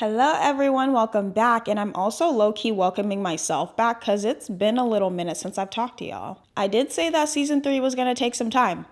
Hello everyone, welcome back, and I'm also low-key welcoming myself back because it's been a little minute since I've talked to y'all. I did say that season 3 was going to take some time.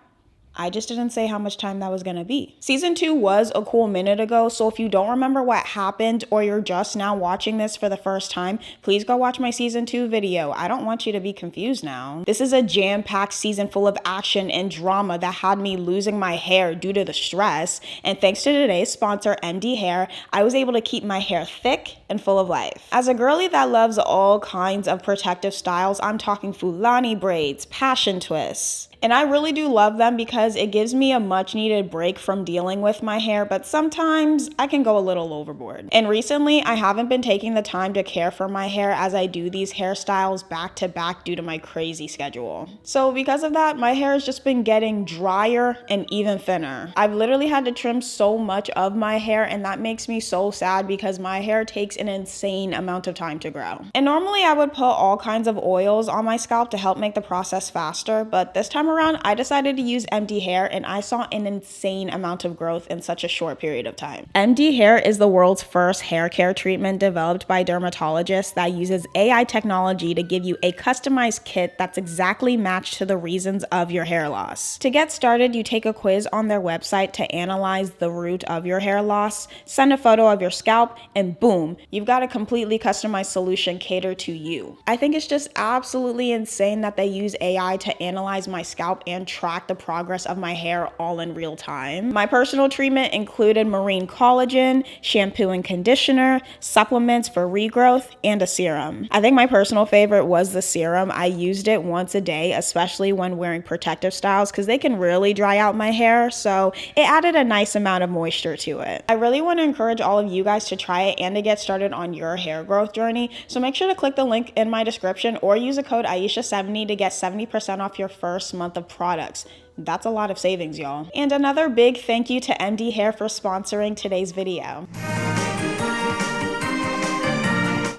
I just didn't say how much time that was gonna be. Season 2 was a cool minute ago, so if you don't remember what happened or you're just now watching this for the first time, please go watch my season 2 video. I don't want you to be confused now. This is a jam-packed season full of action and drama that had me losing my hair due to the stress, and thanks to today's sponsor, MD Hair, I was able to keep my hair thick and full of life. As a girly that loves all kinds of protective styles, I'm talking Fulani braids, passion twists. And I really do love them because it gives me a much needed break from dealing with my hair, but sometimes I can go a little overboard. And recently, I haven't been taking the time to care for my hair as I do these hairstyles back to back due to my crazy schedule. So because of that, my hair has just been getting drier and even thinner. I've literally had to trim so much of my hair, and that makes me so sad because my hair takes an insane amount of time to grow. And normally I would put all kinds of oils on my scalp to help make the process faster, but this time around, I decided to use MD Hair and I saw an insane amount of growth in such a short period of time. MD Hair is the world's first hair care treatment developed by dermatologists that uses AI technology to give you a customized kit that's exactly matched to the reasons of your hair loss. To get started, you take a quiz on their website to analyze the root of your hair loss, send a photo of your scalp, and boom, you've got a completely customized solution catered to you. I think it's just absolutely insane that they use AI to analyze my scalp and track the progress of my hair all in real time. My personal treatment included marine collagen, shampoo and conditioner, supplements for regrowth, and a serum. I think my personal favorite was the serum. I used it once a day, especially when wearing protective styles because they can really dry out my hair, so it added a nice amount of moisture to it. I really want to encourage all of you guys to try it and to get started on your hair growth journey, so make sure to click the link in my description or use a code aishahjenmi to get 70% off your first month of products. That's a lot of savings, y'all. And another big thank you to MD Hair for sponsoring today's video.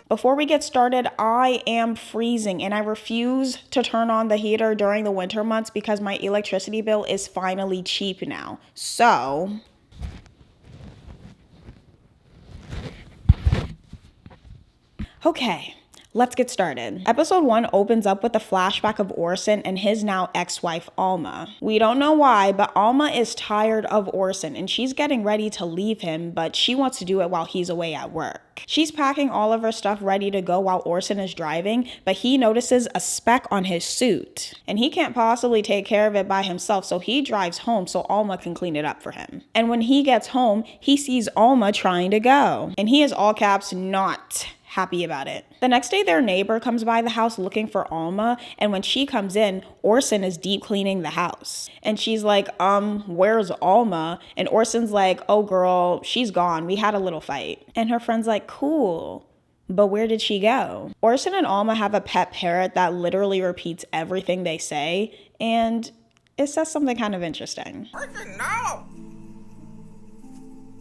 Before we get started, I am freezing and I refuse to turn on the heater during the winter months because my electricity bill is finally cheap now. So okay, let's get started. Episode 1 opens up with a flashback of Orson and his now ex-wife Alma. We don't know why, but Alma is tired of Orson and she's getting ready to leave him, but she wants to do it while he's away at work. She's packing all of her stuff ready to go while Orson is driving, but he notices a speck on his suit. And he can't possibly take care of it by himself, so he drives home so Alma can clean it up for him. And when he gets home, he sees Alma trying to go. And he is all caps not happy about it. The next day, their neighbor comes by the house looking for Alma, and when she comes in, Orson is deep cleaning the house. And she's like, where's Alma? And Orson's like, oh girl, she's gone. We had a little fight. And her friend's like, cool. But where did she go? Orson and Alma have a pet parrot that literally repeats everything they say, and it says something kind of interesting. Orson, no!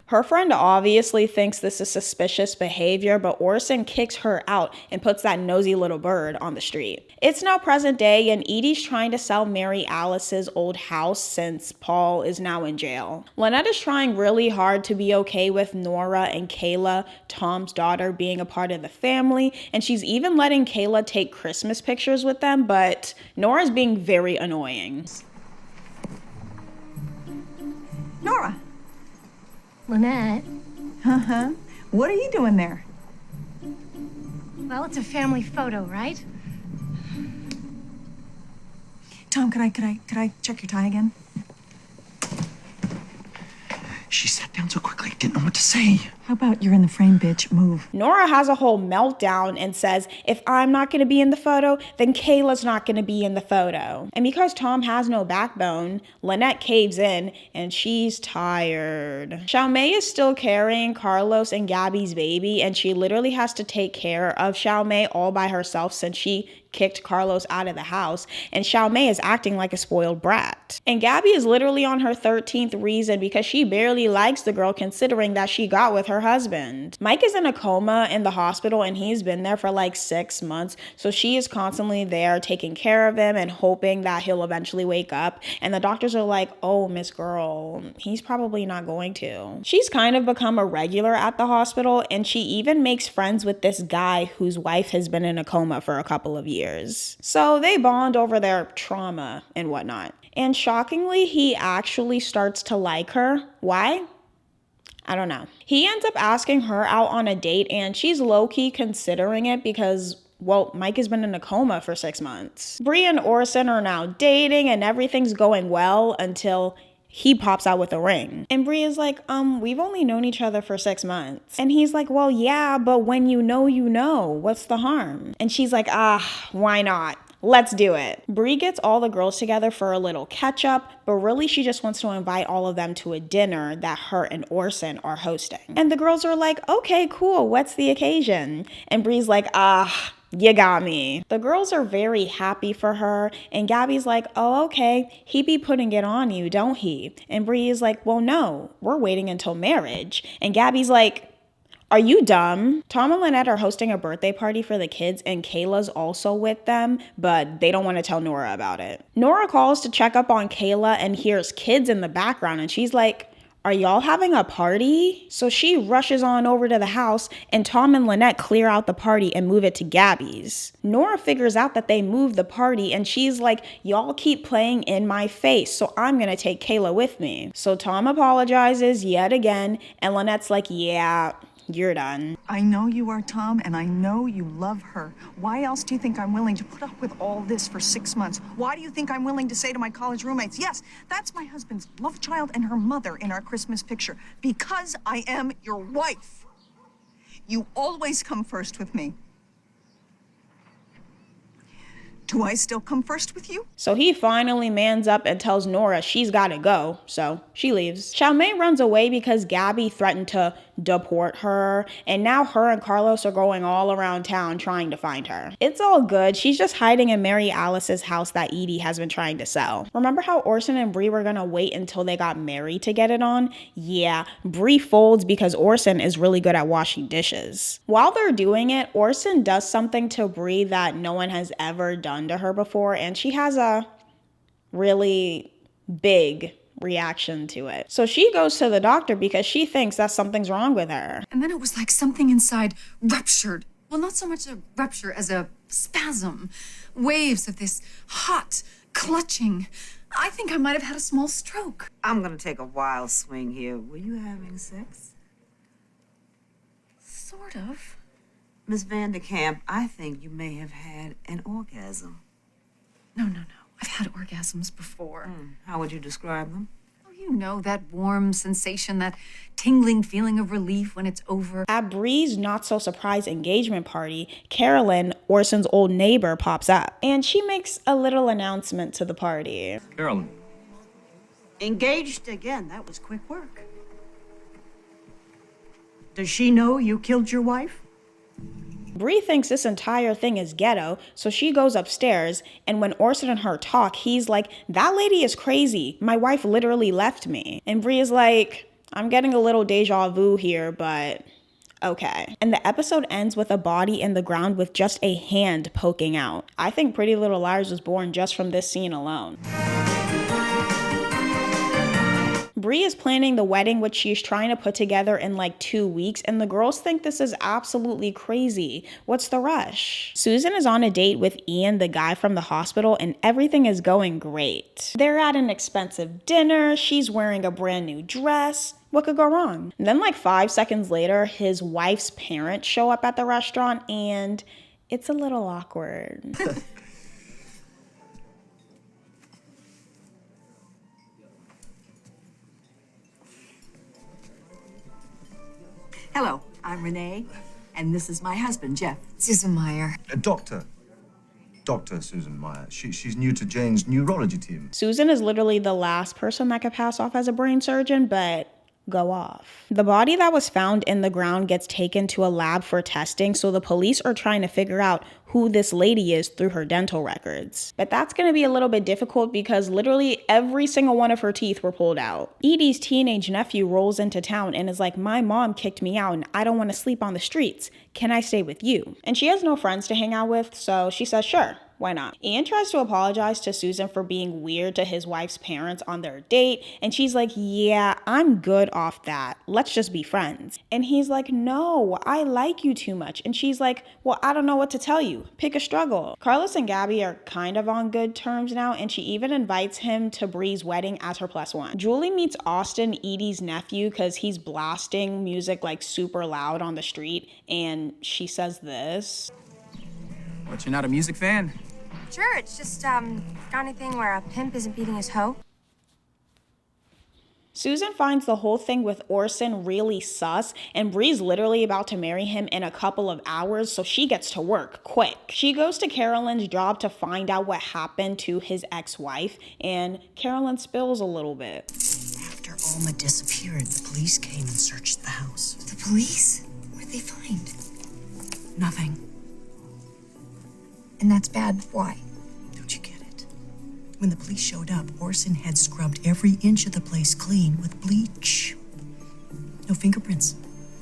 Her friend obviously thinks this is suspicious behavior, but Orson kicks her out and puts that nosy little bird on the street. It's now present day and Edie's trying to sell Mary Alice's old house since Paul is now in jail. Lynette is trying really hard to be okay with Nora and Kayla, Tom's daughter, being a part of the family, and she's even letting Kayla take Christmas pictures with them, but Nora's being very annoying. Nora. Lynette. Uh-huh. What are you doing there? Well, it's a family photo, right? Tom, could I check your tie again? She sat down so quickly, didn't know what to say. How about you're in the frame, bitch? Move. Nora has a whole meltdown and says, if I'm not going to be in the photo, then Kayla's not going to be in the photo. And because Tom has no backbone, Lynette caves in and she's tired. Xiaomei is still carrying Carlos and Gabby's baby, and she literally has to take care of Xiaomei all by herself since she kicked Carlos out of the house, and Xiaomei is acting like a spoiled brat. And Gabby is literally on her 13th reason because she barely likes the girl considering that she got with her her husband. Mike is in a coma in the hospital and he's been there for like 6 months. So she is constantly there taking care of him and hoping that he'll eventually wake up. And the doctors are like, oh, Miss Girl, he's probably not going to. She's kind of become a regular at the hospital, and she even makes friends with this guy whose wife has been in a coma for a couple of years. So they bond over their trauma and whatnot. And shockingly, he actually starts to like her. Why? I don't know. He ends up asking her out on a date, and she's low-key considering it because, well, Mike has been in a coma for 6 months. Bree and Orson are now dating and everything's going well until he pops out with a ring. And Bree is like, we've only known each other for 6 months. And he's like, well, yeah, but when you know, what's the harm? And she's like, why not? Let's do it. Bree gets all the girls together for a little catch up, but really she just wants to invite all of them to a dinner that her and Orson are hosting. And the girls are like, okay, cool, what's the occasion? And Bree's like, you got me. The girls are very happy for her, and Gabby's like, oh, okay, he be putting it on you, don't he? And Bree is like, well, no, we're waiting until marriage. And Gabby's like, are you dumb? Tom and Lynette are hosting a birthday party for the kids, and Kayla's also with them, but they don't want to tell Nora about it. Nora calls to check up on Kayla and hears kids in the background, and she's like, are y'all having a party? So she rushes on over to the house, and Tom and Lynette clear out the party and move it to Gabby's. Nora figures out that they moved the party, and she's like, y'all keep playing in my face, so I'm gonna take Kayla with me. So Tom apologizes yet again, and Lynette's like, yeah, you're done. I know you are, Tom, and I know you love her. Why else do you think I'm willing to put up with all this for 6 months? Why do you think I'm willing to say to my college roommates, yes, that's my husband's love child and her mother in our Christmas picture? Because I am your wife. You always come first with me. Do I still come first with you? So he finally mans up and tells Nora she's gotta go, so she leaves. Chalmaine runs away because Gabby threatened to deport her, and now her and Carlos are going all around town trying to find her. It's all good, she's just hiding in Mary Alice's house that Edie has been trying to sell. Remember how Orson and Bree were gonna wait until they got married to get it on? Yeah, Bree folds because Orson is really good at washing dishes. While they're doing it, Orson does something to Bree that no one has ever done to her before, and she has a really big reaction to it. So she goes to the doctor because she thinks that something's wrong with her. And then it was like something inside ruptured. Well, not so much a rupture as a spasm. Waves of this hot clutching. I think I might have had a small stroke. I'm gonna take a wild swing here. Were you having sex? Sort of. Miss Vanderkamp, I think you may have had an orgasm. No. I've had orgasms before. How would you describe them? Oh, you know, that warm sensation, that tingling feeling of relief when it's over. At Bree's not-so-surprised engagement party, Carolyn, Orson's old neighbor, pops up. And she makes a little announcement to the party. Carolyn. Engaged again. That was quick work. Does she know you killed your wife? Bree thinks this entire thing is ghetto, so she goes upstairs, and when Orson and her talk, he's like, that lady is crazy. My wife literally left me. And Bree is like, I'm getting a little deja vu here, but okay. And the episode ends with a body in the ground with just a hand poking out. I think Pretty Little Liars was born just from this scene alone. Bree is planning the wedding, which she's trying to put together in like 2 weeks, and the girls think this is absolutely crazy. What's the rush? Susan is on a date with Ian, the guy from the hospital, and everything is going great. They're at an expensive dinner, she's wearing a brand new dress. What could go wrong? And then like 5 seconds later, his wife's parents show up at the restaurant, and it's a little awkward. Hello, I'm Renee, and this is my husband, Jeff. Susan Meyer. Dr. Susan Meyer. She's new to Jane's neurology team. Susan is literally the last person that could pass off as a brain surgeon, but go off. The body that was found in the ground gets taken to a lab for testing, so the police are trying to figure out who this lady is through her dental records. But that's gonna be a little bit difficult because literally every single one of her teeth were pulled out. Edie's teenage nephew rolls into town and is like, my mom kicked me out and I don't want to sleep on the streets. Can I stay with you? And she has no friends to hang out with, so she says, sure. Why not? Ian tries to apologize to Susan for being weird to his wife's parents on their date, and she's like, yeah, I'm good off that. Let's just be friends. And he's like, no, I like you too much. And she's like, well, I don't know what to tell you. Pick a struggle. Carlos and Gabby are kind of on good terms now, and she even invites him to Bree's wedding as her +1. Julie meets Austin, Edie's nephew, because he's blasting music like super loud on the street, and she says this. What, you're not a music fan? Sure, it's just, got anything where a pimp isn't beating his hoe? Susan finds the whole thing with Orson really sus, and Bree's literally about to marry him in a couple of hours, so she gets to work quick. She goes to Carolyn's job to find out what happened to his ex-wife, and Carolyn spills a little bit. After Alma disappeared, the police came and searched the house. The police? What'd they find? Nothing. And that's bad. Why? Don't you get it? When the police showed up, Orson had scrubbed every inch of the place clean with bleach. No fingerprints,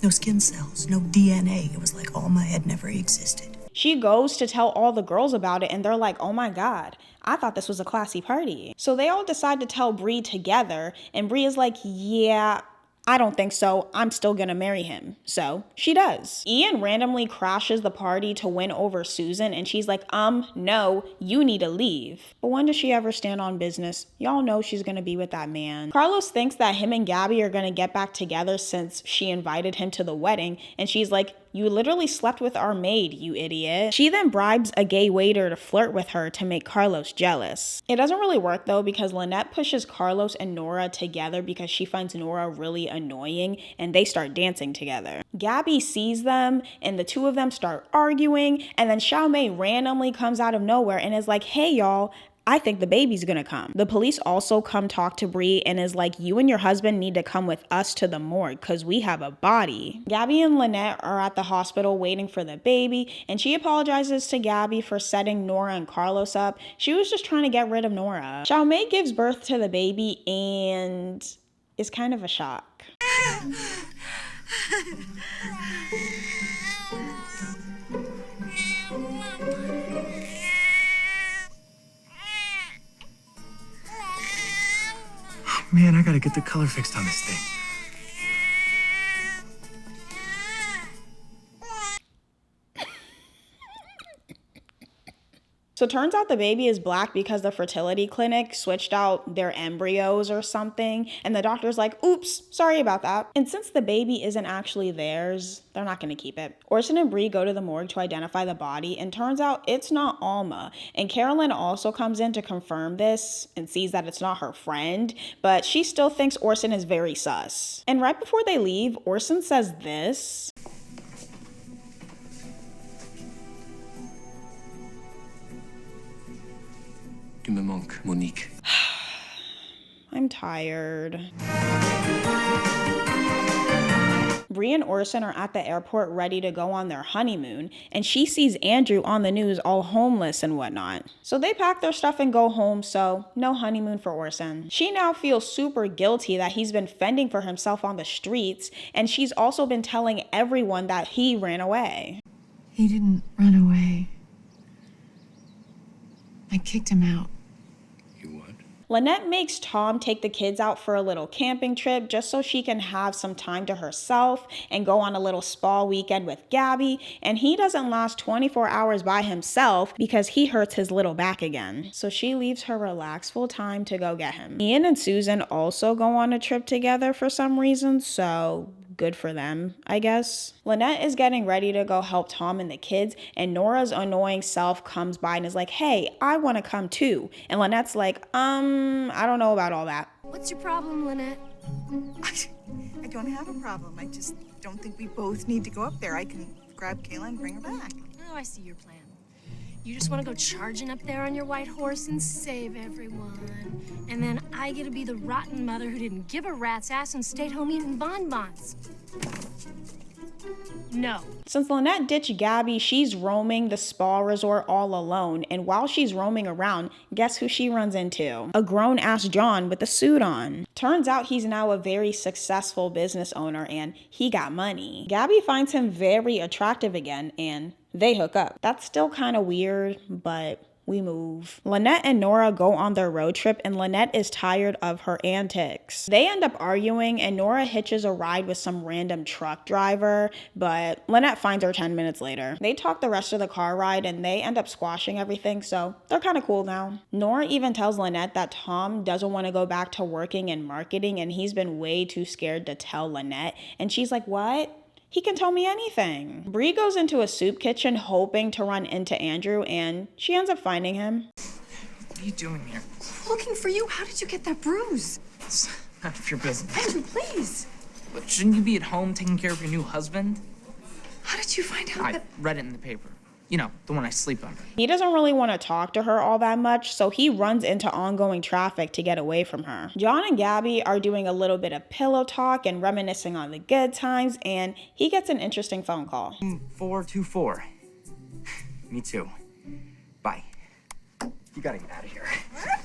no skin cells, no DNA. It was like Alma had never existed. She goes to tell all the girls about it, and they're like, oh my God, I thought this was a classy party. So they all decide to tell Bree together, and Bree is like, yeah, I don't think so. I'm still gonna marry him. So she does. Ian randomly crashes the party to win over Susan, and she's like, no, you need to leave. But when does she ever stand on business? Y'all know she's gonna be with that man. Carlos thinks that him and Gabby are gonna get back together since she invited him to the wedding, and she's like, you literally slept with our maid, you idiot. She then bribes a gay waiter to flirt with her to make Carlos jealous. It doesn't really work though, because Lynette pushes Carlos and Nora together because she finds Nora really annoying, and they start dancing together. Gabby sees them and the two of them start arguing, and then Xiaomei randomly comes out of nowhere and is like, hey y'all, I think the baby's gonna come. The police also come talk to Bree and is like, you and your husband need to come with us to the morgue because we have a body. Gabby and Lynette are at the hospital waiting for the baby, and she apologizes to Gabby for setting Nora and Carlos up. She was just trying to get rid of Nora. Xiaomei gives birth to the baby and is kind of a shock. Man, I gotta get the color fixed on this thing. So it turns out the baby is black because the fertility clinic switched out their embryos or something, and the doctor's like, oops, sorry about that. And since the baby isn't actually theirs, they're not gonna keep it. Orson and Bree go to the morgue to identify the body, and turns out it's not Alma. And Carolyn also comes in to confirm this and sees that it's not her friend, but she still thinks Orson is very sus. And right before they leave, Orson says this. Tu me manques, Monique. I'm tired. Bree and Orson are at the airport ready to go on their honeymoon, and she sees Andrew on the news all homeless and whatnot. So they pack their stuff and go home, so no honeymoon for Orson. She now feels super guilty that he's been fending for himself on the streets, and she's also been telling everyone that he ran away. He didn't run away. I kicked him out. You what? Lynette makes Tom take the kids out for a little camping trip just so she can have some time to herself and go on a little spa weekend with Gabby, and he doesn't last 24 hours by himself because he hurts his little back again. So she leaves her relaxed full time to go get him. Ian and Susan also go on a trip together for some reason, so good for them, I guess. Lynette is getting ready to go help Tom and the kids, and Nora's annoying self comes by and is like, hey, I want to come too. And Lynette's like, I don't know about all that. What's your problem, Lynette? I don't have a problem. I just don't think we both need to go up there. I can grab Kayla and bring her back. Oh, I see your plan. You just want to go charging up there on your white horse and save everyone. And then I get to be the rotten mother who didn't give a rat's ass and stayed home eating bonbons. No. Since Lynette ditched Gabby, she's roaming the spa resort all alone. And while she's roaming around, guess who she runs into? A grown-ass John with a suit on. Turns out he's now a very successful business owner and he got money. Gabby finds him very attractive again and they hook up. That's still kind of weird, but we move. Lynette and Nora go on their road trip and Lynette is tired of her antics. They end up arguing and Nora hitches a ride with some random truck driver, but Lynette finds her 10 minutes later. They talk the rest of the car ride and they end up squashing everything, so they're kind of cool now. Nora even tells Lynette that Tom doesn't want to go back to working in marketing and he's been way too scared to tell Lynette, and she's like, what? He can tell me anything. Bree goes into a soup kitchen hoping to run into Andrew and she ends up finding him. What are you doing here? Looking for you. How did you get that bruise? It's none of your business. Andrew, please. But shouldn't you be at home taking care of your new husband? How did you find out I that? read it in the paper. You know, the one I sleep under. He doesn't really want to talk to her all that much, so he runs into ongoing traffic to get away from her. John and Gabby are doing a little bit of pillow talk and reminiscing on the good times, and he gets an interesting phone call. 424. Me too. Bye. You gotta get out of here.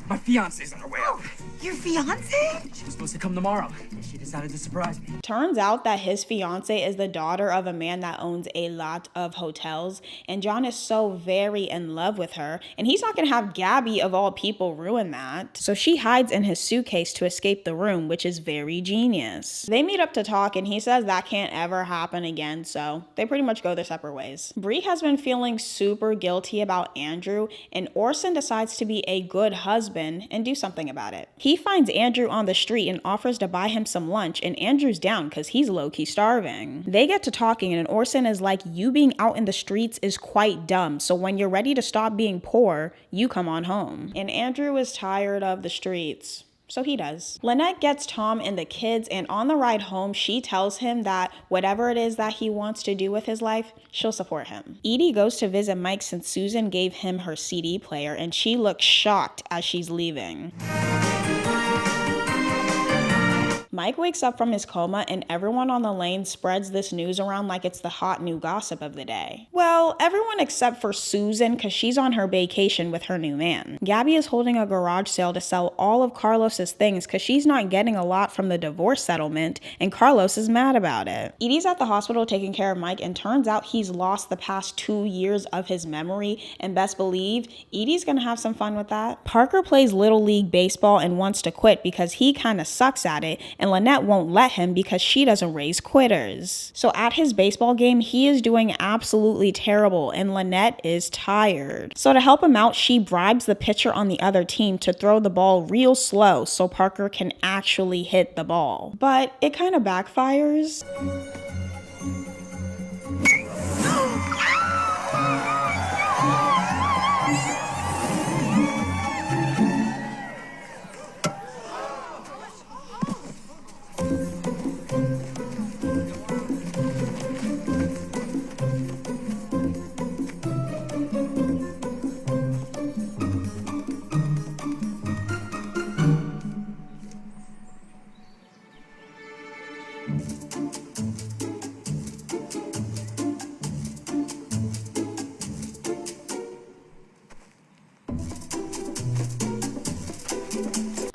My fiance's on her way out. Your fiance? She was supposed to come tomorrow. She decided to surprise me. Turns out that his fiance is the daughter of a man that owns a lot of hotels, and John is so very in love with her, and he's not gonna have Gabby of all people ruin that. So she hides in his suitcase to escape the room, which is very genius. They meet up to talk and he says that can't ever happen again, so they pretty much go their separate ways. Bree has been feeling super guilty about Andrew, and Orson decides to be a good husband and do something about it. He finds Andrew on the street and offers to buy him some lunch, and Andrew's down because he's low-key starving. They get to talking and Orson is like, you being out in the streets is quite dumb, so when you're ready to stop being poor, you come on home. And Andrew is tired of the streets. So he does. Lynette gets Tom and the kids, and on the ride home, she tells him that whatever it is that he wants to do with his life, she'll support him. Edie goes to visit Mike since Susan gave him her CD player, and she looks shocked as she's leaving. Mike wakes up from his coma and everyone on the lane spreads this news around like it's the hot new gossip of the day. Well, everyone except for Susan because she's on her vacation with her new man. Gabby is holding a garage sale to sell all of Carlos's things because she's not getting a lot from the divorce settlement and Carlos is mad about it. Edie's at the hospital taking care of Mike and turns out he's lost the past 2 years of his memory, and best believe Edie's gonna have some fun with that. Parker plays Little League Baseball and wants to quit because he kinda sucks at it, and Lynette won't let him because she doesn't raise quitters. So at his baseball game, he is doing absolutely terrible and Lynette is tired. So to help him out, she bribes the pitcher on the other team to throw the ball real slow so Parker can actually hit the ball. But it kind of backfires.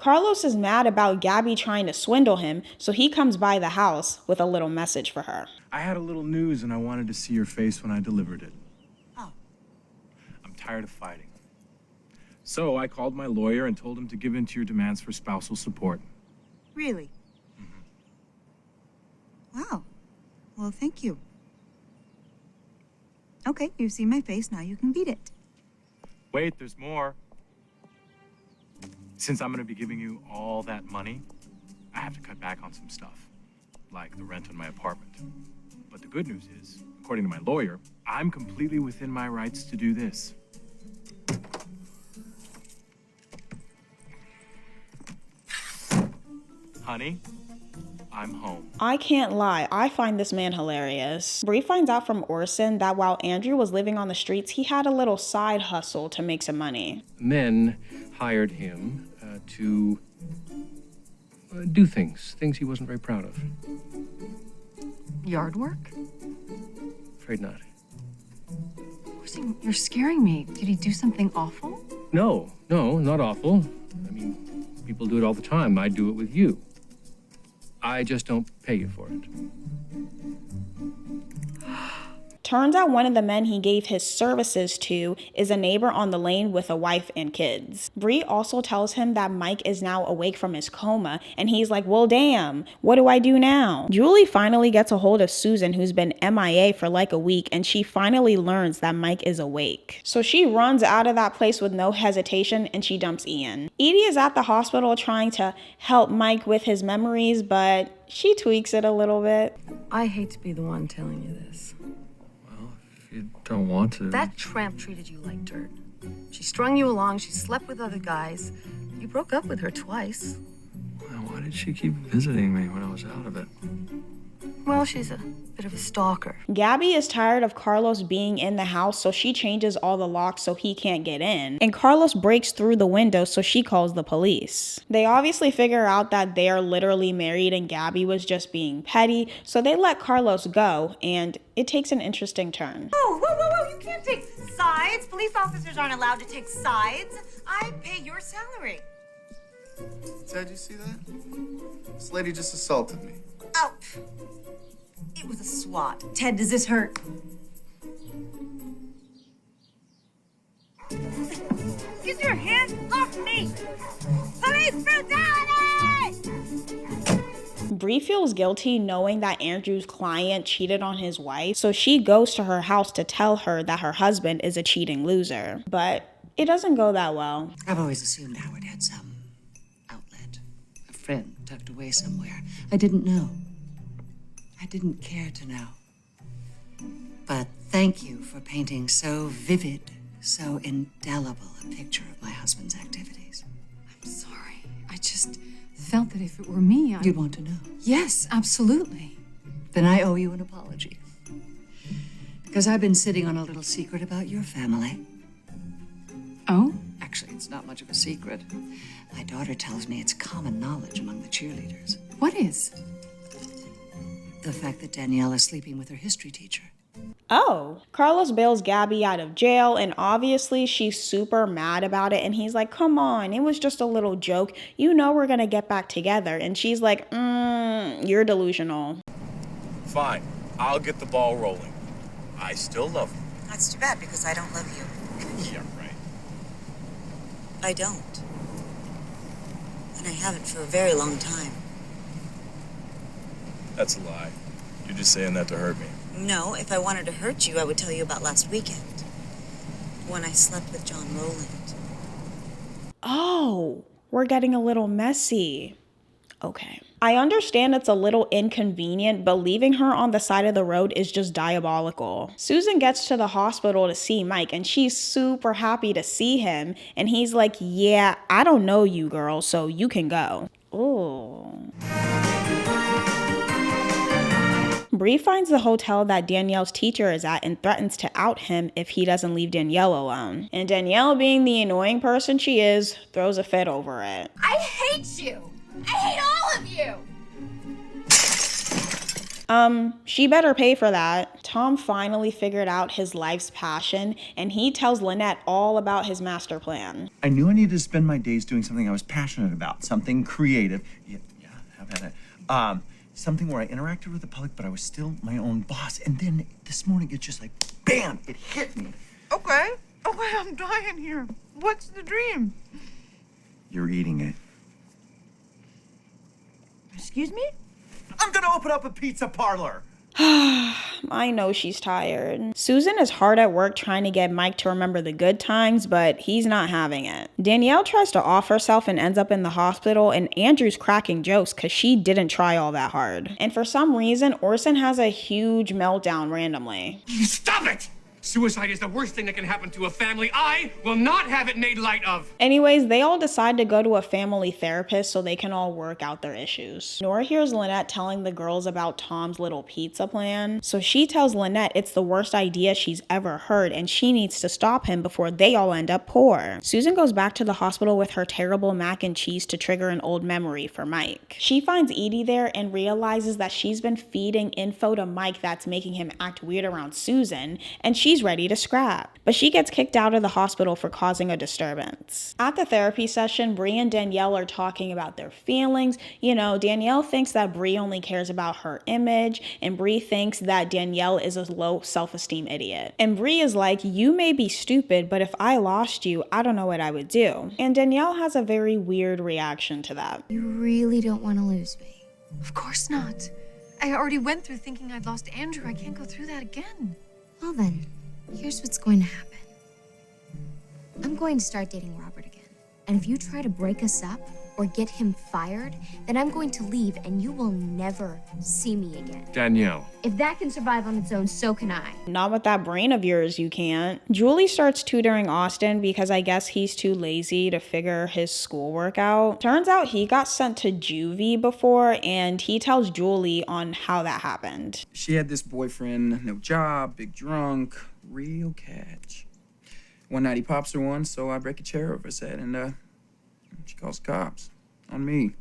Carlos is mad about Gabby trying to swindle him, so he comes by the house with a little message for her. I had a little news and I wanted to see your face when I delivered it. Oh. I'm tired of fighting. So I called my lawyer and told him to give in to your demands for spousal support. Really? Wow. Well, thank you. Okay, you've seen my face, now you can beat it. Wait, there's more. Since I'm going to be giving you all that money, I have to cut back on some stuff, like the rent on my apartment. But the good news is, according to my lawyer, I'm completely within my rights to do this. Honey, I'm home. I can't lie, I find this man hilarious. Bree finds out from Orson that while Andrew was living on the streets, he had a little side hustle to make some money. Men hired him to do things he wasn't very proud of. Yard work? Afraid not. Orson, you're scaring me. Did he do something awful? No, not awful. I mean, people do it all the time. I do it with you. I just don't pay you for it. Turns out one of the men he gave his services to is a neighbor on the lane with a wife and kids. Bree also tells him that Mike is now awake from his coma, and he's like, well, damn, what do I do now? Julie finally gets a hold of Susan, who's been MIA for like a week, and she finally learns that Mike is awake. So she runs out of that place with no hesitation, and she dumps Ian. Edie is at the hospital trying to help Mike with his memories, but she tweaks it a little bit. I hate to be the one telling you this. You don't want to. That tramp treated you like dirt. She strung you along, she slept with other guys. You broke up with her twice. Well, why did she keep visiting me when I was out of it? Well, she's a bit of a stalker. Gabby is tired of Carlos being in the house, so she changes all the locks so he can't get in. And Carlos breaks through the window, so she calls the police. They obviously figure out that they are literally married and Gabby was just being petty, so they let Carlos go, and it takes an interesting turn. Whoa, you can't take sides. Police officers aren't allowed to take sides. I pay your salary. Ted, you see that? This lady just assaulted me. Oh, it was a SWAT. Ted, does this hurt? Get your hands off me! Police brutality! Bree feels guilty knowing that Andrew's client cheated on his wife, so she goes to her house to tell her that her husband is a cheating loser. But it doesn't go that well. I've always assumed Howard had some outlet, a friend tucked away somewhere. I didn't know. I didn't care to know. But thank you for painting so vivid, so indelible a picture of my husband's activities. I'm sorry. I just felt that if it were me, You'd want to know. Yes, absolutely. Then I owe you an apology. Because I've been sitting on a little secret about your family. Oh? Actually, it's not much of a secret. My daughter tells me it's common knowledge among the cheerleaders. What is? The fact that Danielle is sleeping with her history teacher. Oh, Carlos bails Gabby out of jail, and obviously she's super mad about it, and he's like, come on, it was just a little joke. You know we're gonna get back together. And she's like, you're delusional. Fine, I'll get the ball rolling. I still love you. That's too bad because I don't love you. Yeah, right. I don't. And I haven't for a very long time. That's a lie. You're just saying that to hurt me. No, if I wanted to hurt you, I would tell you about last weekend. When I slept with John Rowland. Oh, we're getting a little messy. Okay. I understand it's a little inconvenient, but leaving her on the side of the road is just diabolical. Susan gets to the hospital to see Mike, and she's super happy to see him. And he's like, yeah, I don't know you, girl, so you can go. Ooh. Bree finds the hotel that Danielle's teacher is at and threatens to out him if he doesn't leave Danielle alone. And Danielle, being the annoying person she is, throws a fit over it. I hate you! I hate all of you! She better pay for that. Tom finally figured out his life's passion, and he tells Lynette all about his master plan. I knew I needed to spend my days doing something I was passionate about, something creative. Yeah, how about it? Something where I interacted with the public, but I was still my own boss. And then this morning, it's just like, bam, it hit me. Okay, I'm dying here. What's the dream? You're eating it. Excuse me? I'm gonna open up a pizza parlor. I know she's tired. Susan is hard at work trying to get Mike to remember the good times, but he's not having it. Danielle tries to off herself and ends up in the hospital, and Andrew's cracking jokes because she didn't try all that hard. And for some reason, Orson has a huge meltdown randomly. Stop it! Suicide is the worst thing that can happen to a family. I will not have it made light of. Anyways, they all decide to go to a family therapist so they can all work out their issues. Nora hears Lynette telling the girls about Tom's little pizza plan, so she tells Lynette it's the worst idea she's ever heard and she needs to stop him before they all end up poor. Susan goes back to the hospital with her terrible mac and cheese to trigger an old memory for Mike. She finds Edie there and realizes that she's been feeding info to Mike that's making him act weird around Susan, and she's ready to scrap. But she gets kicked out of the hospital for causing a disturbance. At the therapy session, Bree and Danielle are talking about their feelings. You know, Danielle thinks that Bree only cares about her image, and Bree thinks that Danielle is a low self-esteem idiot. And Bree is like, you may be stupid, but if I lost you, I don't know what I would do. And Danielle has a very weird reaction to that. You really don't want to lose me. Of course not. I already went through thinking I'd lost Andrew. I can't go through that again. Well then, here's what's going to happen. I'm going to start dating Robert again. And if you try to break us up or get him fired, then I'm going to leave and you will never see me again. Danielle. If that can survive on its own, so can I. Not with that brain of yours, you can't. Julie starts tutoring Austin because I guess he's too lazy to figure his schoolwork out. Turns out he got sent to juvie before, and he tells Julie on how that happened. She had this boyfriend, no job, big drunk, real catch. One night he pops her one, so I break a chair over his head, and she calls cops on me.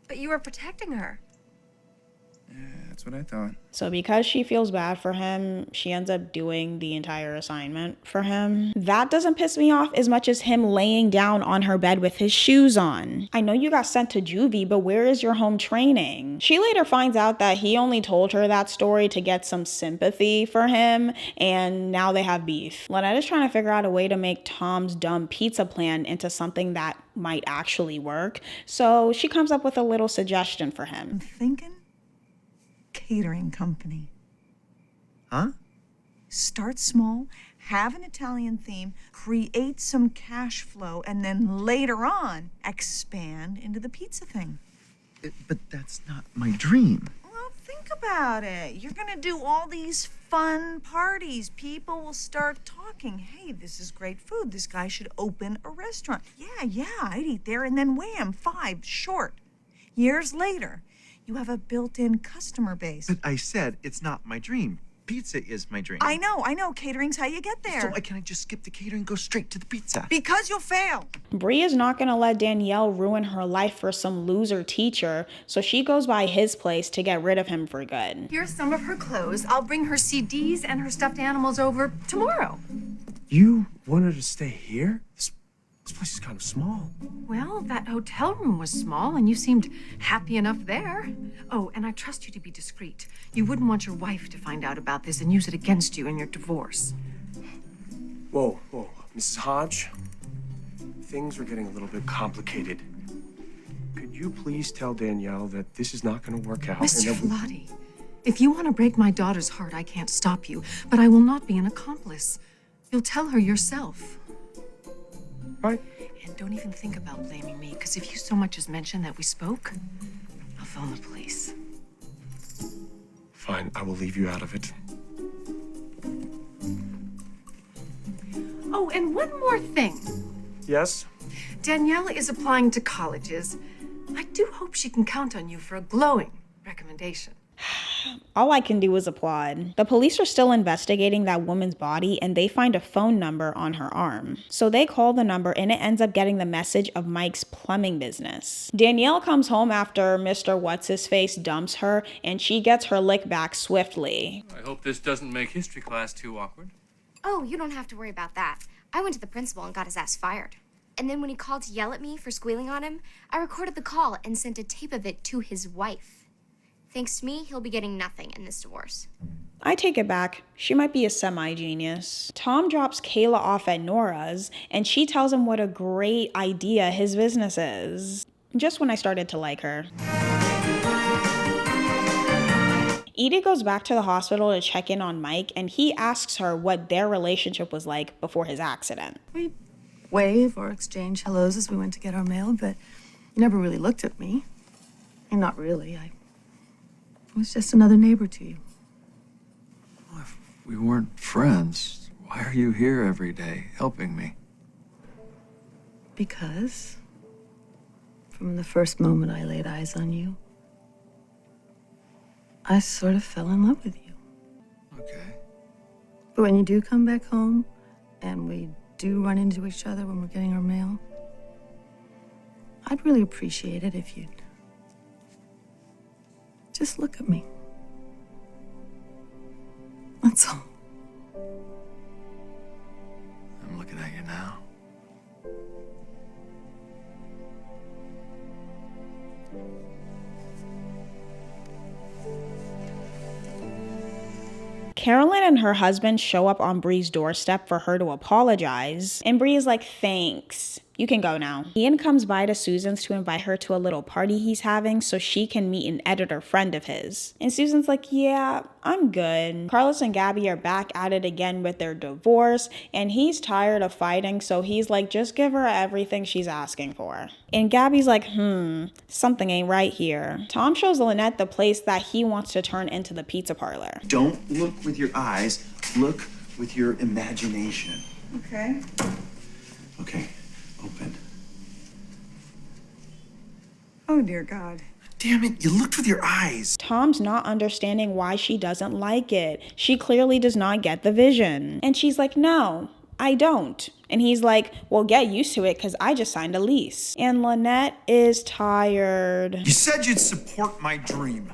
But you were protecting her. Yeah, that's what I thought. So because she feels bad for him, she ends up doing the entire assignment for him. That doesn't piss me off as much as him laying down on her bed with his shoes on. I know you got sent to juvie, but where is your home training? She later finds out that he only told her that story to get some sympathy for him, and now they have beef. Lynette is trying to figure out a way to make Tom's dumb pizza plan into something that might actually work, so she comes up with a little suggestion for him. I'm thinking catering company. Huh? Start small, have an Italian theme, create some cash flow, and then later on expand into the pizza thing. But that's not my dream. Well, think about it. You're gonna do all these fun parties. People will start talking. Hey, this is great food. This guy should open a restaurant. Yeah, I'd eat there. And then wham, 5 short. Years later, you have a built-in customer base. But I said it's not my dream. Pizza is my dream. I know. Catering's how you get there. So can I just skip the catering and go straight to the pizza? Because you'll fail. Bree is not going to let Danielle ruin her life for some loser teacher, so she goes by his place to get rid of him for good. Here's some of her clothes. I'll bring her CDs and her stuffed animals over tomorrow. You wanted to stay here? This place is kind of small. Well, that hotel room was small, and you seemed happy enough there. Oh, and I trust you to be discreet. You wouldn't want your wife to find out about this and use it against you in your divorce. Whoa. Mrs. Hodge, things are getting a little bit complicated. Could you please tell Danielle that this is not going to work out? Mr. Vladi, if you want to break my daughter's heart, I can't stop you, but I will not be an accomplice. You'll tell her yourself. Right. And don't even think about blaming me, because if you so much as mention that we spoke, I'll phone the police. Fine, I will leave you out of it. Oh, and one more thing. Yes? Danielle is applying to colleges. I do hope she can count on you for a glowing recommendation. All I can do is applaud. The police are still investigating that woman's body, and they find a phone number on her arm. So they call the number, and it ends up getting the message of Mike's plumbing business. Danielle comes home after Mr. What's-His-Face dumps her, and she gets her lick back swiftly. I hope this doesn't make history class too awkward. Oh, you don't have to worry about that. I went to the principal and got his ass fired. And then when he called to yell at me for squealing on him, I recorded the call and sent a tape of it to his wife. Thanks to me, he'll be getting nothing in this divorce. I take it back. She might be a semi-genius. Tom drops Kayla off at Nora's, and she tells him what a great idea his business is. Just when I started to like her. Edie goes back to the hospital to check in on Mike, and he asks her what their relationship was like before his accident. We wave or exchange hellos as we went to get our mail, but you never really looked at me. And not really. I was just another neighbor to you. we weren't friends, why are you here every day helping me? Because from the first moment I laid eyes on you, I sort of fell in love with you. Okay. But when you do come back home and we do run into each other when we're getting our mail, I'd really appreciate it if you'd just look at me. That's all. I'm looking at you now. Carolyn and her husband show up on Bree's doorstep for her to apologize, and Bree is like, thanks. You can go now. Ian comes by to Susan's to invite her to a little party he's having so she can meet an editor friend of his. And Susan's like, yeah, I'm good. Carlos and Gabby are back at it again with their divorce, and he's tired of fighting, so he's like, just give her everything she's asking for. And Gabby's like, something ain't right here. Tom shows Lynette the place that he wants to turn into the pizza parlor. Don't look with your eyes, look with your imagination. Okay. Okay, open. Oh, dear God. Damn it, you looked with your eyes. Tom's not understanding why she doesn't like it. She clearly does not get the vision. And she's like, no, I don't. And he's like, well, get used to it because I just signed a lease. And Lynette is tired. You said you'd support my dream.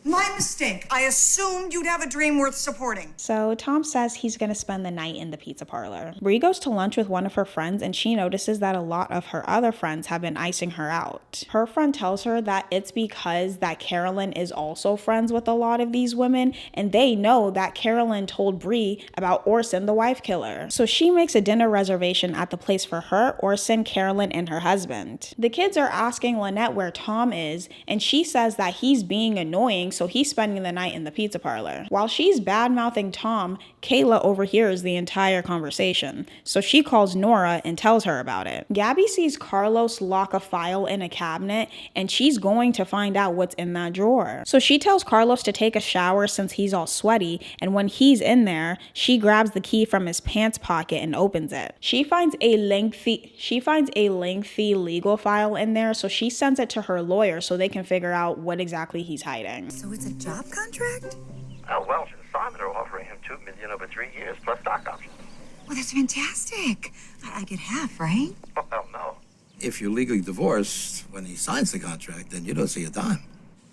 My mistake. I assumed you'd have a dream worth supporting. So Tom says he's going to spend the night in the pizza parlor. Bree goes to lunch with one of her friends and she notices that a lot of her other friends have been icing her out. Her friend tells her that it's because that Carolyn is also friends with a lot of these women and they know that Carolyn told Bree about Orson, the wife killer. So she makes a dinner reservation at the place for her, Orson, Carolyn, and her husband. The kids are asking Lynette where Tom is and she says that he's being annoying, so he's spending the night in the pizza parlor. While she's bad-mouthing Tom, Kayla overhears the entire conversation, so she calls Nora and tells her about it. Gabby sees Carlos lock a file in a cabinet, and she's going to find out what's in that drawer. So she tells Carlos to take a shower since he's all sweaty, and when he's in there, she grabs the key from his pants pocket and opens it. She finds a lengthy legal file in there, so she sends it to her lawyer so they can figure out what exactly he's hiding. So it's a job contract? Welch and Simon are offering him $2 million over 3 years plus stock options. Well, that's fantastic. I get half, right? Oh, hell no. If you're legally divorced when he signs the contract, then you don't see a dime.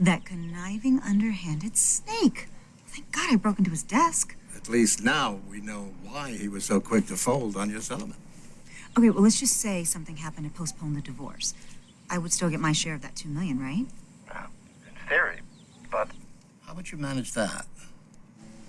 That conniving, underhanded snake. Thank God I broke into his desk. At least now we know why he was so quick to fold on your settlement. Okay, well, let's just say something happened to postpone the divorce. I would still get my share of that $2 million, right? In theory, but... How would you manage that?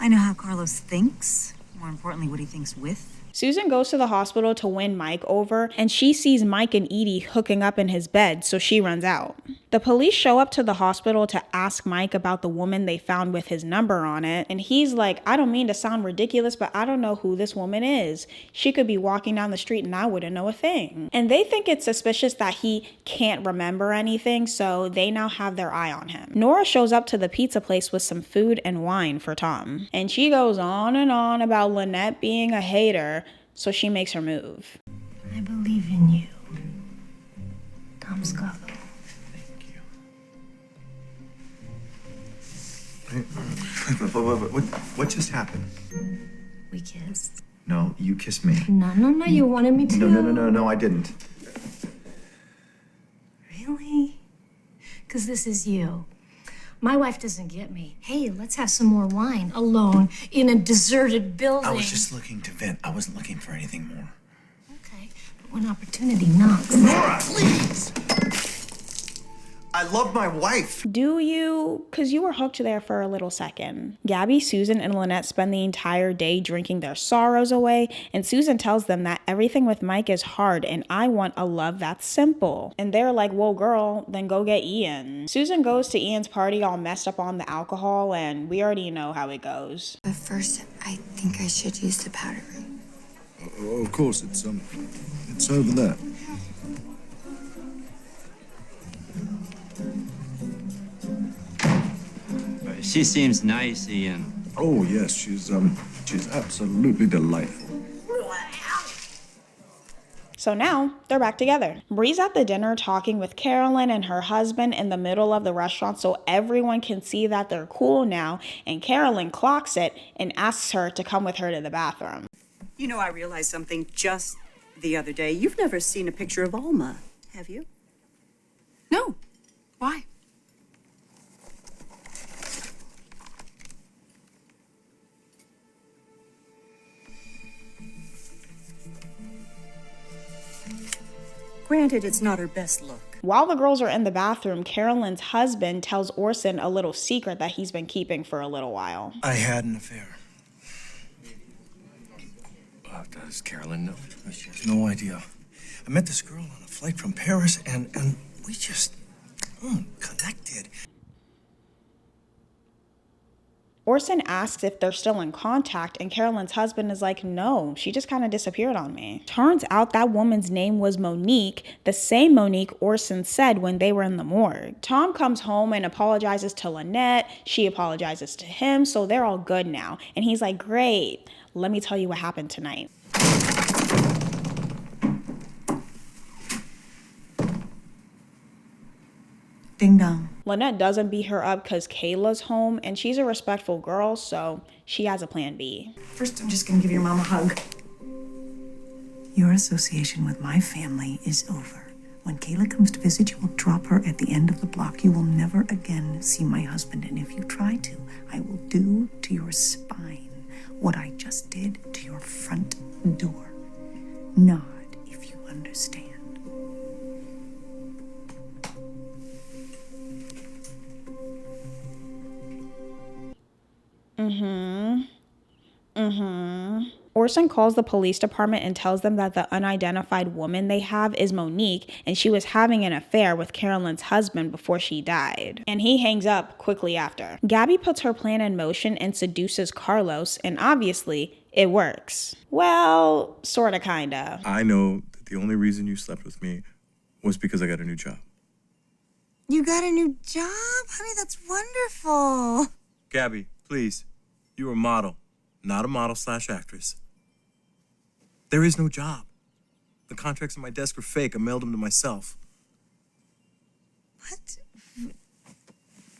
I know how Carlos thinks. More importantly, what he thinks with. Susan goes to the hospital to win Mike over, and she sees Mike and Edie hooking up in his bed, so she runs out. The police show up to the hospital to ask Mike about the woman they found with his number on it, and he's like, I don't mean to sound ridiculous, but I don't know who this woman is. She could be walking down the street and I wouldn't know a thing. And they think it's suspicious that he can't remember anything, so they now have their eye on him. Nora shows up to the pizza place with some food and wine for Tom, and she goes on and on about Lynette being a hater, so she makes her move. I believe in you, Tom Scott. What just happened? We kissed. No, you kissed me. No, you wanted me to. No, I didn't. Really? Because this is you. My wife doesn't get me. Hey, let's have some more wine alone in a deserted building. I was just looking to vent. I wasn't looking for anything more. Okay, but when opportunity knocks. Nora, please! I love my wife. Do you? Because you were hooked there for a little second. Gabby, Susan, and Lynette spend the entire day drinking their sorrows away, and Susan tells them that everything with Mike is hard and I want a love that's simple. And they're like, well, girl, then go get Ian. Susan goes to Ian's party all messed up on the alcohol, and we already know how it goes. But first, I think I should use the powder room. Of course, it's over there. She seems nice, Ian. Oh, yes, she's absolutely delightful. So now they're back together. Bree's at the dinner talking with Carolyn and her husband in the middle of the restaurant so everyone can see that they're cool now, and Carolyn clocks it and asks her to come with her to the bathroom. You know, I realized something just the other day. You've never seen a picture of Alma, have you? No. Why? Granted, it's not her best look. While the girls are in the bathroom, Carolyn's husband tells Orson a little secret that he's been keeping for a little while. I had an affair. Does Carolyn know? She has no idea. I met this girl on a flight from Paris, and we just connected. Orson asks if they're still in contact, and Carolyn's husband is like, no, she just kind of disappeared on me. Turns out that woman's name was Monique, the same Monique Orson said when they were in the morgue. Tom comes home and apologizes to Lynette. She apologizes to him, so they're all good now. And he's like, great, let me tell you what happened tonight. Ding dong. Lynette doesn't beat her up because Kayla's home, and she's a respectful girl, so she has a plan B. First, I'm just gonna give your mom a hug. Your association with my family is over. When Kayla comes to visit, you will drop her at the end of the block. You will never again see my husband, and if you try to, I will do to your spine what I just did to your front door. Nod if you understand. Orson calls the police department and tells them that the unidentified woman they have is Monique, and she was having an affair with Carolyn's husband before she died. And he hangs up quickly after. Gabby puts her plan in motion and seduces Carlos, and obviously, it works. Well, sorta kinda. I know that the only reason you slept with me was because I got a new job. You got a new job? Honey, that's wonderful. Gabby, please. You're a model, not a model/actress. There is no job. The contracts on my desk are fake. I mailed them to myself. What?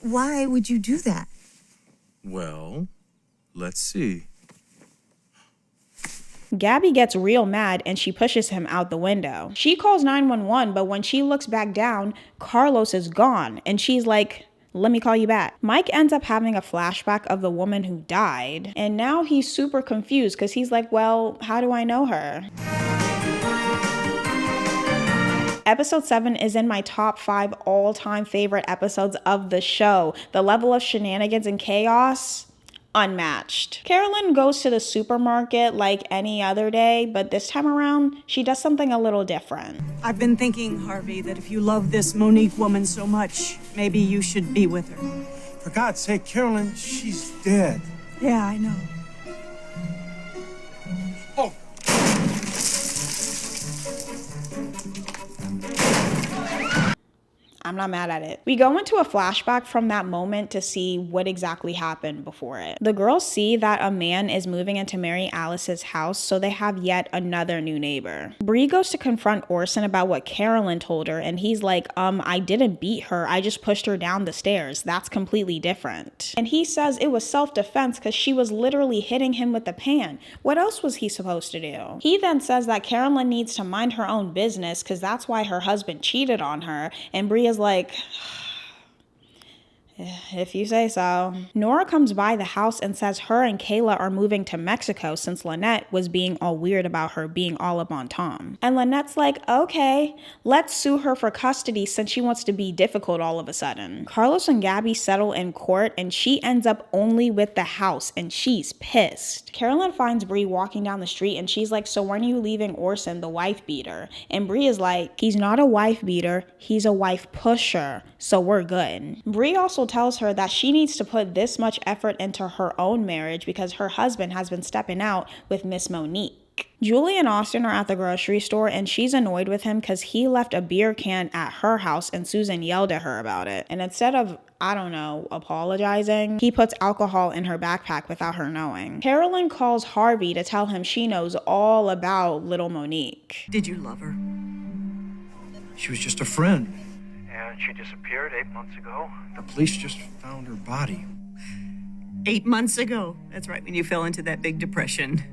Why would you do that? Well, let's see. Gabby gets real mad and she pushes him out the window. She calls 911, but when she looks back down, Carlos is gone, and she's like, let me call you back. Mike ends up having a flashback of the woman who died, and now he's super confused because he's like, well, how do I know her? Episode 7 is in my top 5 all-time favorite episodes of the show. The level of shenanigans and chaos, unmatched. Carolyn goes to the supermarket like any other day, but this time around, she does something a little different. I've been thinking, Harvey, that if you love this Monique woman so much, maybe you should be with her. For God's sake, Carolyn, she's dead. Yeah, I know. Oh! I'm not mad at it. We go into a flashback from that moment to see what exactly happened before it. The girls see that a man is moving into Mary Alice's house, so they have yet another new neighbor. Bree goes to confront Orson about what Carolyn told her, and he's like, I didn't beat her, I just pushed her down the stairs. That's completely different. And he says it was self-defense because she was literally hitting him with the pan. What else was he supposed to do? He then says that Carolyn needs to mind her own business because that's why her husband cheated on her, and Bree is like, if you say so. Nora comes by the house and says her and Kayla are moving to Mexico since Lynette was being all weird about her being all up on Tom. And Lynette's like, okay, let's sue her for custody since she wants to be difficult all of a sudden. Carlos and Gabby settle in court and she ends up only with the house and she's pissed. Carolyn finds Bree walking down the street and she's like, so when are you leaving Orson, the wife beater? And Bree is like, he's not a wife beater, he's a wife pusher, so we're good. Bree also tells her that she needs to put this much effort into her own marriage because her husband has been stepping out with Miss Monique. Julie and Austin are at the grocery store and she's annoyed with him because he left a beer can at her house and Susan yelled at her about it. And instead of I don't know, apologizing. He puts alcohol in her backpack without her knowing. Carolyn calls Harvey to tell him she knows all about little Monique. Did you love her? She was just a friend. And she disappeared 8 months ago. The police just found her body. 8 months ago. That's right, when you fell into that big depression.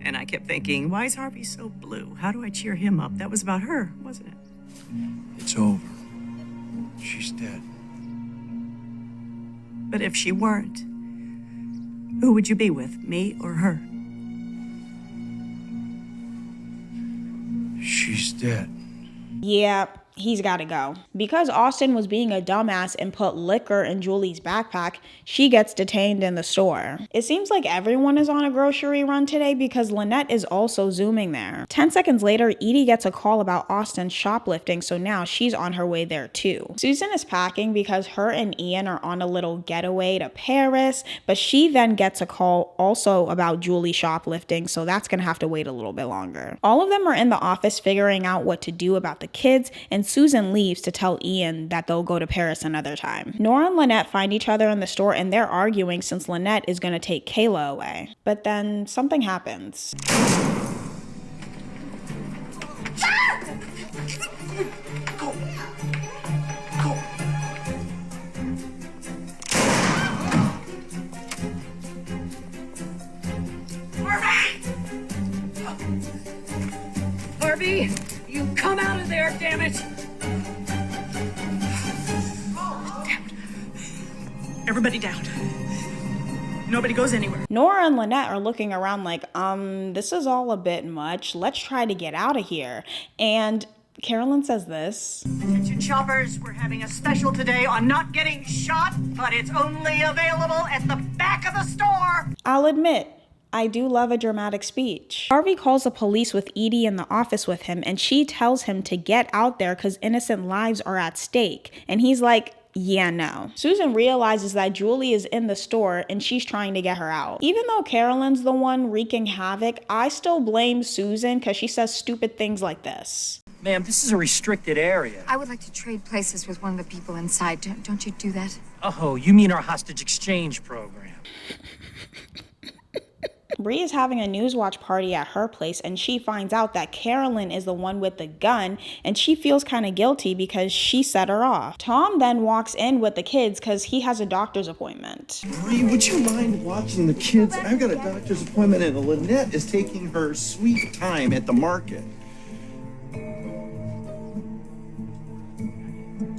And I kept thinking, why is Harvey so blue? How do I cheer him up? That was about her, wasn't it? It's over. She's dead. But if she weren't, who would you be with, me or her? She's dead. Yeah, he's gotta go. Because Austin was being a dumbass and put liquor in Julie's backpack, she gets detained in the store. It seems like everyone is on a grocery run today because Lynette is also zooming there. 10 seconds later, Edie gets a call about Austin shoplifting, so now she's on her way there too. Susan is packing because her and Ian are on a little getaway to Paris, but she then gets a call also about Julie shoplifting, so that's gonna have to wait a little bit longer. All of them are in the office figuring out what to do about the kids, and Susan leaves to tell Ian that they'll go to Paris another time. Nora and Lynette find each other in the store and they're arguing since Lynette is going to take Kayla away. But then something happens. Harvey, you come out of there, damn it! Everybody down. Nobody goes anywhere. Nora and Lynette are looking around like, this is all a bit much. Let's try to get out of here. And Carolyn says this. Attention shoppers, we're having a special today on not getting shot, but it's only available at the back of the store. I'll admit, I do love a dramatic speech. Harvey calls the police with Edie in the office with him, and she tells him to get out there because innocent lives are at stake. And he's like, yeah, no. Susan realizes that Julie is in the store and she's trying to get her out. Even though Carolyn's the one wreaking havoc, I still blame Susan because she says stupid things like this. Ma'am, this is a restricted area. I would like to trade places with one of the people inside. Don't you do that? Oh, you mean our hostage exchange program. Bree is having a news watch party at her place and she finds out that Carolyn is the one with the gun and she feels kind of guilty because she set her off. Tom then walks in with the kids because he has a doctor's appointment. Bree, would you mind watching the kids? I've got a doctor's appointment and Lynette is taking her sweet time at the market.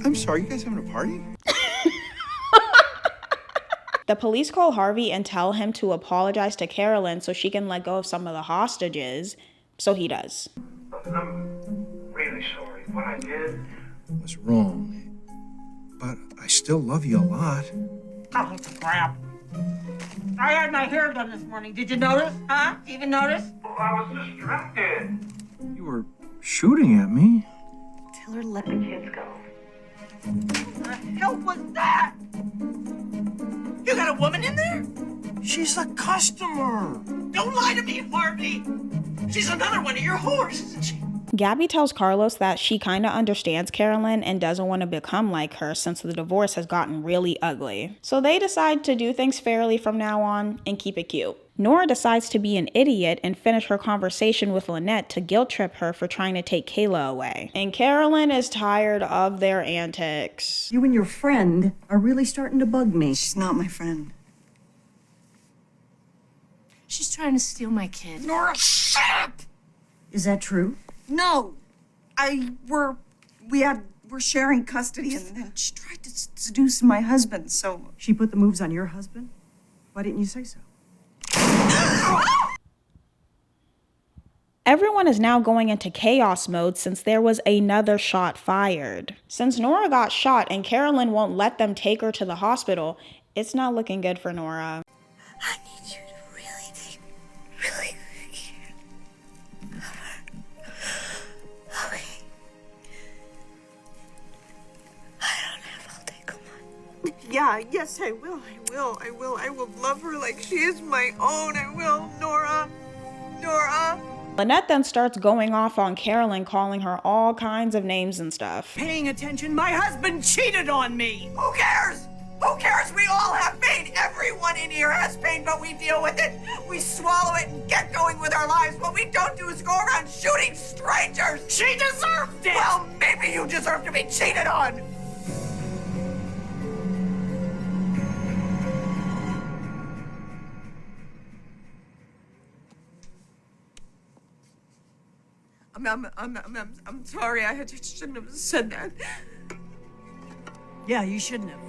I'm sorry, you guys having a party? The police call Harvey and tell him to apologize to Carolyn so she can let go of some of the hostages, so he does. I'm really sorry. What I did was wrong. But I still love you a lot. Oh, crap. I had my hair done this morning. Did you notice? Huh? Even notice? Well, I was distracted. You were shooting at me. Tell her to let the kids go. What the hell was that? You got a woman in there? She's a customer. Don't lie to me, Harvey. She's another one of your whores, isn't she? Gabby tells Carlos that she kind of understands Carolyn and doesn't want to become like her since the divorce has gotten really ugly. So they decide to do things fairly from now on and keep it cute. Nora decides to be an idiot and finish her conversation with Lynette to guilt trip her for trying to take Kayla away. And Carolyn is tired of their antics. You and your friend are really starting to bug me. She's not my friend. She's trying to steal my kid. Nora, shut up! Is that true? No. We're sharing custody and then she tried to seduce my husband, so. She put the moves on your husband? Why didn't you say so? Everyone is now going into chaos mode since there was another shot fired. Since Nora got shot and Carolyn won't let them take her to the hospital, it's not looking good for Nora. I need you to really take really good care of her. Okay. I don't have all day, come on. Yeah, yes, I will. I will love her like she is my own. I will, Nora. Nora. Lynette then starts going off on Carolyn, calling her all kinds of names and stuff. Paying attention, my husband cheated on me. Who cares? Who cares? We all have pain. Everyone in here has pain, but we deal with it. We swallow it and get going with our lives. What we don't do is go around shooting strangers. She deserved it. Well, maybe you deserve to be cheated on. I'm sorry. I shouldn't have said that. Yeah, you shouldn't have.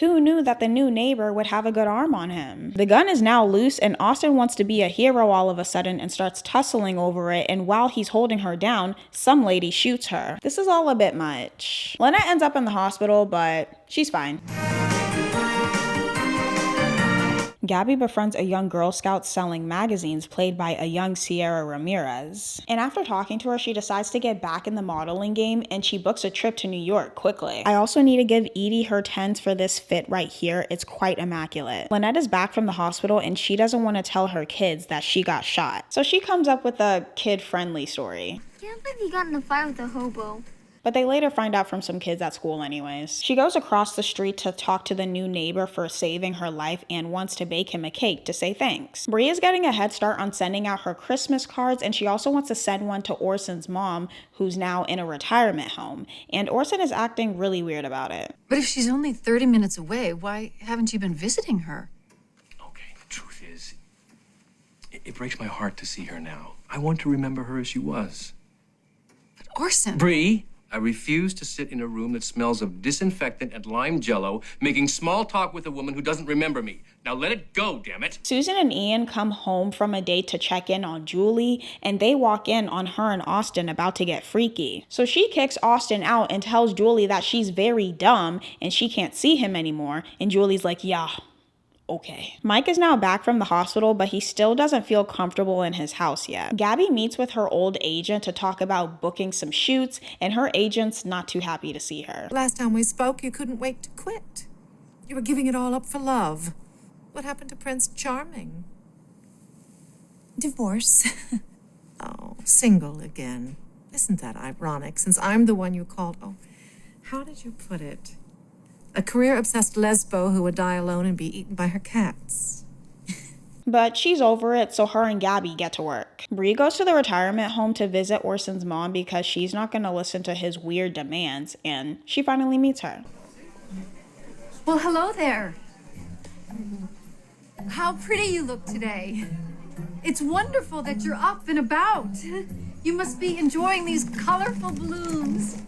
Who knew that the new neighbor would have a good arm on him? The gun is now loose and Austin wants to be a hero all of a sudden and starts tussling over it, and while he's holding her down, some lady shoots her. This is all a bit much. Lynette ends up in the hospital, but she's fine. Gabby befriends a young Girl Scout selling magazines played by a young Sierra Ramirez. And after talking to her, she decides to get back in the modeling game and she books a trip to New York quickly. I also need to give Edie her 10s for this fit right here. It's quite immaculate. Lynette is back from the hospital and she doesn't want to tell her kids that she got shot. So she comes up with a kid-friendly story. Can't believe you got in a fight with a hobo. But they later find out from some kids at school anyways. She goes across the street to talk to the new neighbor for saving her life and wants to bake him a cake to say thanks. Bree is getting a head start on sending out her Christmas cards, and she also wants to send one to Orson's mom, who's now in a retirement home. And Orson is acting really weird about it. But if she's only 30 minutes away, why haven't you been visiting her? Okay, the truth is, it breaks my heart to see her now. I want to remember her as she was. But Orson... Bree! I refuse to sit in a room that smells of disinfectant and lime jello, making small talk with a woman who doesn't remember me. Now let it go, damn it. Susan and Ian come home from a date to check in on Julie, and they walk in on her and Austin about to get freaky. So she kicks Austin out and tells Julie that she's very dumb and she can't see him anymore, and Julie's like, yeah. Okay. Mike is now back from the hospital, but he still doesn't feel comfortable in his house yet. Gabby meets with her old agent to talk about booking some shoots, and her agent's not too happy to see her. Last time we spoke, you couldn't wait to quit. You were giving it all up for love. What happened to Prince Charming? Divorce. Oh, single again. Isn't that ironic, since I'm the one you called, oh, how did you put it? A career-obsessed lesbo who would die alone and be eaten by her cats. But she's over it, so her and Gabby get to work. Bree goes to the retirement home to visit Orson's mom because she's not going to listen to his weird demands, and she finally meets her. Well, hello there. How pretty you look today. It's wonderful that you're up and about. You must be enjoying these colorful blooms.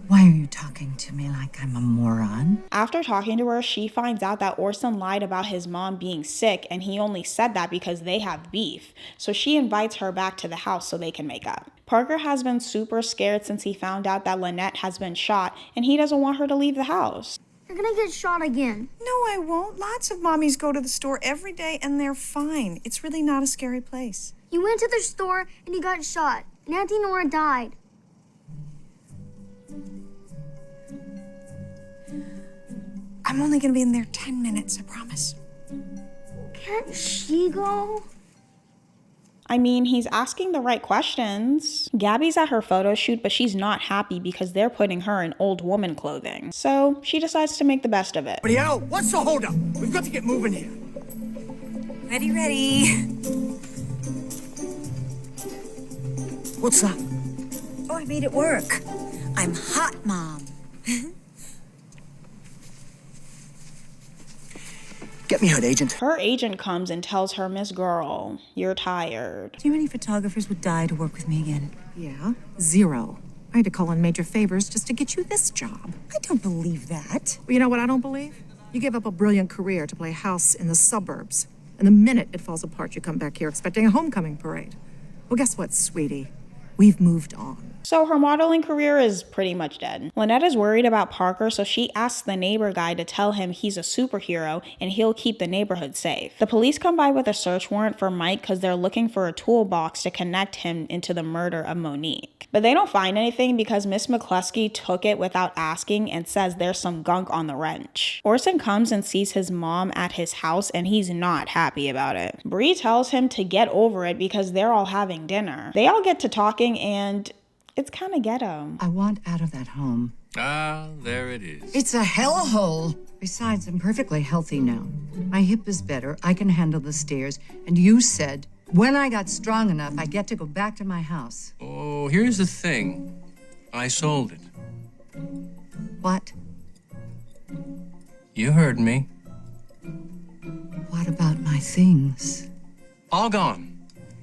Why are you talking to me like I'm a moron? After talking to her, she finds out that Orson lied about his mom being sick, and he only said that because they have beef. So she invites her back to the house so they can make up. Parker has been super scared since he found out that Lynette has been shot, and he doesn't want her to leave the house. You're gonna get shot again. No, I won't. Lots of mommies go to the store every day and they're fine. It's really not a scary place. You went to the store and you got shot, and Auntie Nora died. I'm only gonna be in there 10 minutes, I promise. Can't she go? I mean, he's asking the right questions. Gabby's at her photo shoot, but she's not happy because they're putting her in old woman clothing. So she decides to make the best of it. Yo, what's the holdup? We've got to get moving here. Ready, ready. What's that? Oh, I made it work. I'm hot, Mom. Get me her agent. Her agent comes and tells her, Miss Girl, you're tired. Do you know many photographers would die to work with me again? Yeah, 0. I had to call in major favors just to get you this job. I don't believe that. Well, you know what I don't believe? You gave up a brilliant career to play house in the suburbs. And the minute it falls apart, you come back here expecting a homecoming parade. Well, guess what, sweetie? We've moved on. So her modeling career is pretty much dead. Lynette is worried about Parker, so she asks the neighbor guy to tell him he's a superhero and he'll keep the neighborhood safe. The police come by with a search warrant for Mike because they're looking for a toolbox to connect him into the murder of Monique. But they don't find anything because Miss McCluskey took it without asking and says there's some gunk on the wrench. Orson comes and sees his mom at his house and he's not happy about it. Bree tells him to get over it because they're all having dinner. They all get to talking and it's kind of ghetto. I want out of that home. Ah, there it is. It's a hellhole. Besides, I'm perfectly healthy now. My hip is better. I can handle the stairs. And you said, when I got strong enough, I get to go back to my house. Oh, here's the thing. I sold it. What? You heard me. What about my things? All gone.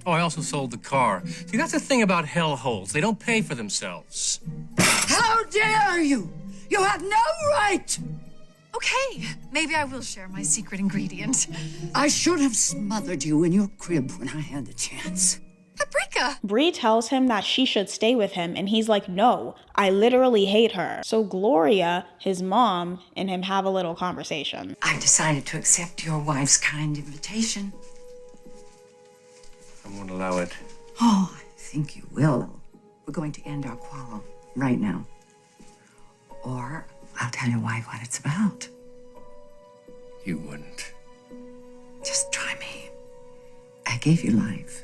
Oh, I also sold the car. See, that's the thing about hellholes. They don't pay for themselves. How dare you? You have no right! Okay, maybe I will share my secret ingredient. I should have smothered you in your crib when I had the chance. Paprika! Bree tells him that she should stay with him, and he's like, no, I literally hate her. So Gloria, his mom, and him have a little conversation. I decided to accept your wife's kind invitation. I won't allow it. Oh, I think you will. We're going to end our quarrel right now. Or I'll tell your wife what it's about. You wouldn't. Just try me. I gave you life.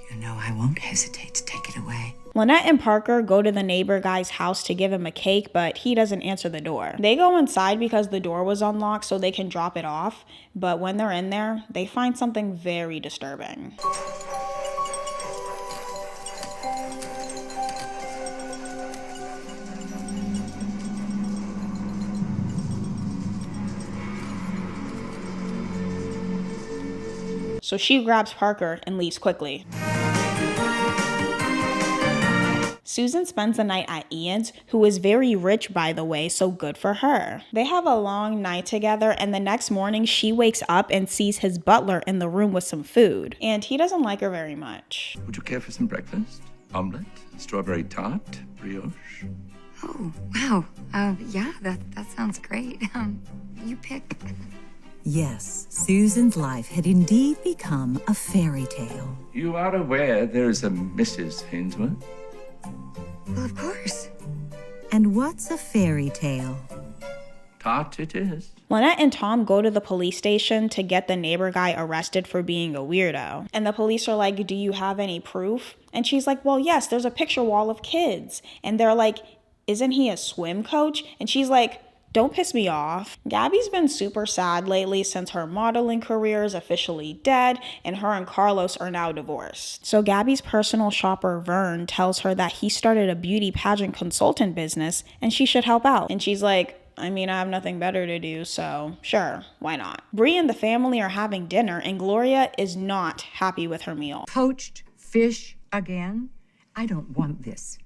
You know I won't hesitate to take it away. Lynette and Parker go to the neighbor guy's house to give him a cake, but he doesn't answer the door. They go inside because the door was unlocked so they can drop it off, but when they're in there, they find something very disturbing. So she grabs Parker and leaves quickly. Susan spends the night at Ian's, who is very rich, by the way, so good for her. They have a long night together, and the next morning she wakes up and sees his butler in the room with some food, and he doesn't like her very much. Would you care for some breakfast? Omelette? Strawberry tart? Brioche? Oh, wow. Yeah, that sounds great. You pick. Yes, Susan's life had indeed become a fairy tale. You are aware there's a Mrs. Hainsworth? Well, of course. And what's a fairy tale? Tart it is. Lynette and Tom go to the police station to get the neighbor guy arrested for being a weirdo. And the police are like, do you have any proof? And she's like, well, yes, there's a picture wall of kids. And they're like, isn't he a swim coach? And she's like, don't piss me off. Gabby's been super sad lately since her modeling career is officially dead and her and Carlos are now divorced. So Gabby's personal shopper Vern tells her that he started a beauty pageant consultant business and she should help out. And she's like, I mean, I have nothing better to do, so sure, why not? Bree and the family are having dinner and Gloria is not happy with her meal. Poached fish again? I don't want this.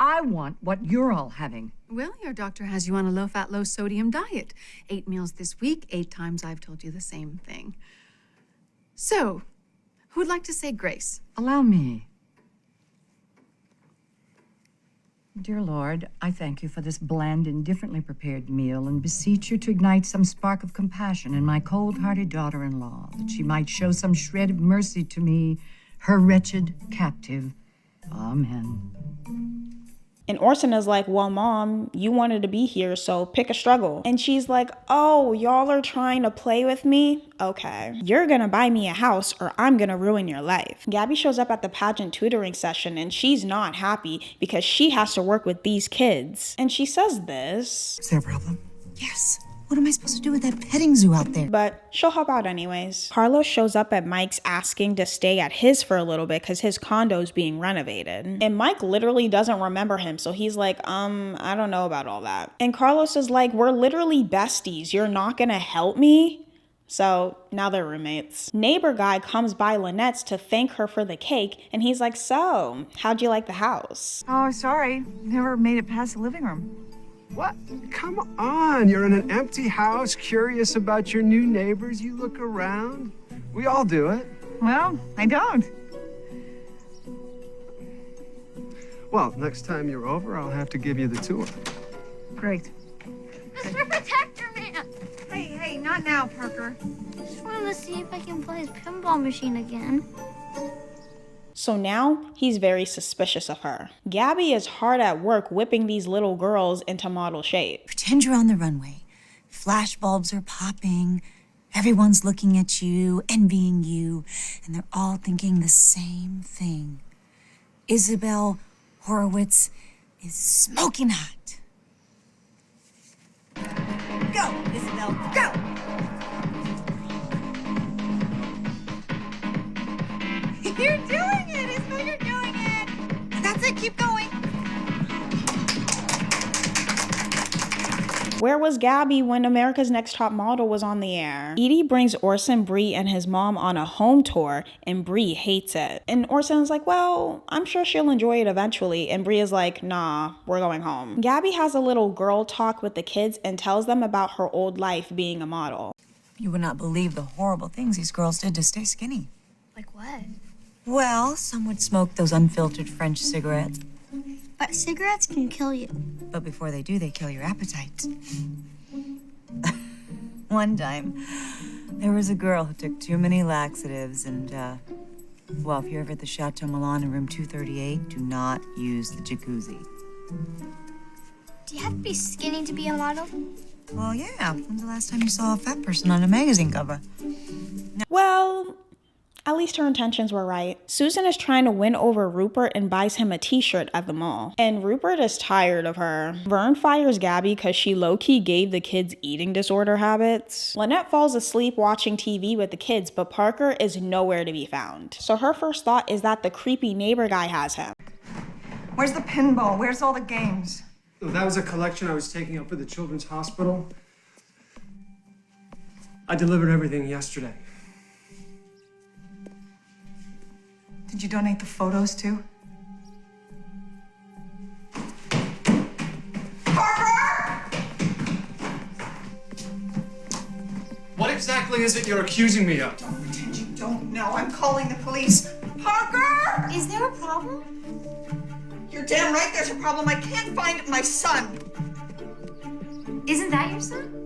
I want what you're all having. Well, your doctor has you on a low-fat, low-sodium diet. 8 meals this week, 8 times I've told you the same thing. So, who would like to say grace? Allow me. Dear Lord, I thank you for this bland, indifferently prepared meal and beseech you to ignite some spark of compassion in my cold-hearted daughter-in-law, that she might show some shred of mercy to me, her wretched captive. Amen. And Orson is like, well, Mom, you wanted to be here, so pick a struggle. And she's like, oh, y'all are trying to play with me? Okay. You're gonna buy me a house or I'm gonna ruin your life. Gabby shows up at the pageant tutoring session and she's not happy because she has to work with these kids. And she says this. Is there a problem? Yes. What am I supposed to do with that petting zoo out there? But she'll help out anyways. Carlos shows up at Mike's asking to stay at his for a little bit because his condo's being renovated. And Mike literally doesn't remember him, so he's like, I don't know about all that. And Carlos is like, we're literally besties. You're not gonna help me? So now they're roommates. Neighbor guy comes by Lynette's to thank her for the cake, and he's like, so, how'd you like the house? Oh, sorry. Never made it past the living room. What? Come on, you're in an empty house, curious about your new neighbors. You look around. We all do it. Well, I don't. Well, next time you're over, I'll have to give you the tour. Great. Mr. Protector Man! Hey, not now, Parker. Just wanted to see if I can play his pinball machine again. So now he's very suspicious of her. Gabby is hard at work whipping these little girls into model shape. Pretend you're on the runway. Flash bulbs are popping. Everyone's looking at you, envying you, and they're all thinking the same thing. Isabel Horowitz is smoking hot. Go, Isabel, go! You're doing it, Isabel, you're doing it! That's it, keep going. Where was Gabby when America's Next Top Model was on the air? Edie brings Orson, Bree, and his mom on a home tour, and Bree hates it. And Orson's like, well, I'm sure she'll enjoy it eventually. And Bree is like, nah, we're going home. Gabby has a little girl talk with the kids and tells them about her old life being a model. You would not believe the horrible things these girls did to stay skinny. Like what? Well, some would smoke those unfiltered French cigarettes. But cigarettes can kill you. But before they do, they kill your appetite. One time, there was a girl who took too many laxatives and, well, if you're ever at the Chateau Milan in room 238, do not use the jacuzzi. Do you have to be skinny to be a model? Well, yeah. When's the last time you saw a fat person on a magazine cover? Well, at least her intentions were right. Susan is trying to win over Rupert and buys him a t-shirt at the mall. And Rupert is tired of her. Vern fires Gabby because she low-key gave the kids eating disorder habits. Lynette falls asleep watching TV with the kids, but Parker is nowhere to be found. So her first thought is that the creepy neighbor guy has him. Where's the pinball? Where's all the games? That was a collection I was taking up for the Children's Hospital. I delivered everything yesterday. Did you donate the photos too? Parker! What exactly is it you're accusing me of? Don't pretend you don't know. I'm calling the police. Parker! Is there a problem? You're damn right there's a problem. I can't find my son. Isn't that your son?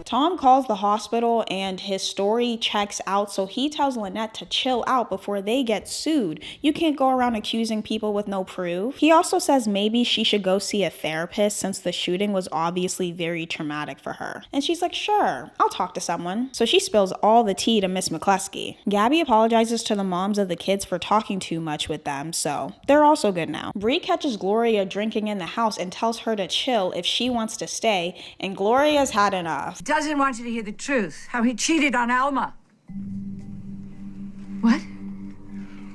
Tom calls the hospital and his story checks out, so he tells Lynette to chill out before they get sued. You can't go around accusing people with no proof. He also says maybe she should go see a therapist since the shooting was obviously very traumatic for her. And she's like, sure, I'll talk to someone. So she spills all the tea to Miss McCluskey. Gabby apologizes to the moms of the kids for talking too much with them, so they're also good now. Bree catches Gloria drinking in the house and tells her to chill if she wants to stay, and Gloria's had enough. Doesn't want you to hear the truth. How he cheated on Alma. What?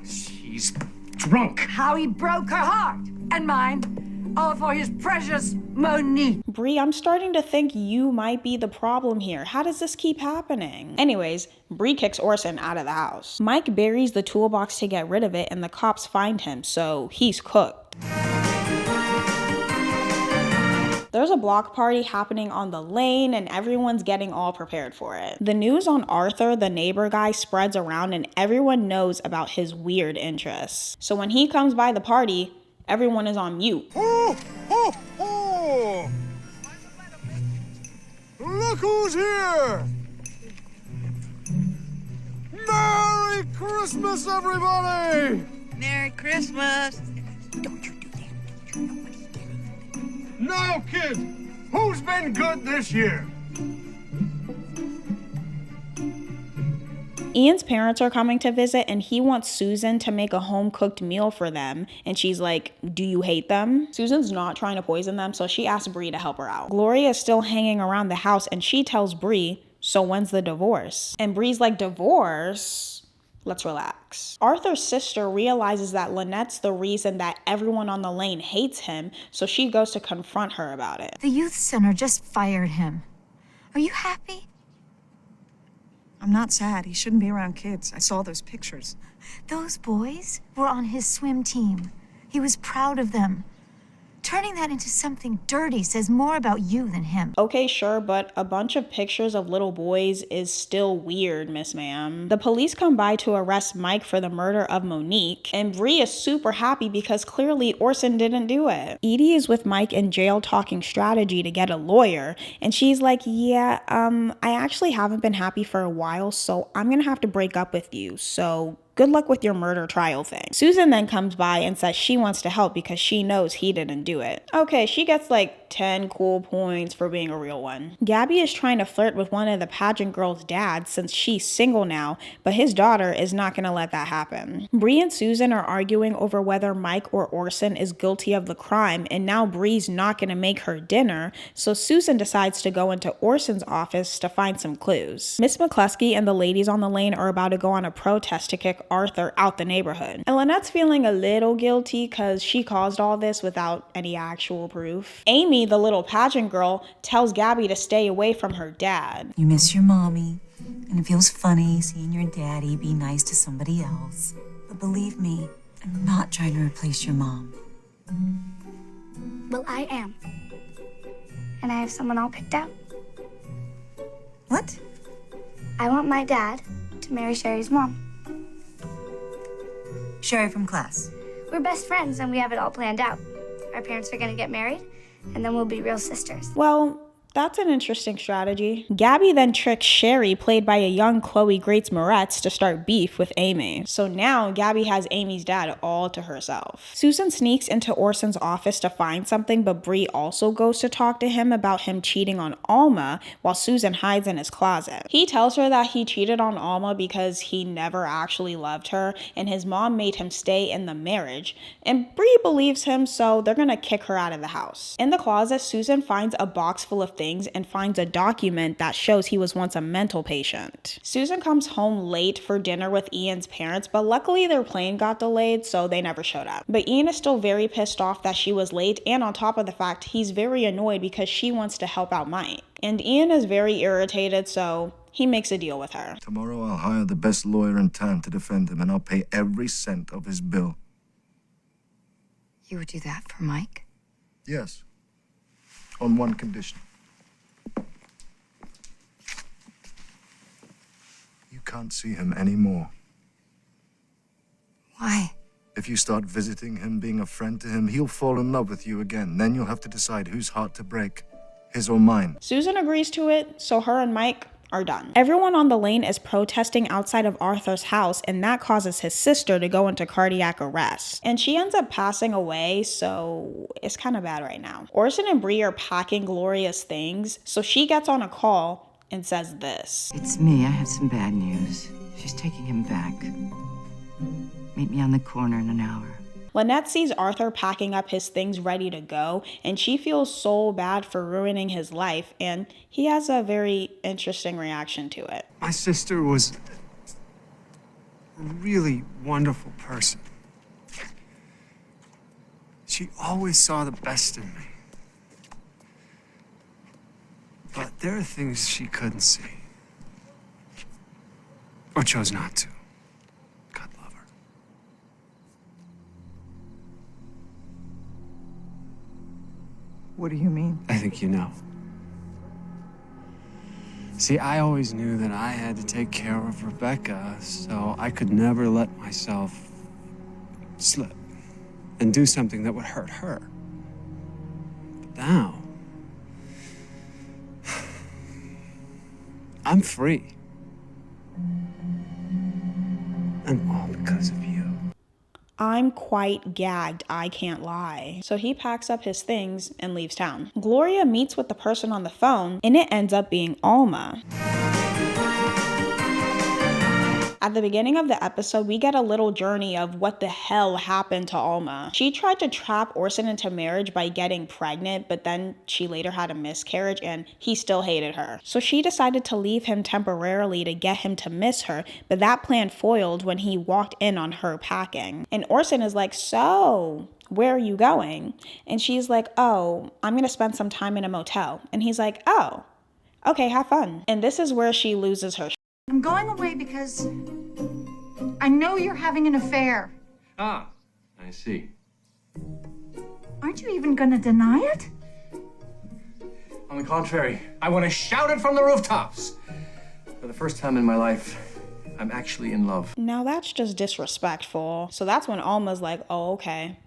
She's drunk. How he broke her heart and mine, all for his precious Monique. Bree, I'm starting to think you might be the problem here. How does this keep happening? Anyways, Bree kicks Orson out of the house. Mike buries the toolbox to get rid of it and the cops find him, so he's cooked. There's a block party happening on the lane and everyone's getting all prepared for it. The news on Arthur, the neighbor guy, spreads around and everyone knows about his weird interests. So when he comes by the party, everyone is on mute. Oh, oh, oh! Look who's here! Merry Christmas, everybody! Merry Christmas! Now, kids, who's been good this year? Ian's parents are coming to visit and he wants Susan to make a home-cooked meal for them. And she's like, do you hate them? Susan's not trying to poison them, so she asks Bree to help her out. Gloria is still hanging around the house and she tells Bree, so when's the divorce? And Bree's like, divorce? Let's relax. Arthur's sister realizes that Lynette's the reason that everyone on the lane hates him, so she goes to confront her about it. The youth center just fired him. Are you happy? I'm not sad. He shouldn't be around kids. I saw those pictures. Those boys were on his swim team. He was proud of them. Turning that into something dirty says more about you than him. Okay, sure, but a bunch of pictures of little boys is still weird, Miss Ma'am. The police come by to arrest Mike for the murder of Monique, and Bree is super happy because clearly Orson didn't do it. Edie is with Mike in jail talking strategy to get a lawyer, and she's like, yeah, I actually haven't been happy for a while, so I'm gonna have to break up with you, so good luck with your murder trial thing. Susan then comes by and says she wants to help because she knows he didn't do it. Okay, she gets like 10 cool points for being a real one. Gabby is trying to flirt with one of the pageant girls' dads since she's single now, but his daughter is not gonna let that happen. Bree and Susan are arguing over whether Mike or Orson is guilty of the crime, and now Bree's not gonna make her dinner, so Susan decides to go into Orson's office to find some clues. Miss McCluskey and the ladies on the lane are about to go on a protest to kick Arthur out the neighborhood. And Lynette's feeling a little guilty because she caused all this without any actual proof. Amy, the little pageant girl, tells Gabby to stay away from her dad. You miss your mommy, and it feels funny seeing your daddy be nice to somebody else. But believe me, I'm not trying to replace your mom. Well, I am. And I have someone all picked out. What? I want my dad to marry Sherry's mom. Sherry from class. We're best friends and we have it all planned out. Our parents are gonna get married, and then we'll be real sisters. Well, that's an interesting strategy. Gabby then tricks Sherry, played by a young Chloe Grace Moretz, to start beef with Amy. So now Gabby has Amy's dad all to herself. Susan sneaks into Orson's office to find something, but Bree also goes to talk to him about him cheating on Alma while Susan hides in his closet. He tells her that he cheated on Alma because he never actually loved her and his mom made him stay in the marriage. And Bree believes him, so they're gonna kick her out of the house. In the closet, Susan finds a box full of things and finds a document that shows he was once a mental patient. Susan comes home late for dinner with Ian's parents, but luckily their plane got delayed, so they never showed up. But Ian is still very pissed off that she was late, and on top of the fact, he's very annoyed because she wants to help out Mike. And Ian is very irritated, so he makes a deal with her. Tomorrow I'll hire the best lawyer in town to defend him, and I'll pay every cent of his bill. You would do that for Mike? Yes. On one condition. You can't see him anymore. Why? If you start visiting him, being a friend to him, he'll fall in love with you again. Then you'll have to decide whose heart to break, his or mine. Susan agrees to it, so her and Mike are done. Everyone on the lane is protesting outside of Arthur's house, and that causes his sister to go into cardiac arrest. And she ends up passing away, so it's kind of bad right now. Orson and Bree are packing Gloria's things, so she gets on a call and says this. It's me. I have some bad news. She's taking him back. Meet me on the corner in an hour. Lynette sees Arthur packing up his things ready to go, and she feels so bad for ruining his life, and he has a very interesting reaction to it. My sister was a really wonderful person. She always saw the best in me. But there are things she couldn't see. Or chose not to. God love her. What do you mean? I think you know. See, I always knew that I had to take care of Rebecca, so I could never let myself slip and do something that would hurt her. But now, I'm free. And all because of you. I'm quite gagged, I can't lie. So he packs up his things and leaves town. Gloria meets with the person on the phone, and it ends up being Alma. At the beginning of the episode, we get a little journey of what the hell happened to Alma. She tried to trap Orson into marriage by getting pregnant, but then she later had a miscarriage and he still hated her. So she decided to leave him temporarily to get him to miss her, but that plan foiled when he walked in on her packing. And Orson is like, so where are you going? And she's like, oh, I'm gonna spend some time in a motel. And he's like, oh, okay, have fun. And this is where she loses her. I'm going away because I know you're having an affair. Ah, I see. Aren't you even gonna deny it? On the contrary, I want to shout it from the rooftops. For the first time in my life, I'm actually in love. Now that's just disrespectful. So that's when Alma's like, oh, okay,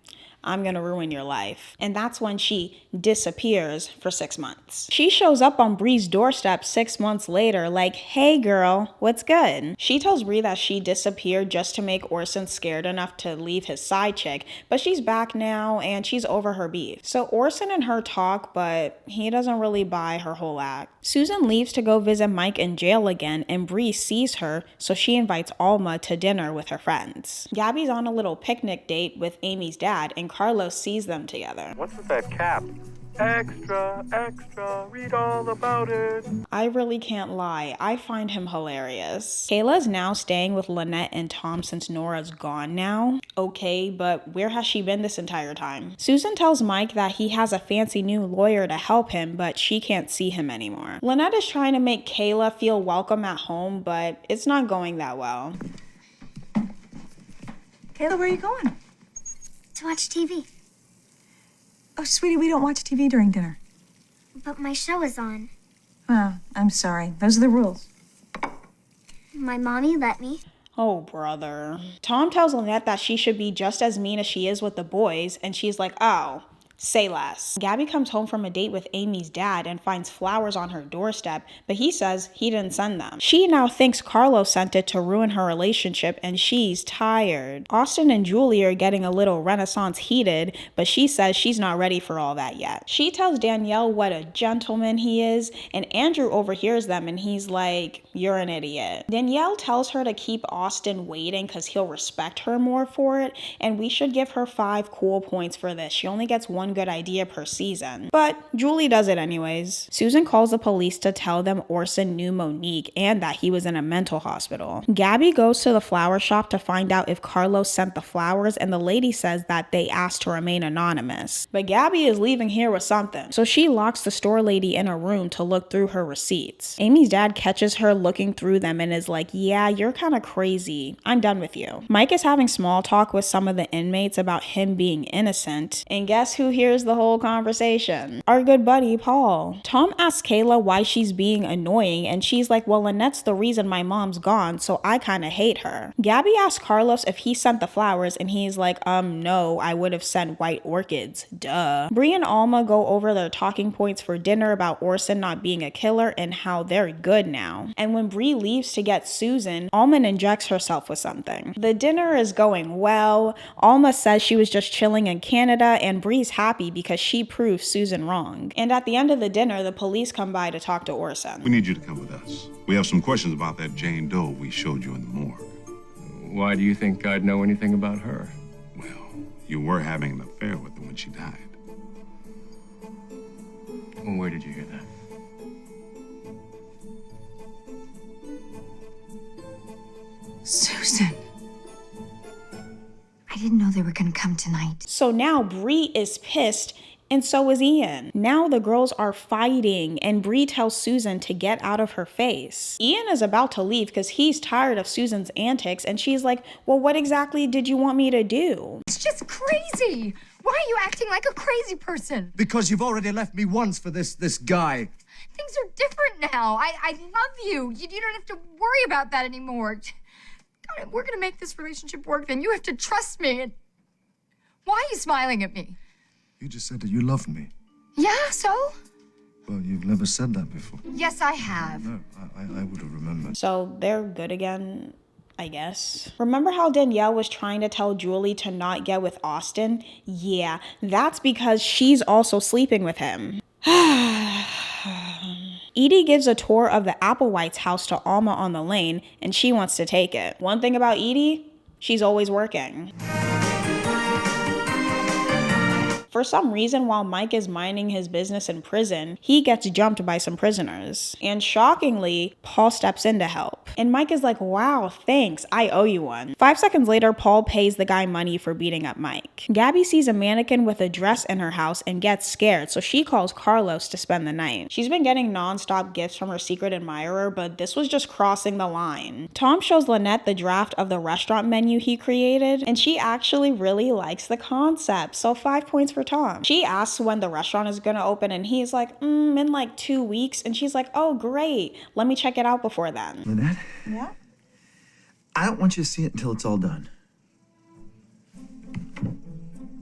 I'm gonna ruin your life. And that's when she disappears for 6 months. She shows up on Bree's doorstep 6 months later like, hey girl, what's good? She tells Bree that she disappeared just to make Orson scared enough to leave his side chick, but she's back now and she's over her beef. So Orson and her talk, but he doesn't really buy her whole act. Susan leaves to go visit Mike in jail again, and Bree sees her, so she invites Alma to dinner with her friends. Gabby's on a little picnic date with Amy's dad, and Carlos sees them together. What's with that cap? Extra, extra, read all about it. I really can't lie, I find him hilarious. Kayla's now staying with Lynette and Tom since Nora's gone now. Okay, but where has she been this entire time? Susan tells Mike that he has a fancy new lawyer to help him, but she can't see him anymore. Lynette is trying to make Kayla feel welcome at home, but it's not going that well. Kayla, where are you going? To watch TV. Oh, sweetie, we don't watch TV during dinner. But my show is on. Oh, I'm sorry. Those are the rules. My mommy let me. Oh, brother. Tom tells Lynette that she should be just as mean as she is with the boys, and she's like, oh, say less. Gabby comes home from a date with Amy's dad and finds flowers on her doorstep, but he says he didn't send them. She now thinks Carlos sent it to ruin her relationship, and she's tired. Austin and Julie are getting a little Renaissance heated, but she says she's not ready for all that yet. She tells Danielle what a gentleman he is, and Andrew overhears them and he's like, you're an idiot. Danielle tells her to keep Austin waiting because he'll respect her more for it, and we should give her 5 cool points for this. She only gets 1 good idea per season. But Julie does it anyways. Susan calls the police to tell them Orson knew Monique and that he was in a mental hospital. Gabby goes to the flower shop to find out if Carlos sent the flowers, and the lady says that they asked to remain anonymous. But Gabby is leaving here with something, so she locks the store lady in a room to look through her receipts. Amy's dad catches her looking through them and is like, yeah, you're kind of crazy. I'm done with you. Mike is having small talk with some of the inmates about him being innocent, and guess who hears the whole conversation? Our good buddy, Paul. Tom asks Kayla why she's being annoying, and she's like, well, Lynette's the reason my mom's gone, so I kind of hate her. Gabby asks Carlos if he sent the flowers, and he's like, no, I would have sent white orchids. Duh. Bree and Alma go over their talking points for dinner about Orson not being a killer and how they're good now. And when Bree leaves to get Susan, Alma injects herself with something. The dinner is going well. Alma says she was just chilling in Canada, and Bree's happy because she proved Susan wrong. And at the end of the dinner, the police come by to talk to Orson. We need you to come with us. We have some questions about that Jane Doe we showed you in the morgue. Why do you think I'd know anything about her? You were having an affair with her when she died. Well, where did you hear that? Susan. I didn't know they were gonna come tonight. So now Bree is pissed, and so is Ian. Now the girls are fighting, and Bree tells Susan to get out of her face. Ian is about to leave because he's tired of Susan's antics, and she's like, well, what exactly did you want me to do? It's just crazy. Why are you acting like a crazy person? Because you've already left me once for this guy. Things are different now. I love you. You don't have to worry about that anymore. God, if we're gonna make this relationship work, then you have to trust me. And why are you smiling at me? You just said that you loved me. Yeah, so? Well, you've never said that before. Yes, I have. No, I would have remembered. So they're good again, I guess. Remember how Danielle was trying to tell Julie to not get with Austin? Yeah, that's because she's also sleeping with him. Edie gives a tour of the Applewhites' house to Alma on the lane, and she wants to take it. One thing about Edie, she's always working. For some reason, while Mike is minding his business in prison, he gets jumped by some prisoners. And shockingly, Paul steps in to help. And Mike is like, wow, thanks, I owe you one. 5 seconds later, Paul pays the guy money for beating up Mike. Gabby sees a mannequin with a dress in her house and gets scared, so she calls Carlos to spend the night. She's been getting non-stop gifts from her secret admirer, but this was just crossing the line. Tom shows Lynette the draft of the restaurant menu he created, and she actually really likes the concept, so 5 points for for Tom. She asks when the restaurant is gonna open and he's like, in like 2 weeks. And she's like, oh, great. Let me check it out before then. Lynette, Yeah? I don't want you to see it until it's all done.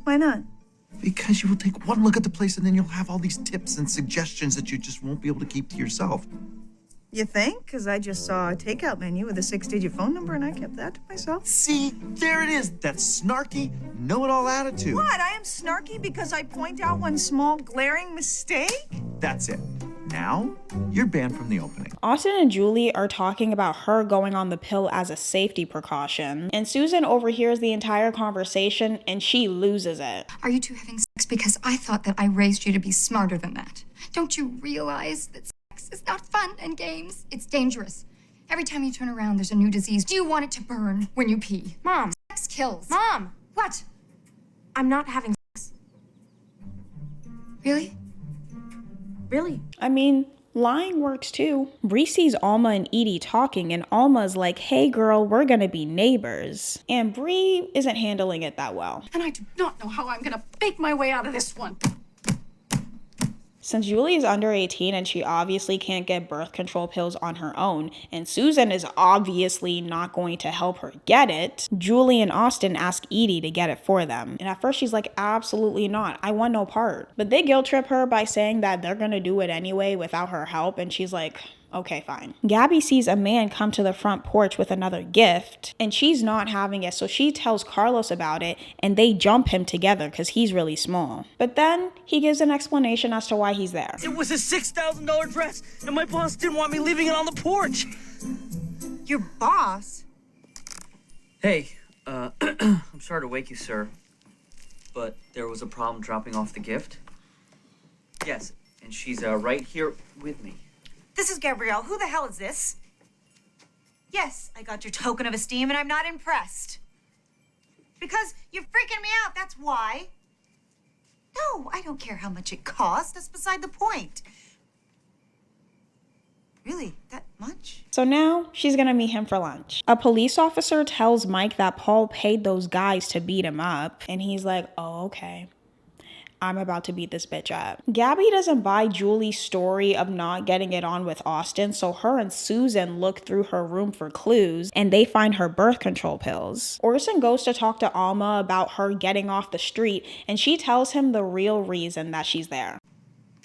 Why not? Because you will take one look at the place and then you'll have all these tips and suggestions that you just won't be able to keep to yourself. You think? Because I just saw a takeout menu with a 6-digit phone number and I kept that to myself. See, there it is. That snarky, know-it-all attitude. What? I am snarky because I point out one small glaring mistake? That's it. Now, you're banned from the opening. Austin and Julie are talking about her going on the pill as a safety precaution, and Susan overhears the entire conversation and she loses it. Are you two having sex because I thought that I raised you to be smarter than that? Don't you realize that sex is not fun and games? It's dangerous. Every time you turn around, there's a new disease. Do you want it to burn when you pee? Mom. Sex kills. Mom! What? I'm not having sex. Really? Really? I mean, lying works too. Bree sees Alma and Edie talking and Alma's like, hey girl, we're gonna be neighbors. And Bree isn't handling it that well. And I do not know how I'm gonna bake my way out of this one. Since Julie is under 18 and she obviously can't get birth control pills on her own, and Susan is obviously not going to help her get it, Julie and Austin ask Edie to get it for them. And at first she's like, absolutely not, I want no part. But they guilt trip her by saying that they're gonna do it anyway without her help, and she's like, okay, fine. Gabby sees a man come to the front porch with another gift, and she's not having it, so she tells Carlos about it, and they jump him together because he's really small. But then he gives an explanation as to why he's there. It was a $6,000 dress, and my boss didn't want me leaving it on the porch. Your boss? Hey, I'm sorry to wake you, sir, but there was a problem dropping off the gift. Yes, and she's right here with me. This is Gabrielle. Who the hell is this? Yes, I got your token of esteem and I'm not impressed. Because you're freaking me out, that's why. No, I don't care how much it costs. That's beside the point. Really, that much? So now she's gonna meet him for lunch. A police officer tells Mike that Paul paid those guys to beat him up, and he's like, oh, okay. I'm about to beat this bitch up. Gabby doesn't buy Julie's story of not getting it on with Austin, so her and Susan look through her room for clues, and they find her birth control pills. Orson goes to talk to Alma about her getting off the street, and she tells him the real reason that she's there.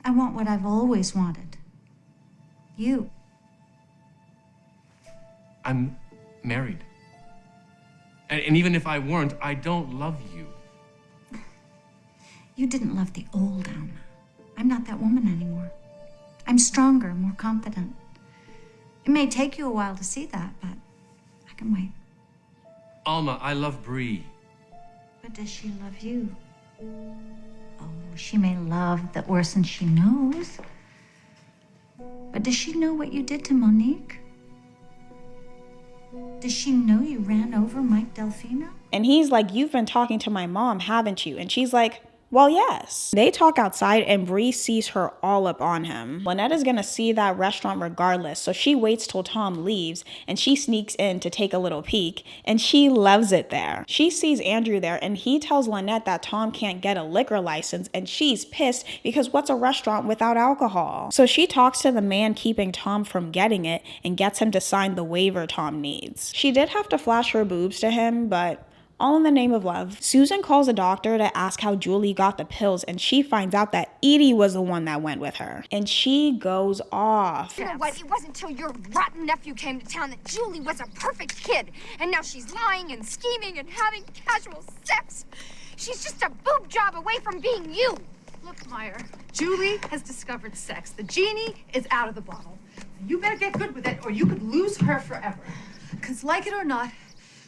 I want what I've always wanted. You. I'm married. And even if I weren't, I don't love you. You didn't love the old Alma. I'm not that woman anymore. I'm stronger, more confident. It may take you a while to see that, but I can wait. Alma, I love Bree. But does she love you? Oh, she may love the Orson she knows. But does she know what you did to Monique? Does she know you ran over Mike Delfino? And he's like, you've been talking to my mom, haven't you? And she's like, well, yes. They talk outside and Bree sees her all up on him. Lynette is gonna see that restaurant regardless, so she waits till Tom leaves and she sneaks in to take a little peek, and she loves it there. She sees Andrew there and he tells Lynette that Tom can't get a liquor license, and she's pissed because what's a restaurant without alcohol? So she talks to the man keeping Tom from getting it and gets him to sign the waiver Tom needs. She did have to flash her boobs to him, but all in the name of love. Susan calls a doctor to ask how Julie got the pills, and she finds out that Edie was the one that went with her. And she goes off. You know what? It wasn't until your rotten nephew came to town that Julie was a perfect kid. And now she's lying and scheming and having casual sex. She's just a boob job away from being you. Look, Meyer, Julie has discovered sex. The genie is out of the bottle. You better get good with it or you could lose her forever. Because like it or not,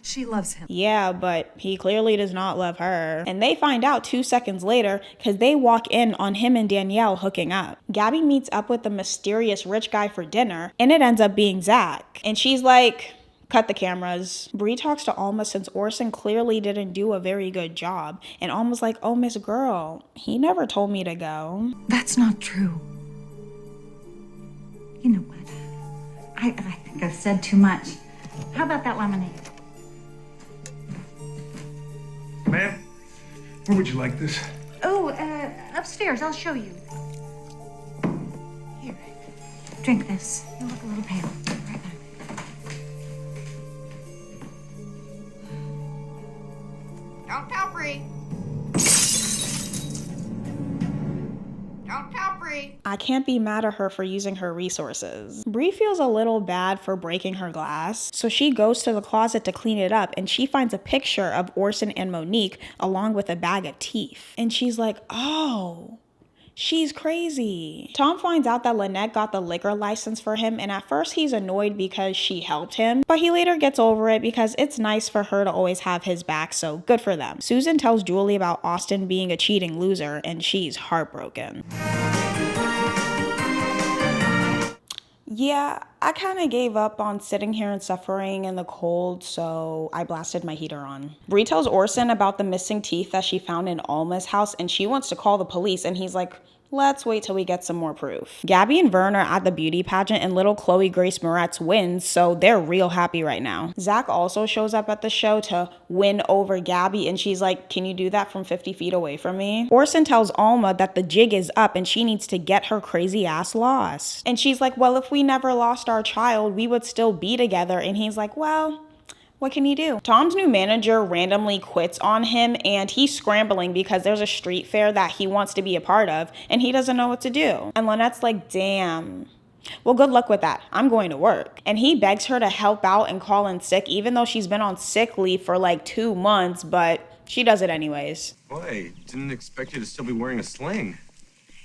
she loves him. Yeah, but he clearly does not love her. And they find out 2 seconds later because they walk in on him and Danielle hooking up. Gabby meets up with the mysterious rich guy for dinner, and it ends up being Zach. And she's like, cut the cameras. Bree talks to Alma since Orson clearly didn't do a very good job. And Alma's like, oh, Miss Girl, he never told me to go. That's not true. You know what? I think I've said too much. How about that lemonade? Ma'am, where would you like this? Oh, upstairs. I'll show you. Here, drink this. You look a little pale. Right back. Don't tell Bree. Don't tell Bree. I can't be mad at her for using her resources. Bree feels a little bad for breaking her glass, so she goes to the closet to clean it up and she finds a picture of Orson and Monique along with a bag of teeth. And she's like, oh, she's crazy. Tom finds out that Lynette got the liquor license for him, and at first he's annoyed because she helped him, but he later gets over it because it's nice for her to always have his back, so good for them. Susan tells Julie about Austin being a cheating loser, and she's heartbroken. Yeah, I kind of gave up on sitting here and suffering in the cold, so I blasted my heater on. Bree tells Orson about the missing teeth that she found in Alma's house, and she wants to call the police, and he's like, let's wait till we get some more proof. Gabby and Vern are at the beauty pageant, and little Chloe Grace Moretz wins, so they're real happy right now. Zach also shows up at the show to win over Gabby, and she's like, can you do that from 50 feet away from me? Orson tells Alma that the jig is up and she needs to get her crazy ass lost. And she's like, well, if we never lost our child, we would still be together. And he's like, well, what can you do? Tom's new manager randomly quits on him, and he's scrambling because there's a street fair that he wants to be a part of and he doesn't know what to do. And Lynette's like, damn. Well, good luck with that. I'm going to work. And he begs her to help out and call in sick, even though she's been on sick leave for like 2 months, but she does it anyways. Boy, didn't expect you to still be wearing a sling.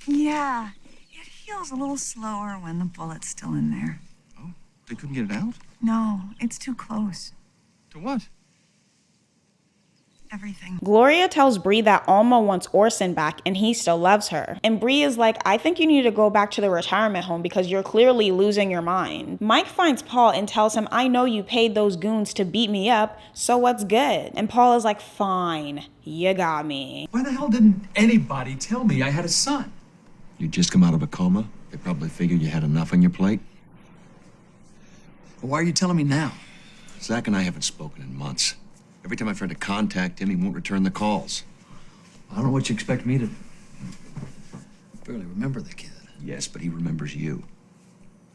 Yeah, it heals a little slower when the bullet's still in there. They couldn't get it out? No, it's too close. To what? Everything. Gloria tells Bree that Alma wants Orson back and he still loves her. And Bree is like, I think you need to go back to the retirement home because you're clearly losing your mind. Mike finds Paul and tells him, I know you paid those goons to beat me up, so what's good? And Paul is like, fine, you got me. Why the hell didn't anybody tell me I had a son? You just come out of a coma. They probably figured you had enough on your plate. Why are you telling me now? Zach and I haven't spoken in months. Every time I try to contact him, he won't return the calls. I don't know what you expect me to... I barely remember the kid. Yes, but he remembers you.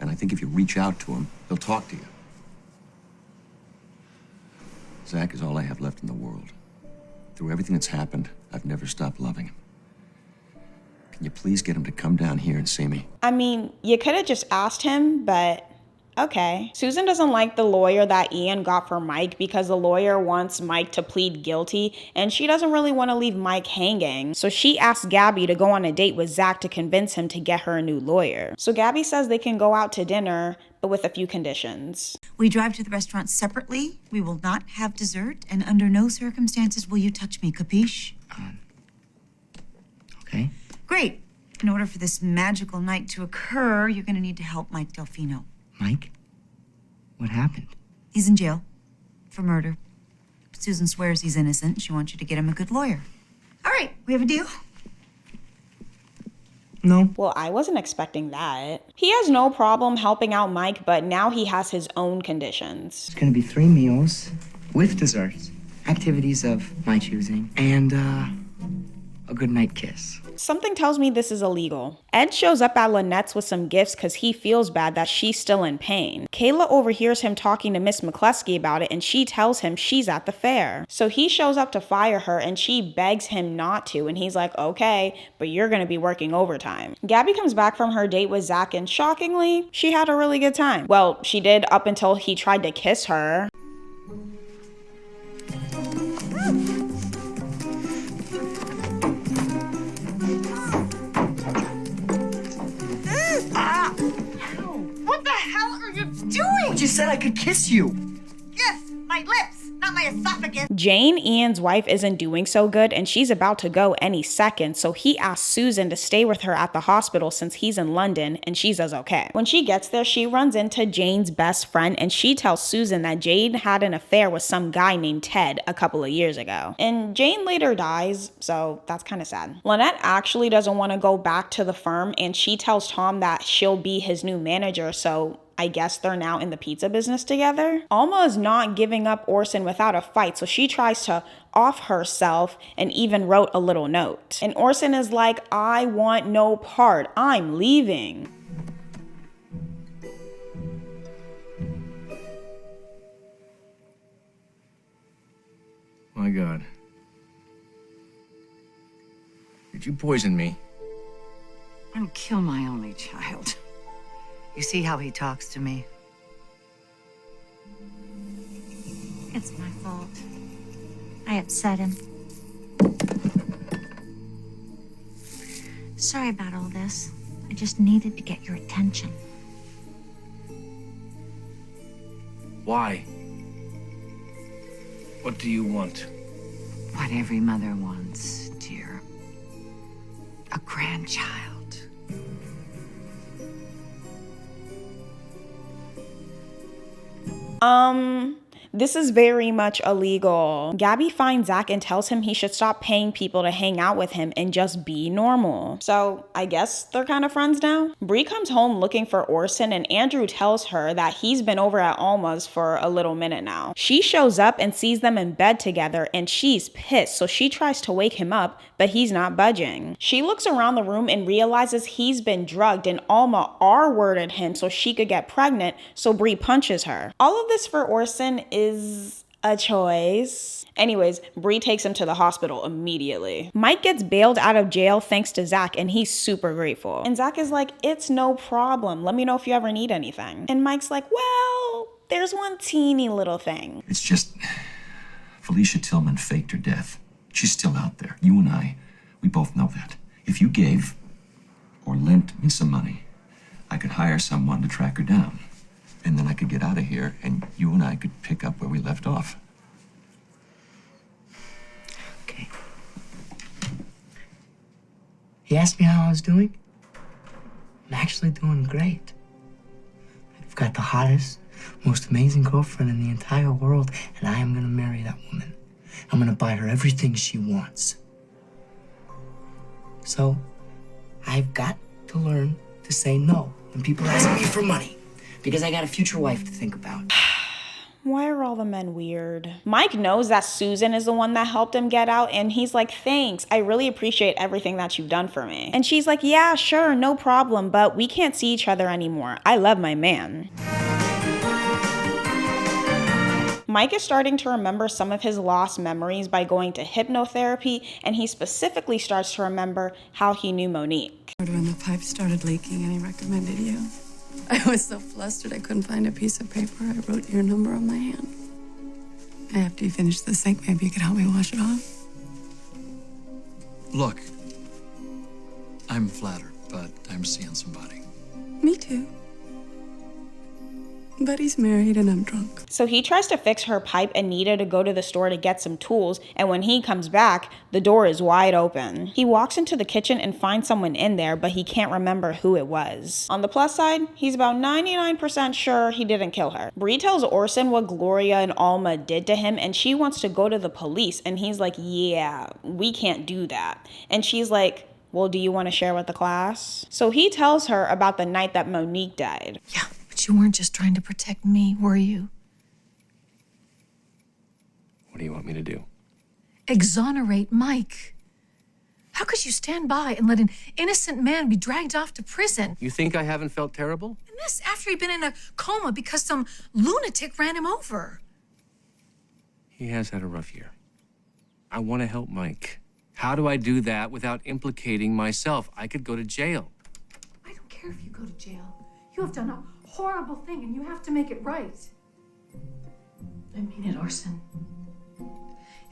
And I think if you reach out to him, he'll talk to you. Zach is all I have left in the world. Through everything that's happened, I've never stopped loving him. Can you please get him to come down here and see me? I mean, you could have just asked him, but okay. Susan doesn't like the lawyer that Ian got for Mike because the lawyer wants Mike to plead guilty, and she doesn't really want to leave Mike hanging. So she asks Gabby to go on a date with Zach to convince him to get her a new lawyer. So Gabby says they can go out to dinner, but with a few conditions. We drive to the restaurant separately. We will not have dessert, and under no circumstances will you touch me, capiche? Okay. Great. In order for this magical night to occur, you're going to need to help Mike Delfino. Mike? What happened? He's in jail for murder. Susan swears he's innocent. She wants you to get him a good lawyer. All right, we have a deal? No. Well, I wasn't expecting that. He has no problem helping out Mike, but now he has his own conditions. It's gonna be 3 meals with desserts, activities of my choosing, and a goodnight kiss. Something tells me this is illegal. Ed shows up at Lynette's with some gifts because he feels bad that she's still in pain. Kayla overhears him talking to Miss McCluskey about it, and she tells him she's at the fair. So he shows up to fire her, and she begs him not to, and he's like, okay, but you're gonna be working overtime. Gabby comes back from her date with Zach, and shockingly, she had a really good time. Well, she did up until he tried to kiss her. What the hell are you doing? But you said I could kiss you. Yes, my lips, not my esophagus. Jane, Ian's wife, isn't doing so good, and she's about to go any second, so he asks Susan to stay with her at the hospital since he's in London, and she says okay. When she gets there, she runs into Jane's best friend, and she tells Susan that Jane had an affair with some guy named Ted a couple of years ago. And Jane later dies, so that's kind of sad. Lynette actually doesn't want to go back to the firm, and she tells Tom that she'll be his new manager, so I guess they're now in the pizza business together. Alma is not giving up Orson without a fight, so she tries to off herself and even wrote a little note. And Orson is like, I want no part. I'm leaving. My God. Did you poison me? And kill my only child. You see how he talks to me? It's my fault. I upset him. Sorry about all this. I just needed to get your attention. Why? What do you want? What every mother wants, dear. A grandchild. This is very much illegal. Gabby finds Zach and tells him he should stop paying people to hang out with him and just be normal. So I guess they're kind of friends now. Bree comes home looking for Orson and Andrew tells her that he's been over at Alma's for a little minute now. She shows up and sees them in bed together and she's pissed, so she tries to wake him up, but he's not budging. She looks around the room and realizes he's been drugged and Alma R-worded him so she could get pregnant, so Bree punches her. All of this for Orson is a choice. Anyways, Bree takes him to the hospital immediately. Mike gets bailed out of jail thanks to Zach and he's super grateful. And Zach is like, it's no problem. Let me know if you ever need anything. And Mike's like, well, there's one teeny little thing. It's just Felicia Tillman faked her death. She's still out there. You and I, we both know that. If you gave or lent me some money, I could hire someone to track her down. And then I could get out of here, and you and I could pick up where we left off. Okay. He asked me how I was doing. I'm actually doing great. I've got the hottest, most amazing girlfriend in the entire world, and I am gonna marry that woman. I'm gonna buy her everything she wants. So, I've got to learn to say no when people ask me for money. Because I got a future wife to think about. Why are all the men weird? Mike knows that Susan is the one that helped him get out and he's like, thanks, I really appreciate everything that you've done for me. And she's like, yeah, sure, no problem, but we can't see each other anymore. I love my man. Mike is starting to remember some of his lost memories by going to hypnotherapy, and he specifically starts to remember how he knew Monique. When the pipe started leaking and he recommended you. I was so flustered I couldn't find a piece of paper. I wrote your number on my hand. After you finished the sink, maybe you could help me wash it off. Look, I'm flattered, but I'm seeing somebody. Me too. But he's married and I'm drunk. So he tries to fix her pipe and needed to go to the store to get some tools, and when he comes back, the door is wide open. He walks into the kitchen and finds someone in there, but he can't remember who it was. On the plus side, he's about 99% sure he didn't kill her. Bree tells Orson what Gloria and Alma did to him, and she wants to go to the police, and he's like, yeah, we can't do that. And she's like, well, do you want to share with the class? So he tells her about the night that Monique died. Yeah, but you weren't just trying to protect me, were you? What do you want me to do? Exonerate Mike. How could you stand by and let an innocent man be dragged off to prison? You think I haven't felt terrible? And this after he'd been in a coma because some lunatic ran him over. He has had a rough year. I want to help Mike. How do I do that without implicating myself? I could go to jail. I don't care if you go to jail. You have done a horrible thing and you have to make it right. I mean it, Orson.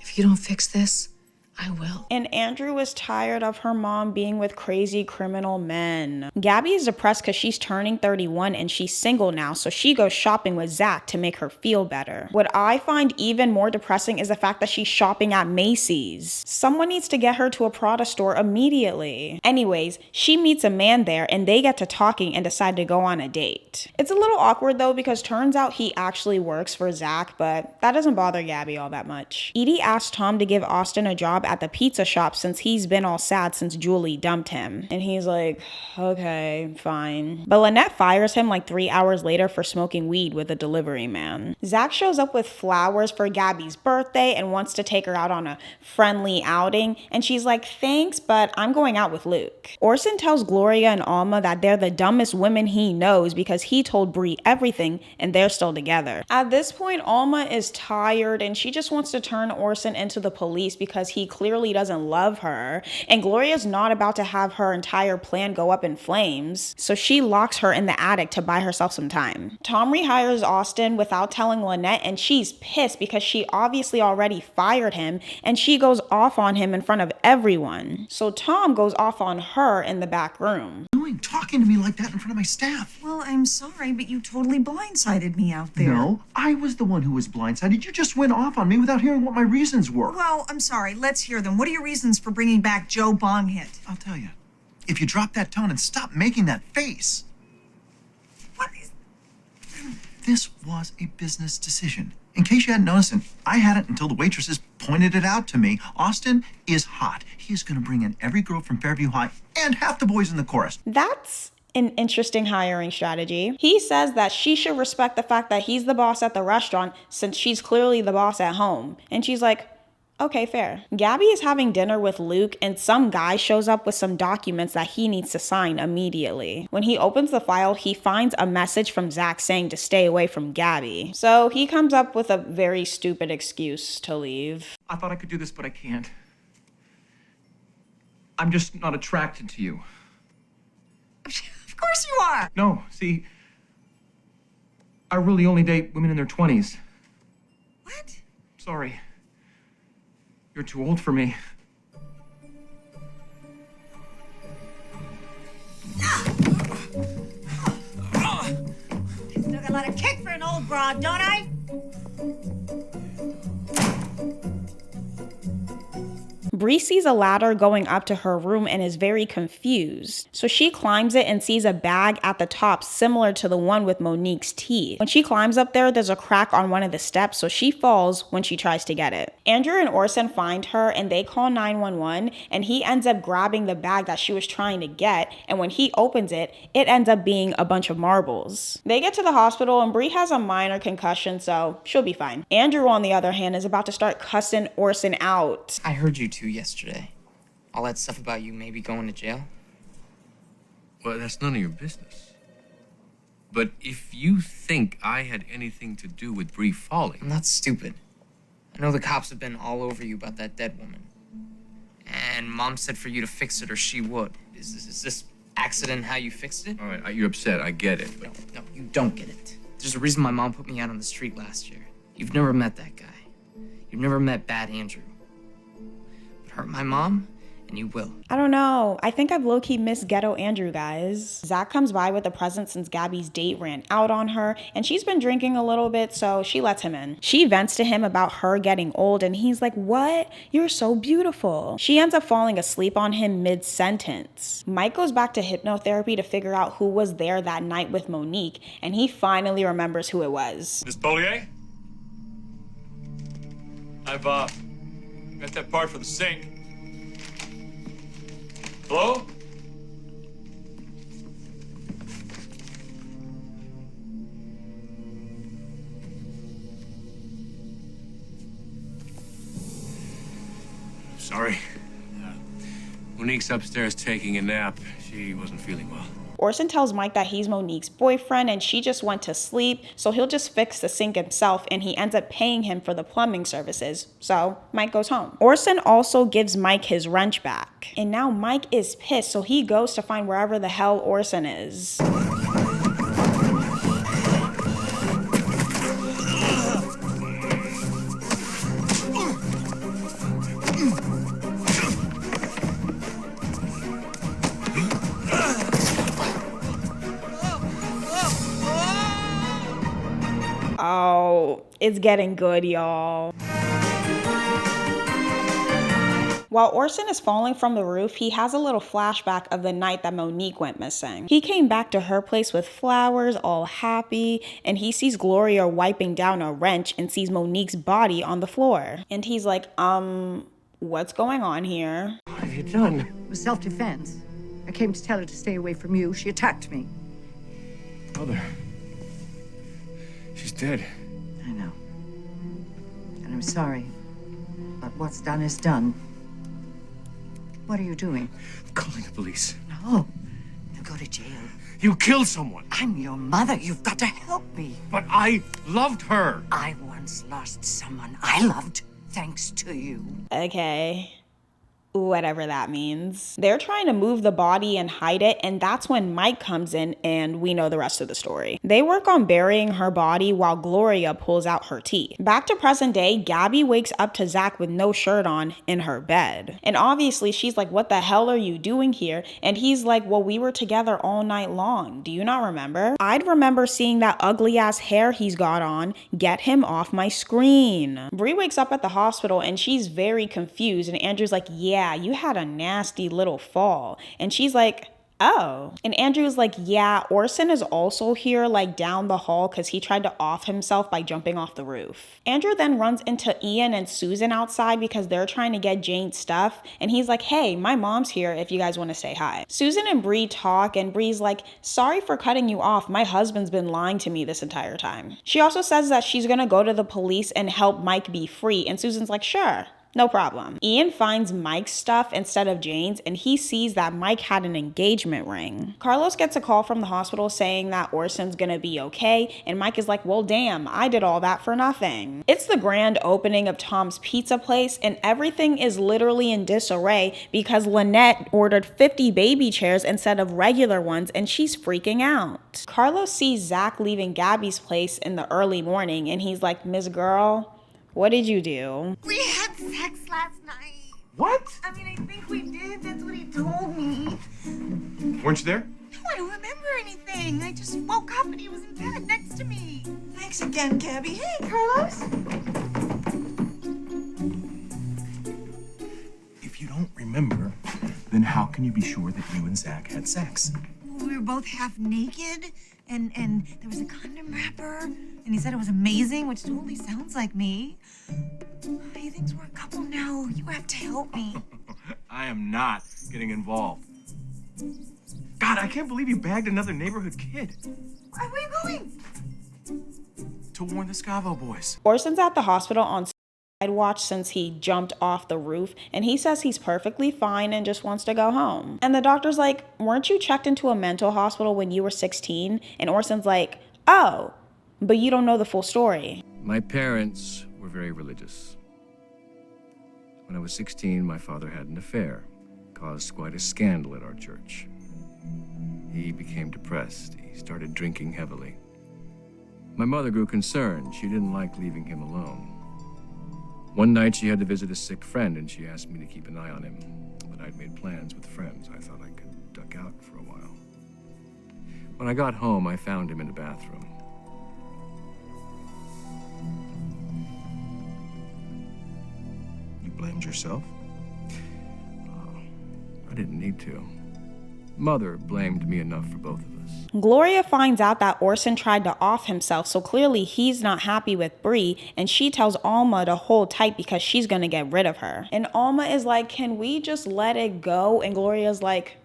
If you don't fix this, I will. And Andrew is tired of her mom being with crazy criminal men. Gabby is depressed because she's turning 31 and she's single now, so she goes shopping with Zach to make her feel better. What I find even more depressing is the fact that she's shopping at Macy's. Someone needs to get her to a Prada store immediately. Anyways, she meets a man there and they get to talking and decide to go on a date. It's a little awkward though because turns out he actually works for Zach, but that doesn't bother Gabby all that much. Edie asks Tom to give Austin a job job at the pizza shop since he's been all sad since Julie dumped him. And he's like, okay, fine. But Lynette fires him like 3 hours later for smoking weed with a delivery man. Zach shows up with flowers for Gabby's birthday and wants to take her out on a friendly outing. And she's like, thanks, but I'm going out with Luke. Orson tells Gloria and Alma that they're the dumbest women he knows because he told Bree everything and they're still together. At this point, Alma is tired and she just wants to turn Orson into the police because he clearly doesn't love her. And Gloria's not about to have her entire plan go up in flames. So she locks her in the attic to buy herself some time. Tom rehires Austin without telling Lynette and she's pissed because she obviously already fired him and she goes off on him in front of everyone. So Tom goes off on her in the back room. Talking to me like that in front of my staff. Well, I'm sorry, but you totally blindsided me out there. No, I was the one who was blindsided. You just went off on me without hearing what my reasons were. Well, I'm sorry. Let's hear them. What are your reasons for bringing back Joe Bonghit? I'll tell you. If you drop that tone and stop making that face. What is... This was a business decision. In case you hadn't noticed, and I hadn't until the waitresses pointed it out to me, Austin is hot. He is going to bring in every girl from Fairview High and half the boys in the chorus. That's an interesting hiring strategy. He says that she should respect the fact that he's the boss at the restaurant since she's clearly the boss at home. And she's like, okay, fair. Gabby is having dinner with Luke and some guy shows up with some documents that he needs to sign immediately. When he opens the file, he finds a message from Zach saying to stay away from Gabby. So he comes up with a very stupid excuse to leave. I thought I could do this, but I can't. I'm just not attracted to you. Of course you are! No, see, I really only date women in their 20s. What? Sorry. You're too old for me. Still got a lot of kick for an old broad, don't I? Bree sees a ladder going up to her room and is very confused. So she climbs it and sees a bag at the top similar to the one with Monique's teeth. When she climbs up there, there's a crack on one of the steps, so she falls when she tries to get it. Andrew and Orson find her and they call 911 and he ends up grabbing the bag that she was trying to get, and when he opens it, it ends up being a bunch of marbles. They get to the hospital and Bree has a minor concussion, so she'll be fine. Andrew, on the other hand, is about to start cussing Orson out. I heard you two yesterday. All that stuff about you maybe going to jail. Well, that's none of your business. But if you think I had anything to do with Bree falling... I'm not stupid. I know the cops have been all over you about that dead woman. And Mom said for you to fix it or she would. Is this accident how you fixed it? All right, you're upset. I get it. But... No, you don't get it. There's a reason my mom put me out on the street last year. You've never met that guy. You've never met Bad Andrew. Hurt my mom, and you will. I don't know. I think I've low-key missed Ghetto Andrew, guys. Zach comes by with a present since Gabby's date ran out on her, and she's been drinking a little bit, so she lets him in. She vents to him about her getting old, and he's like, what? You're so beautiful. She ends up falling asleep on him mid-sentence. Mike goes back to hypnotherapy to figure out who was there that night with Monique, and he finally remembers who it was. Miss Bollier? I've, got that part for the sink. Hello? Sorry. Monique's upstairs taking a nap. She wasn't feeling well. Orson tells Mike that he's Monique's boyfriend and she just went to sleep, so he'll just fix the sink himself, and he ends up paying him for the plumbing services. So Mike goes home. Orson also gives Mike his wrench back. And now Mike is pissed, so he goes to find wherever the hell Orson is. Oh, it's getting good, y'all. While Orson is falling from the roof, he has a little flashback of the night that Monique went missing. He came back to her place with flowers, all happy, and he sees Gloria wiping down a wrench and sees Monique's body on the floor. And he's like, What's going on here? What have you done? It was self-defense. I came to tell her to stay away from you. She attacked me. Mother. She's dead. I know. And I'm sorry. But what's done is done. What are you doing? Calling the police. No. You go to jail. You killed someone. I'm your mother. You've got to help me. But I loved her. I once lost someone I loved thanks to you. Okay. Whatever that means. They're trying to move the body and hide it, and that's when Mike comes in and we know the rest of the story. They work on burying her body while Gloria pulls out her tea. Back to present day, Gabby wakes up to Zach with no shirt on in her bed. And obviously she's like, what the hell are you doing here? And he's like, well, we were together all night long. Do you not remember? I'd remember seeing that ugly ass hair he's got on. Get him off my screen. Bree wakes up at the hospital and she's very confused, and Andrew's like, yeah, you had a nasty little fall. And she's like, oh. And Andrew's like, yeah, Orson is also here, like down the hall, because he tried to off himself by jumping off the roof. Andrew then runs into Ian and Susan outside because they're trying to get Jane's stuff. And he's like, hey, my mom's here if you guys want to say hi. Susan and Bree talk, and Bree's like, sorry for cutting you off. My husband's been lying to me this entire time. She also says that she's gonna go to the police and help Mike be free. And Susan's like, sure. No problem. Ian finds Mike's stuff instead of Jane's, and he sees that Mike had an engagement ring. Carlos gets a call from the hospital saying that Orson's gonna be okay, and Mike is like, well, damn, I did all that for nothing. It's the grand opening of Tom's Pizza Place, and everything is literally in disarray because Lynette ordered 50 baby chairs instead of regular ones, and she's freaking out. Carlos sees Zach leaving Gabby's place in the early morning, and he's like, Miss Girl, what did you do? We had sex last night. What? I mean, I think we did. That's what he told me. Weren't you there? No, I don't remember anything. I just woke up and he was in bed next to me. Thanks again, Gabby. Hey, Carlos. If you don't remember, then how can you be sure that you and Zach had sex? We were both half naked, and there was a condom wrapper, and he said it was amazing, which totally sounds like me. He thinks we're a couple now. You have to help me. I am not getting involved. God, I can't believe you bagged another neighborhood kid. Where are you going? To warn the Scavo boys. Orson's at the hospital on watch since he jumped off the roof, and he says he's perfectly fine and just wants to go home. And the doctor's like, weren't you checked into a mental hospital when you were 16? And Orson's like, oh, but you don't know the full story. My parents were very religious. When I was 16, my father had an affair, caused quite a scandal at our church. He became depressed. He started drinking heavily. My mother grew concerned. She didn't like leaving him alone. One night she had to visit a sick friend, and she asked me to keep an eye on him. But I'd made plans with friends. I thought I could duck out for a while. When I got home, I found him in the bathroom. You blamed yourself? I didn't need to. Mother blamed me enough for both of us. Gloria finds out that Orson tried to off himself, so clearly he's not happy with Bree, and she tells Alma to hold tight because she's gonna get rid of her. And Alma is like, can we just let it go? And Gloria's like,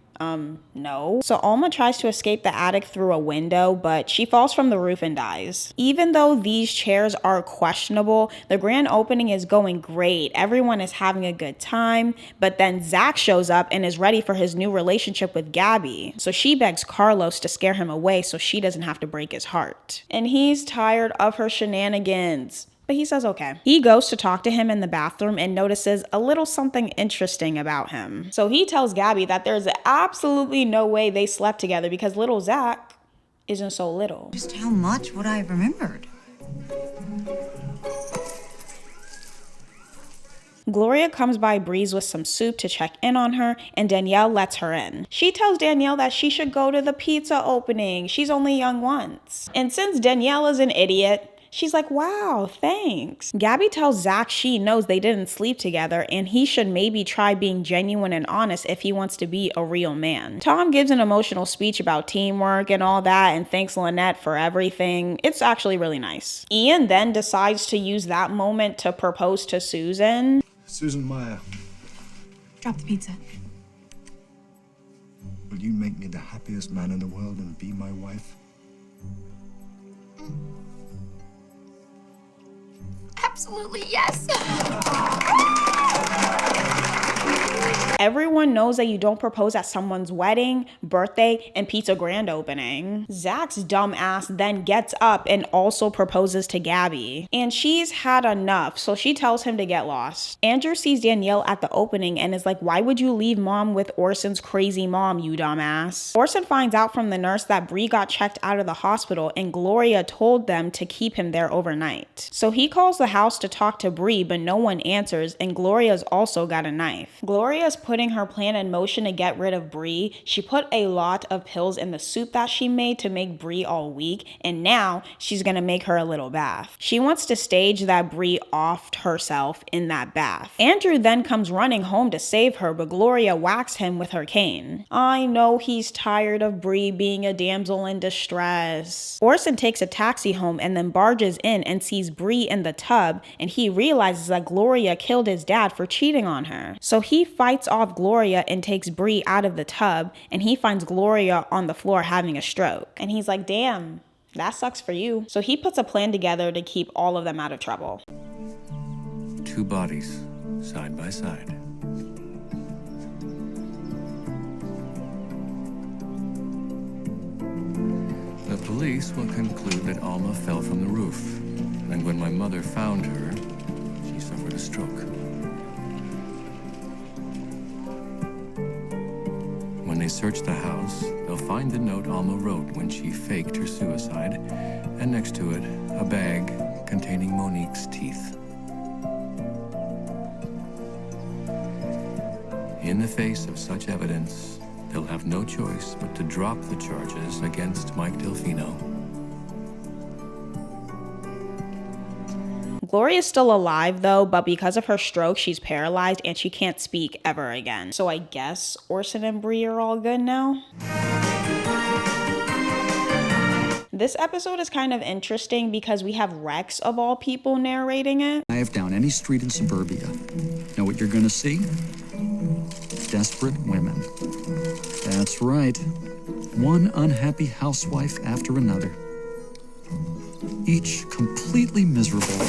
no. So Alma tries to escape the attic through a window, but she falls from the roof and dies. Even though these chairs are questionable, the grand opening is going great. Everyone is having a good time, but then Zach shows up and is ready for his new relationship with Gabby. So she begs Carlos to scare him away so she doesn't have to break his heart. And he's tired of her shenanigans. But he says okay. He goes to talk to him in the bathroom and notices a little something interesting about him. So he tells Gabby that there's absolutely no way they slept together because little Zach isn't so little. Just how much would I have remembered? Gloria comes by Breeze with some soup to check in on her, and Danielle lets her in. She tells Danielle that she should go to the pizza opening. She's only young once. And since Danielle is an idiot, she's like, wow, thanks. Gabby tells Zach she knows they didn't sleep together and he should maybe try being genuine and honest if he wants to be a real man. Tom gives an emotional speech about teamwork and all that and thanks Lynette for everything. It's actually really nice. Ian then decides to use that moment to propose to Susan. Susan Meyer, Drop the pizza. will you make me the happiest man in the world and be my wife? Absolutely yes. Everyone knows that you don't propose at someone's wedding, birthday, and pizza grand opening. Zach's dumb ass then gets up and also proposes to Gabby. And she's had enough, so she tells him to get lost. Andrew sees Danielle at the opening and is like, why would you leave mom with Orson's crazy mom, you dumbass? Orson finds out from the nurse that Bree got checked out of the hospital and Gloria told them to keep him there overnight. So he calls the house to talk to Bree, but no one answers, and Gloria's also got a knife. Gloria's putting her plan in motion to get rid of Bree. She put a lot of pills in the soup that she made to make Bree all weak, and now she's gonna make her a little bath. She wants to stage that Bree offed herself in that bath. Andrew then comes running home to save her, but Gloria whacks him with her cane. I know he's tired of Bree being a damsel in distress. Orson takes a taxi home and then barges in and sees Bree in the tub, and he realizes that Gloria killed his dad for cheating on her. So he fights off Gloria and takes Bree out of the tub, and he finds Gloria on the floor having a stroke. And he's like, damn, that sucks for you. So he puts a plan together to keep all of them out of trouble. 2 bodies, side by side. The police will conclude that Alma fell from the roof, and when my mother found her, she suffered a stroke. When they search the house, they'll find the note Alma wrote when she faked her suicide, and next to it, a bag containing Monique's teeth. In the face of such evidence, they'll have no choice but to drop the charges against Mike Delfino. Gloria's still alive though, but because of her stroke, she's paralyzed and she can't speak ever again. So I guess Orson and Bree are all good now. This episode is kind of interesting because we have Rex, of all people, narrating it. Drive down any street in suburbia. Know what you're gonna see? Desperate women. That's right. One unhappy housewife after another. Each completely miserable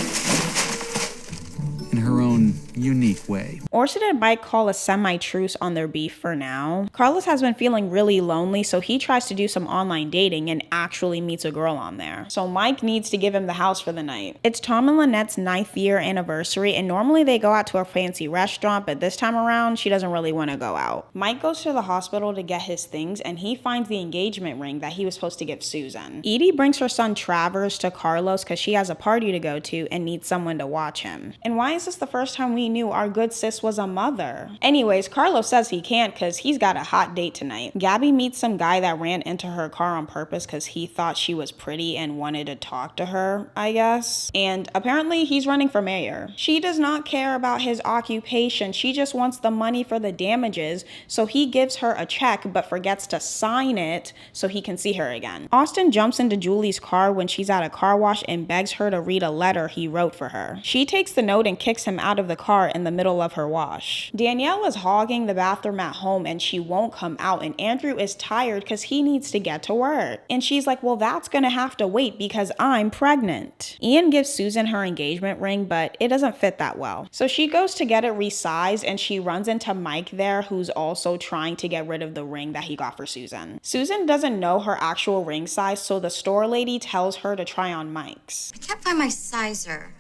in her own unique way. Orson and Mike call a semi-truce on their beef for now. Carlos has been feeling really lonely, so he tries to do some online dating and actually meets a girl on there. So Mike needs to give him the house for the night. It's Tom and Lynette's 9th year anniversary, and normally they go out to a fancy restaurant, but this time around, she doesn't really want to go out. Mike goes to the hospital to get his things, and he finds the engagement ring that he was supposed to give Susan. Edie brings her son Travers to Carlos because she has a party to go to and needs someone to watch him. And why is this the first time we knew our good sis was a mother? Anyways, Carlos says he can't because he's got a hot date tonight. Gabby meets some guy that ran into her car on purpose because he thought she was pretty and wanted to talk to her, I guess. And apparently he's running for mayor. She does not care about his occupation. She just wants the money for the damages, so he gives her a check but forgets to sign it so he can see her again. Austin jumps into Julie's car when she's at a car wash and begs her to read a letter he wrote for her. She takes the note and kicks him out of the car in the middle of her wash. Danielle is hogging the bathroom at home and she won't come out, and Andrew is tired because he needs to get to work. And she's like, well, that's gonna have to wait because I'm pregnant. Ian gives Susan her engagement ring, but it doesn't fit that well. So she goes to get it resized and she runs into Mike there, who's also trying to get rid of the ring that he got for Susan. Susan doesn't know her actual ring size, so the store lady tells her to try on Mike's. I can't find my sizer.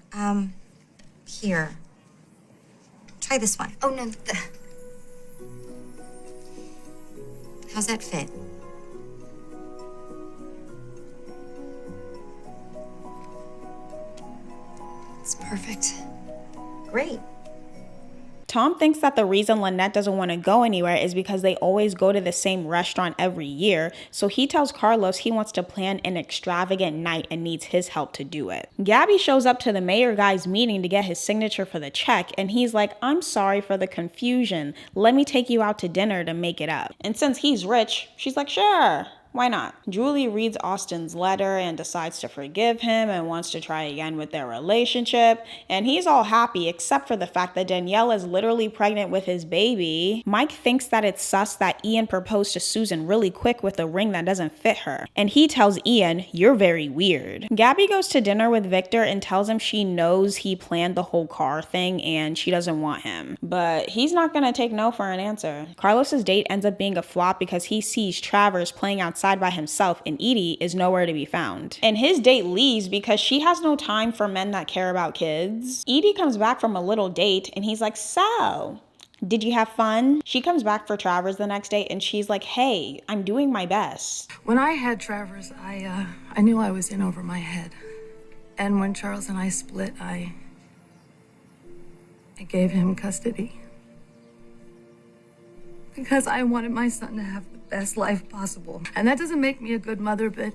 Here. Try this one. Oh, no. How's that fit? It's perfect. Great. Tom thinks that the reason Lynette doesn't want to go anywhere is because they always go to the same restaurant every year, so he tells Carlos he wants to plan an extravagant night and needs his help to do it. Gabby shows up to the mayor guy's meeting to get his signature for the check, and he's like, I'm sorry for the confusion. Let me take you out to dinner to make it up. And since he's rich, she's like, sure. why not? Julie reads Austin's letter and decides to forgive him and wants to try again with their relationship, and he's all happy except for the fact that Danielle is literally pregnant with his baby. Mike thinks that it's sus that Ian proposed to Susan really quick with a ring that doesn't fit her, and he tells Ian, "You're very weird." Gabby goes to dinner with Victor and tells him she knows he planned the whole car thing and she doesn't want him, but he's not gonna take no for an answer. Carlos's date ends up being a flop because he sees Travers playing outside by himself and Edie is nowhere to be found. And his date leaves because she has no time for men that care about kids. Edie comes back from a little date and he's like, "So, did you have fun?" She comes back for Travers the next day and she's like, "Hey, I'm doing my best." When I had Travers, I knew I was in over my head. And when Charles and I split, I gave him custody. Because I wanted my son to have the best life possible. And that doesn't make me a good mother, but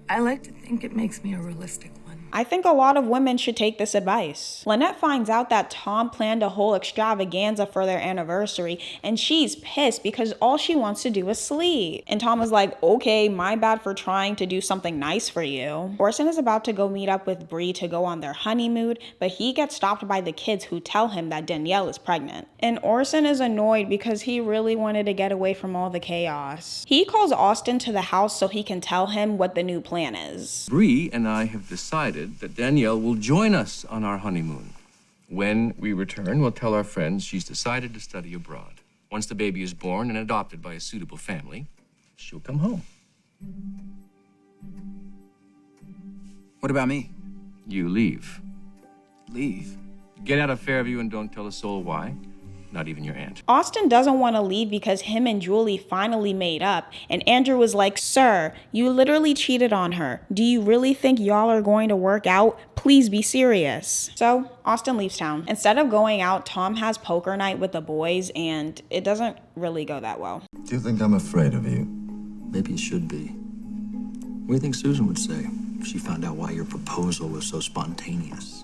I like to think it makes me a realistic one. I think a lot of women should take this advice. Lynette finds out that Tom planned a whole extravaganza for their anniversary, and she's pissed because all she wants to do is sleep. And Tom is like, "Okay, my bad for trying to do something nice for you." Orson is about to go meet up with Bree to go on their honeymoon, but he gets stopped by the kids who tell him that Danielle is pregnant. And Orson is annoyed because he really wanted to get away from all the chaos. He calls Austin to the house so he can tell him what the new plan is. Bree and I have decided that Danielle will join us on our honeymoon. When we return, we'll tell our friends she's decided to study abroad. Once the baby is born and adopted by a suitable family, she'll come home. What about me? You leave. Leave? Get out of Fairview and don't tell a soul why. Not even your aunt. Austin doesn't want to leave because him and Julie finally made up, and Andrew was like, "Sir, you literally cheated on her. Do you really think y'all are going to work out? Please be serious." So Austin leaves town. Instead of going out, Tom has poker night with the boys, and it doesn't really go that well. Do you think I'm afraid of you? Maybe you should be. What do you think Susan would say if she found out why your proposal was so spontaneous?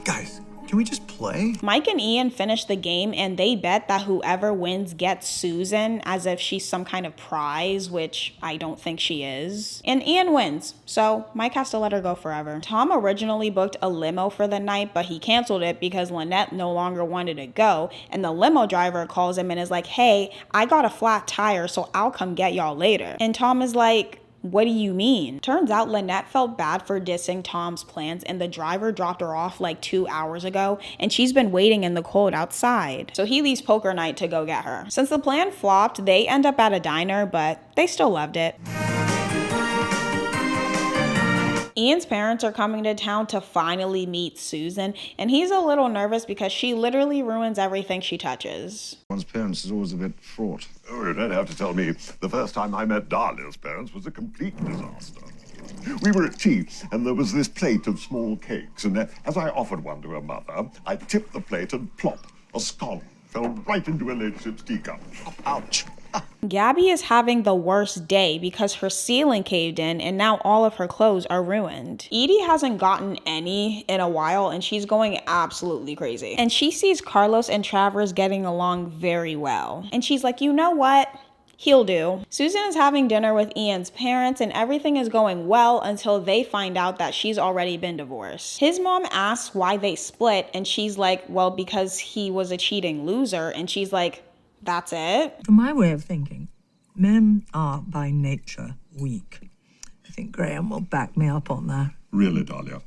Guys, can we just play? Mike and Ian finish the game and they bet that whoever wins gets Susan as if she's some kind of prize, which I don't think she is. And Ian wins, so Mike has to let her go forever. Tom originally booked a limo for the night, but he canceled it because Lynette no longer wanted to go, and the limo driver calls him and is like, "Hey, I got a flat tire, so I'll come get y'all later." And Tom is like, "What do you mean?" Turns out Lynette felt bad for dissing Tom's plans and the driver dropped her off like 2 hours ago and she's been waiting in the cold outside. So he leaves poker night to go get her. Since the plan flopped, they end up at a diner, but they still loved it. Ian's parents are coming to town to finally meet Susan, and he's a little nervous because she literally ruins everything she touches. One's parents is always a bit fraught. Oh, you don't have to tell me. The first time I met Dahlia's parents was a complete disaster. We were at tea, and there was this plate of small cakes, and as I offered one to her mother, I tipped the plate and plop, a scone fell right into her ladyship's teacup. Ouch. Gabby is having the worst day because her ceiling caved in and now all of her clothes are ruined. Edie hasn't gotten any in a while and she's going absolutely crazy. And she sees Carlos and Travers getting along very well. And she's like, "You know what? He'll do." Susan is having dinner with Ian's parents and everything is going well until they find out that she's already been divorced. His mom asks why they split and she's like, "Well, because he was a cheating loser." And she's like, "That's it?" From my way of thinking, men are by nature weak. I think Graham will back me up on that. Really, Dahlia?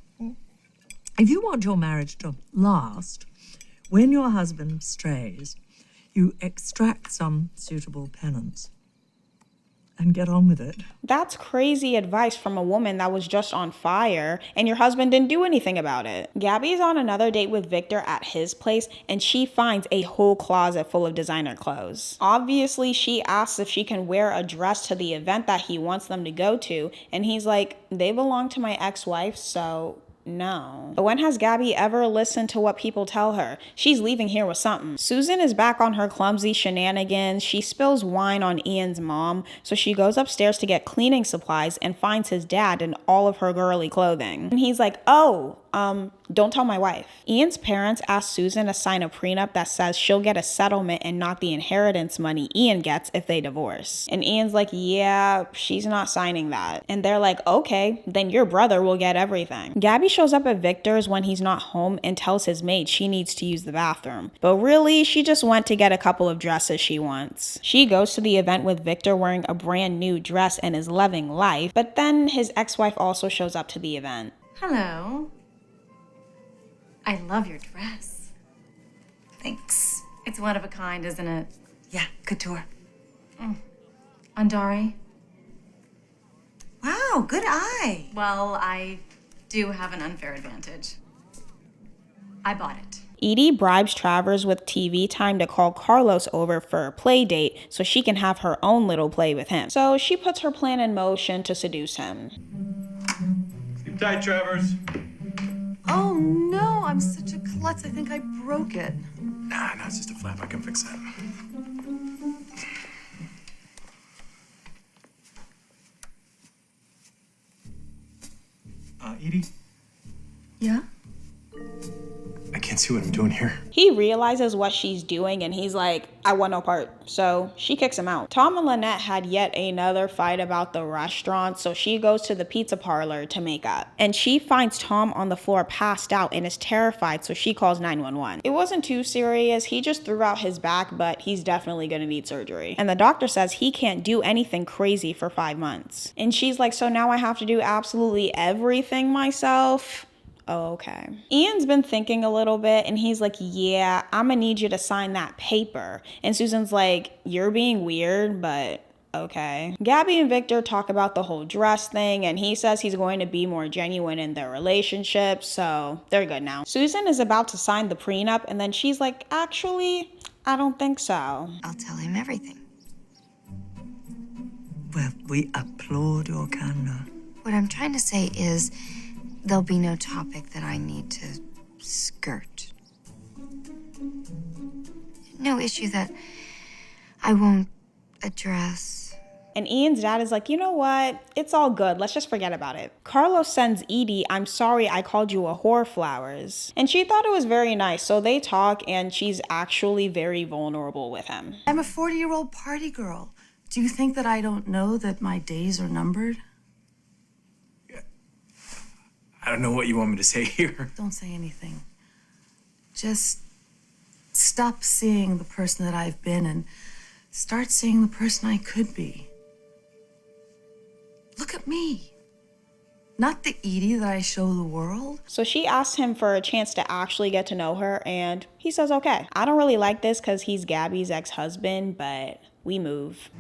If you want your marriage to last, when your husband strays, you extract some suitable penance and get on with it. That's crazy advice from a woman that was just on fire and your husband didn't do anything about it. Gabby's on another date with Victor at his place and she finds a whole closet full of designer clothes. Obviously, she asks if she can wear a dress to the event that he wants them to go to, and he's like, "They belong to my ex-wife, so no." But when has Gabby ever listened to what people tell her? She's leaving here with something. Susan is back on her clumsy shenanigans. She spills wine on Ian's mom, so she goes upstairs to get cleaning supplies and finds his dad in all of her girly clothing. And he's like, "Oh, don't tell my wife. Ian's parents asked Susan to sign a prenup that says she'll get a settlement and not the inheritance money Ian gets if they divorce. And Ian's like, yeah, she's not signing that. And they're like, okay, then your brother will get everything. Gabby shows up at Victor's when he's not home and tells his maid she needs to use the bathroom. But really, she just went to get a couple of dresses she wants. She goes to the event with Victor wearing a brand new dress and is loving life, but then his ex-wife also shows up to the event. Hello. I love your dress. Thanks. It's one of a kind, isn't it? Yeah, couture. Andari? Wow, good eye. Well, I do have an unfair advantage. I bought it. Edie bribes Travers with TV time to call Carlos over for a play date so she can have her own little play with him. So she puts her plan in motion to seduce him. Sleep tight, Travers. Oh no, I'm such a klutz. I think I broke it. Nah, it's just a flap. I can fix that. Edie? Yeah? I can't see what I'm doing here. He realizes what she's doing and he's like, I want no part. So she kicks him out. Tom and Lynette had yet another fight about the restaurant, so she goes to the pizza parlor to make up. And she finds Tom on the floor passed out and is terrified, so she calls 911. It wasn't too serious. He just threw out his back, but he's definitely gonna need surgery. And the doctor says he can't do anything crazy for 5 months. And she's like, so now I have to do absolutely everything myself? Oh, okay. Ian's been thinking a little bit and he's like, yeah, I'm gonna need you to sign that paper. And Susan's like, you're being weird, but okay. Gabby and Victor talk about the whole dress thing and he says he's going to be more genuine in their relationship, so they're good now. Susan is about to sign the prenup and then she's like, actually, I don't think so. I'll tell him everything. Well, we applaud your candor. What I'm trying to say is there'll be no topic that I need to skirt. No issue that I won't address. And Ian's dad is like, you know what? It's all good. Let's just forget about it. Carlos sends Edie, I'm sorry I called you a whore flowers. And she thought it was very nice. So they talk and she's actually very vulnerable with him. I'm a 40-year-old party girl. Do you think that I don't know that my days are numbered? I don't know what you want me to say here. Don't say anything. Just stop seeing the person that I've been and start seeing the person I could be. Look at me. Not the Edie that I show the world. So she asks him for a chance to actually get to know her and he says, okay. I don't really like this because he's Gabby's ex-husband, but we move.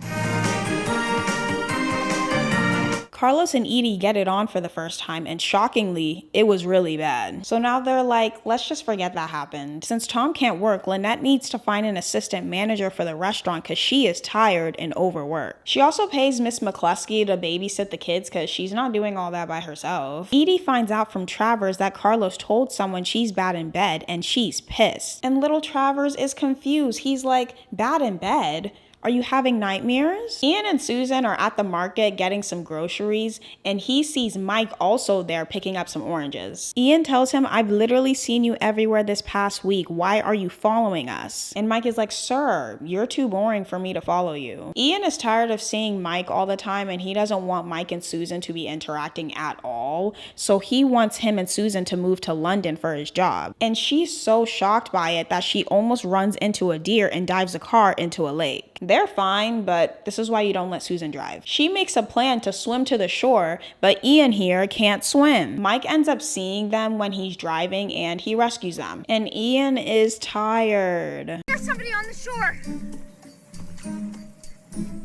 Carlos and Edie get it on for the first time, and shockingly, it was really bad. So now they're like, let's just forget that happened. Since Tom can't work, Lynette needs to find an assistant manager for the restaurant because she is tired and overworked. She also pays Miss McCluskey to babysit the kids because she's not doing all that by herself. Edie finds out from Travers that Carlos told someone she's bad in bed, and she's pissed. And little Travers is confused. He's like, bad in bed? Are you having nightmares? Ian and Susan are at the market getting some groceries and he sees Mike also there picking up some oranges. Ian tells him, I've literally seen you everywhere this past week. Why are you following us? And Mike is like, sir, you're too boring for me to follow you. Ian is tired of seeing Mike all the time and he doesn't want Mike and Susan to be interacting at all. So he wants him and Susan to move to London for his job. And she's so shocked by it that she almost runs into a deer and dives a car into a lake. They're fine, but this is why you don't let Susan drive. She makes a plan to swim to the shore, but Ian here can't swim. Mike ends up seeing them when he's driving and he rescues them. And Ian is tired. There's somebody on the shore.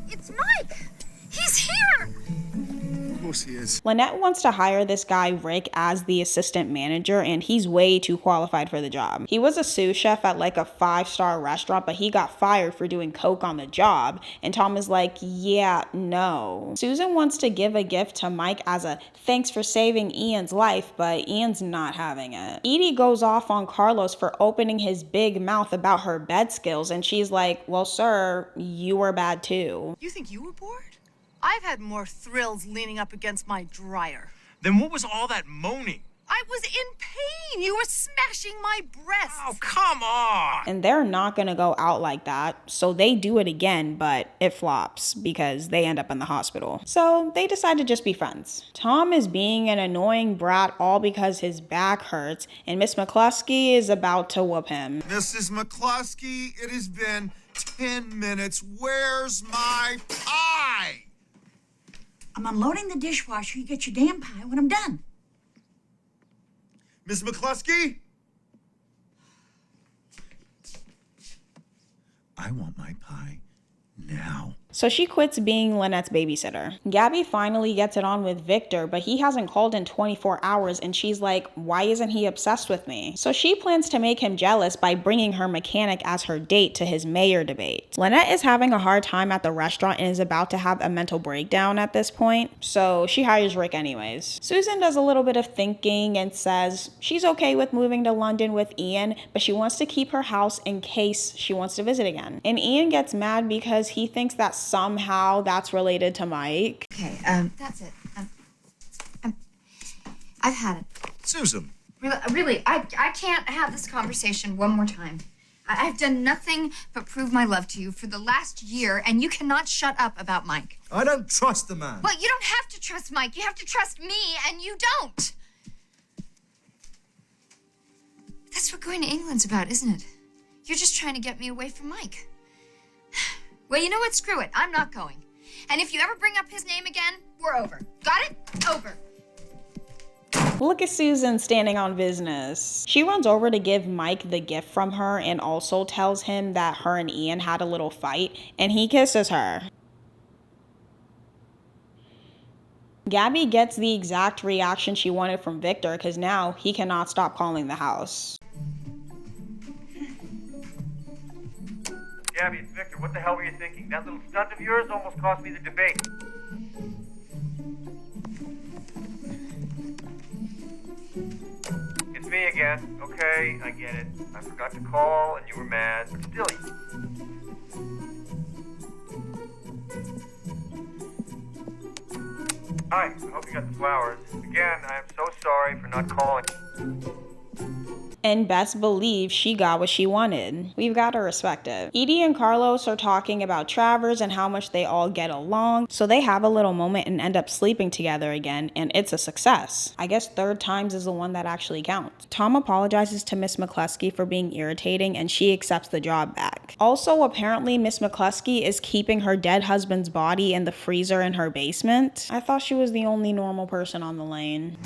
It's Mike. He's here. Of course he is. Lynette wants to hire this guy Rick as the assistant manager and he's way too qualified for the job. He was a sous chef at like a 5-star restaurant, but he got fired for doing coke on the job. And Tom is like, yeah, no. Susan wants to give a gift to Mike as a thanks for saving Ian's life, but Ian's not having it. Edie goes off on Carlos for opening his big mouth about her bed skills and she's like, well, sir, you were bad too. You think you were bored? I've had more thrills leaning up against my dryer. Then what was all that moaning? I was in pain. You were smashing my breasts. Oh, come on! And they're not gonna go out like that, so they do it again, but it flops because they end up in the hospital. So they decide to just be friends. Tom is being an annoying brat all because his back hurts, and Miss McCluskey is about to whoop him. Mrs. McCluskey, it has been 10 minutes. Where's my pie? I'm unloading the dishwasher. You get your damn pie when I'm done. Miss McCluskey? I want my pie now. So she quits being Lynette's babysitter. Gabby finally gets it on with Victor, but he hasn't called in 24 hours and she's like, why isn't he obsessed with me? So she plans to make him jealous by bringing her mechanic as her date to his mayor debate. Lynette is having a hard time at the restaurant and is about to have a mental breakdown at this point, so she hires Rick anyways. Susan does a little bit of thinking and says she's okay with moving to London with Ian, but she wants to keep her house in case she wants to visit again. And Ian gets mad because he thinks that somehow that's related to Mike. Okay, that's it. I've had it. Susan. Really, I can't have this conversation one more time. I've done nothing but prove my love to you for the last year, and you cannot shut up about Mike. I don't trust the man. Well, you don't have to trust Mike. You have to trust me, and you don't. That's what going to England's about, isn't it? You're just trying to get me away from Mike. Well, you know what? Screw it. I'm not going. And if you ever bring up his name again, we're over. Got it? Over. Look at Susan standing on business. She runs over to give Mike the gift from her and also tells him that her and Ian had a little fight, and he kisses her. Gabby gets the exact reaction she wanted from Victor because now he cannot stop calling the house. Gabby, it's Victor. What the hell were you thinking? That little stunt of yours almost cost me the debate. It's me again. Okay, I get it. I forgot to call and you were mad, but still. Hi, I hope you got the flowers. Again, I am so sorry for not calling. And best believe she got what she wanted. We've got to respect it. Edie and Carlos are talking about Travers and how much they all get along, so they have a little moment and end up sleeping together again, and it's a success. I guess third times is the one that actually counts. Tom apologizes to Miss McCluskey for being irritating, and she accepts the job back. Also, apparently Miss McCluskey is keeping her dead husband's body in the freezer in her basement. I thought she was the only normal person on the lane.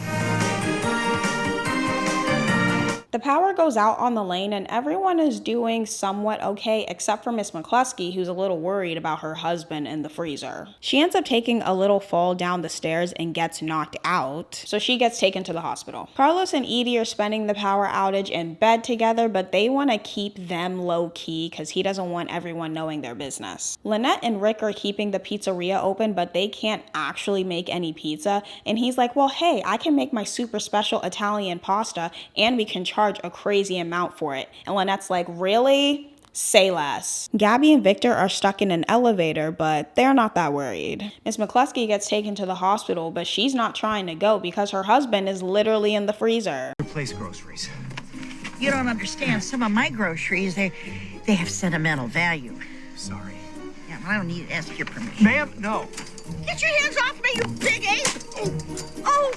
The power goes out on the lane and everyone is doing somewhat okay except for Miss McCluskey, who's a little worried about her husband in the freezer. She ends up taking a little fall down the stairs and gets knocked out, so she gets taken to the hospital. Carlos and Edie are spending the power outage in bed together, but they want to keep them low-key because he doesn't want everyone knowing their business. Lynette and Rick are keeping the pizzeria open, but they can't actually make any pizza, and he's like, well, hey, I can make my super special Italian pasta and we can charge a crazy amount for it. And Lynette's like, really? Say less. Gabby and Victor are stuck in an elevator, but they're not that worried. Miss McCluskey gets taken to the hospital, but she's not trying to go because her husband is literally in the freezer. Replace groceries. You don't understand. Some of my groceries, they have sentimental value. Sorry. Yeah, well, I don't need to ask your permission. Ma'am, no. Get your hands off me, you big ape! Oh!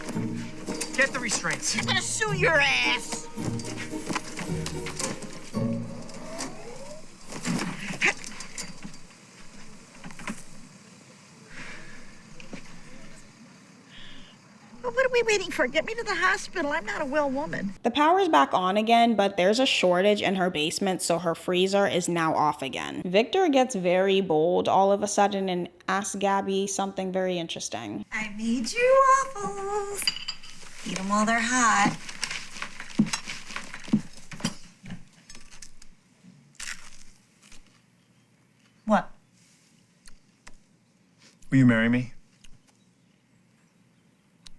Get the restraints. I'm gonna sue your ass! Well, what are we waiting for? Get me to the hospital. I'm not a well woman. The power's back on again, but there's a shortage in her basement, so her freezer is now off again. Victor gets very bold all of a sudden and asks Gabby something very interesting. I made you waffles. Eat them while they're hot. What? Will you marry me?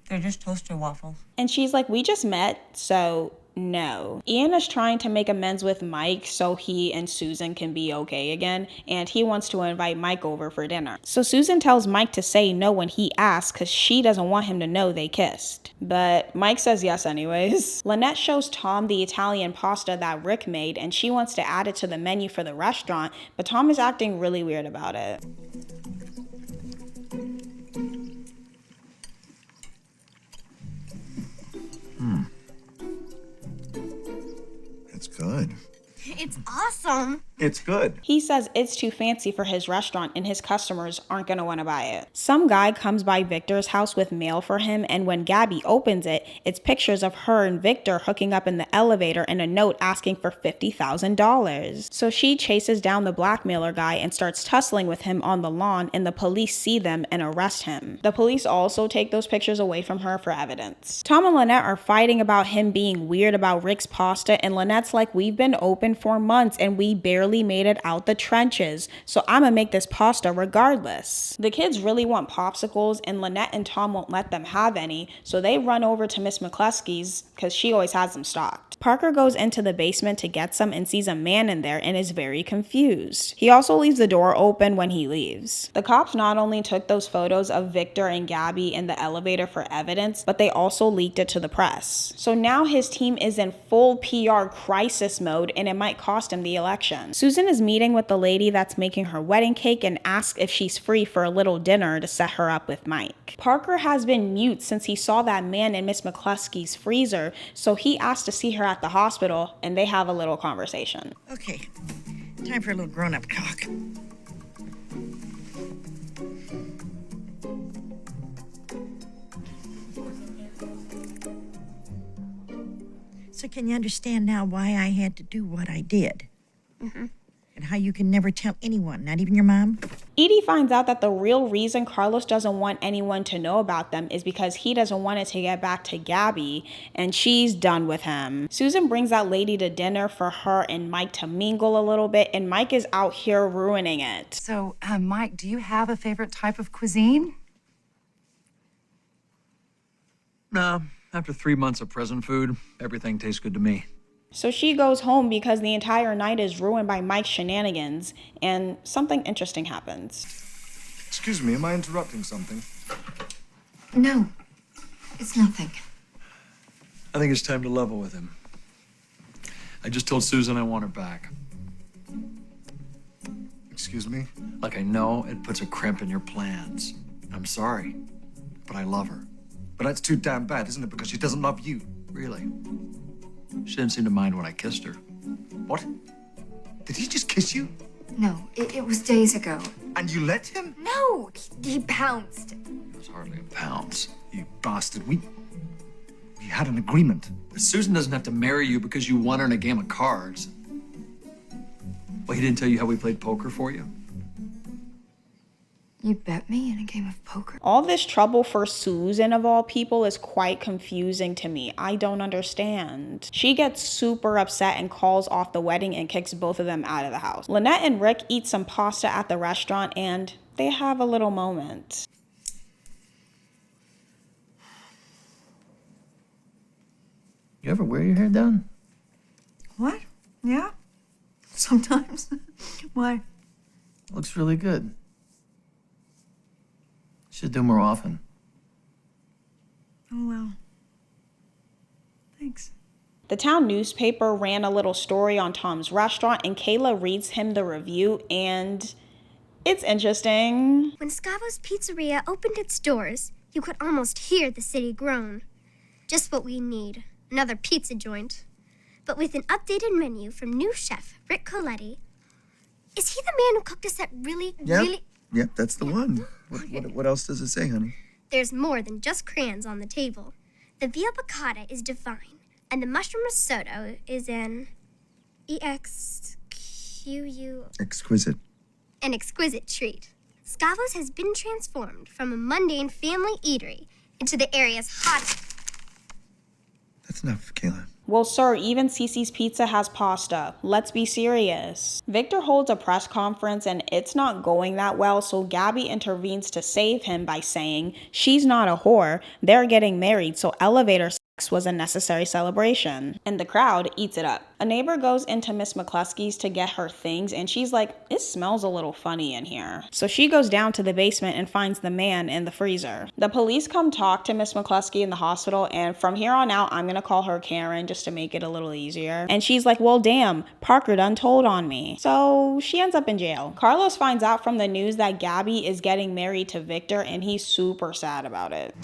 They're just toaster waffles. And she's like, we just met, so No. Ian is trying to make amends with Mike so he and Susan can be okay again, and he wants to invite Mike over for dinner. So Susan tells Mike to say no when he asks because she doesn't want him to know they kissed. But Mike says yes anyways. Lynette shows Tom the Italian pasta that Rick made, and she wants to add it to the menu for the restaurant, but Tom is acting really weird about it. It's good. It's awesome. It's good. He says it's too fancy for his restaurant and his customers aren't going to want to buy it. Some guy comes by Victor's house with mail for him, and when Gabby opens it, it's pictures of her and Victor hooking up in the elevator and a note asking for $50,000. So she chases down the blackmailer guy and starts tussling with him on the lawn, and the police see them and arrest him. The police also take those pictures away from her for evidence. Tom and Lynette are fighting about him being weird about Rick's pasta, and Lynette's like, we've been open for months and we barely made it out the trenches, so I'ma make this pasta regardless. The kids really want popsicles, and Lynette and Tom won't let them have any, so they run over to Miss McCluskey's because she always has them stocked. Parker goes into the basement to get some and sees a man in there and is very confused. He also leaves the door open when he leaves. The cops not only took those photos of Victor and Gabby in the elevator for evidence, but they also leaked it to the press. So now his team is in full PR crisis mode, and it might cost him the election. Susan is meeting with the lady that's making her wedding cake and asks if she's free for a little dinner to set her up with Mike. Parker has been mute since he saw that man in Miss McCluskey's freezer, so he asked to see her at the hospital, and they have a little conversation. Okay, time for a little grown-up talk. So can you understand now why I had to do what I did? Mm-hmm. And how you can never tell anyone, not even your mom? Edie finds out that the real reason Carlos doesn't want anyone to know about them is because he doesn't want it to get back to Gabby, and she's done with him. Susan brings that lady to dinner for her and Mike to mingle a little bit, and Mike is out here ruining it. So, Mike, do you have a favorite type of cuisine? No, after 3 months of present food, everything tastes good to me. So she goes home because the entire night is ruined by Mike's shenanigans, and something interesting happens. Excuse me, am I interrupting something? No, it's nothing. I think it's time to level with him. I just told Susan I want her back. Excuse me? Like, I know it puts a crimp in your plans. I'm sorry, but I love her. But that's too damn bad, isn't it? Because she doesn't love you. Really? She didn't seem to mind when I kissed her. What? Did he just kiss you? No, it was days ago. And you let him? No, he pounced. It was hardly a pounce. You bastard. We had an agreement. Susan doesn't have to marry you because you won her in a game of cards. Well, he didn't tell you how we played poker for you? You bet me in a game of poker? All this trouble for Susan, of all people, is quite confusing to me. I don't understand. She gets super upset and calls off the wedding and kicks both of them out of the house. Lynette and Rick eat some pasta at the restaurant, and they have a little moment. You ever wear your hair down? What? Yeah? Sometimes. Why? Looks really good. Should do more often. Oh, well. Thanks. The town newspaper ran a little story on Tom's restaurant, and Kayla reads him the review, and it's interesting. When Scavo's Pizzeria opened its doors, you could almost hear the city groan. Just what we need, another pizza joint. But with an updated menu from new chef Rick Coletti. Is he the man who cooked us that really? Yep, that's the one. What else does it say, honey? There's more than just crayons on the table. The veal piccata is divine, and the mushroom risotto is an Exquisite. an exquisite treat. Scavo's has been transformed from a mundane family eatery into the area's hottest. That's enough, Kayla. Well, sir, even Cece's Pizza has pasta. Let's be serious. Victor holds a press conference and it's not going that well, so Gabby intervenes to save him by saying she's not a whore. They're getting married, so elevator was a necessary celebration, and the crowd eats it up. A neighbor goes into Miss McCluskey's to get her things, and she's like, it smells a little funny in here. So she goes down to the basement and finds the man in the freezer. The police come talk to Miss McCluskey in the hospital, and from here on out, I'm gonna call her Karen just to make it a little easier. And she's like, well, damn, Parker done told on me. So she ends up in jail. Carlos finds out from the news that Gabby is getting married to Victor, and he's super sad about it.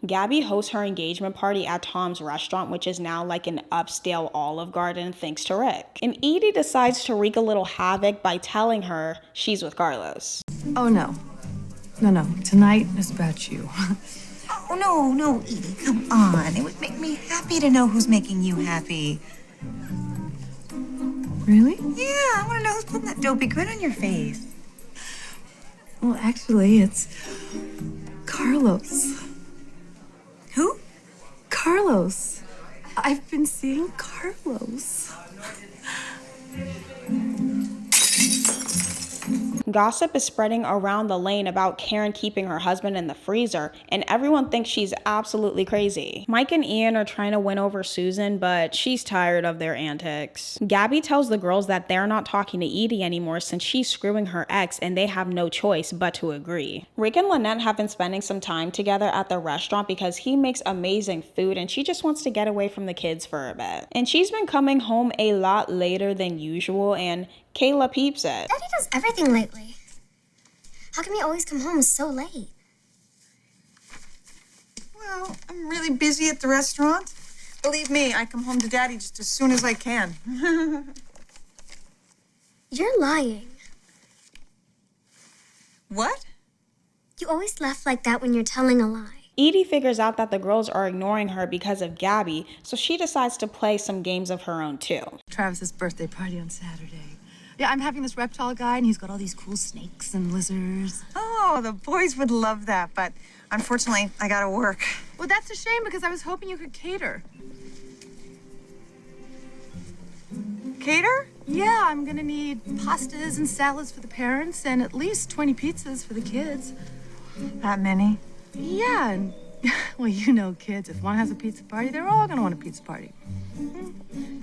Gabby hosts her engagement party at Tom's restaurant, which is now like an upscale Olive Garden thanks to Rick. And Edie decides to wreak a little havoc by telling her she's with Carlos. Oh, no. No. Tonight is about you. Oh, no, Edie, come on. It would make me happy to know who's making you happy. Really? Yeah, I want to know who's putting that dopey grin on your face. Well, actually, it's Carlos. Who? Carlos. I've been seeing Carlos. Gossip is spreading around the lane about Karen keeping her husband in the freezer, and everyone thinks she's absolutely crazy. Mike and Ian are trying to win over Susan, but she's tired of their antics. Gabby tells the girls that they're not talking to Edie anymore since she's screwing her ex, and they have no choice but to agree. Rick and Lynette have been spending some time together at the restaurant because he makes amazing food, and she just wants to get away from the kids for a bit. And she's been coming home a lot later than usual, and Kayla peeps it. Daddy does everything lately. How come you always come home so late? Well, I'm really busy at the restaurant. Believe me, I come home to Daddy just as soon as I can. You're lying. What? You always laugh like that when you're telling a lie. Edie figures out that the girls are ignoring her because of Gabby, so she decides to play some games of her own too. Travis's birthday party on Saturday. Yeah, I'm having this reptile guy, and he's got all these cool snakes and lizards. Oh, the boys would love that, but unfortunately, I gotta work. Well, that's a shame because I was hoping you could cater. Cater? Yeah, I'm gonna need pastas and salads for the parents and at least 20 pizzas for the kids. That many? Yeah, and well, you know kids. If one has a pizza party, they're all gonna want a pizza party.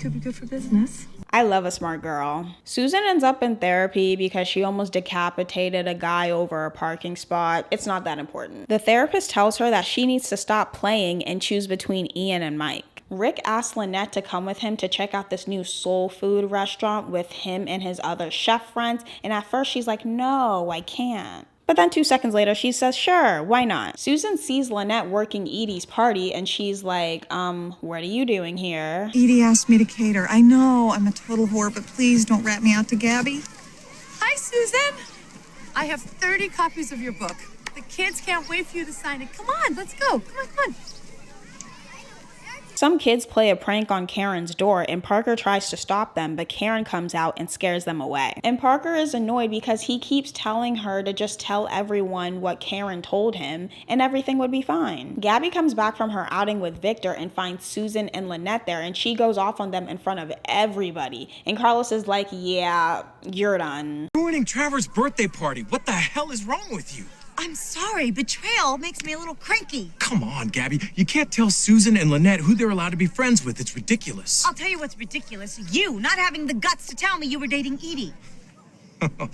Could be good for business. I love a smart girl. Susan ends up in therapy because she almost decapitated a guy over a parking spot. It's not that important. The therapist tells her that she needs to stop playing and choose between Ian and Mike. Rick asks Lynette to come with him to check out this new soul food restaurant with him and his other chef friends, and at first she's like, no, I can't. But then 2 seconds later, she says, sure, why not? Susan sees Lynette working Edie's party, and she's like, what are you doing here? Edie asked me to cater. I know I'm a total whore, but please don't rat me out to Gabby. Hi, Susan. I have 30 copies of your book. The kids can't wait for you to sign it. Come on, let's go. Come on. Some kids play a prank on Karen's door, and Parker tries to stop them, but Karen comes out and scares them away. And Parker is annoyed because he keeps telling her to just tell everyone what Karen told him, and everything would be fine. Gabby comes back from her outing with Victor and finds Susan and Lynette there, and she goes off on them in front of everybody. And Carlos is like, yeah, you're done. Ruining Trevor's birthday party. What the hell is wrong with you? I'm sorry. Betrayal makes me a little cranky. Come on, Gabby. You can't tell Susan and Lynette who they're allowed to be friends with. It's ridiculous. I'll tell you what's ridiculous. You not having the guts to tell me you were dating Edie.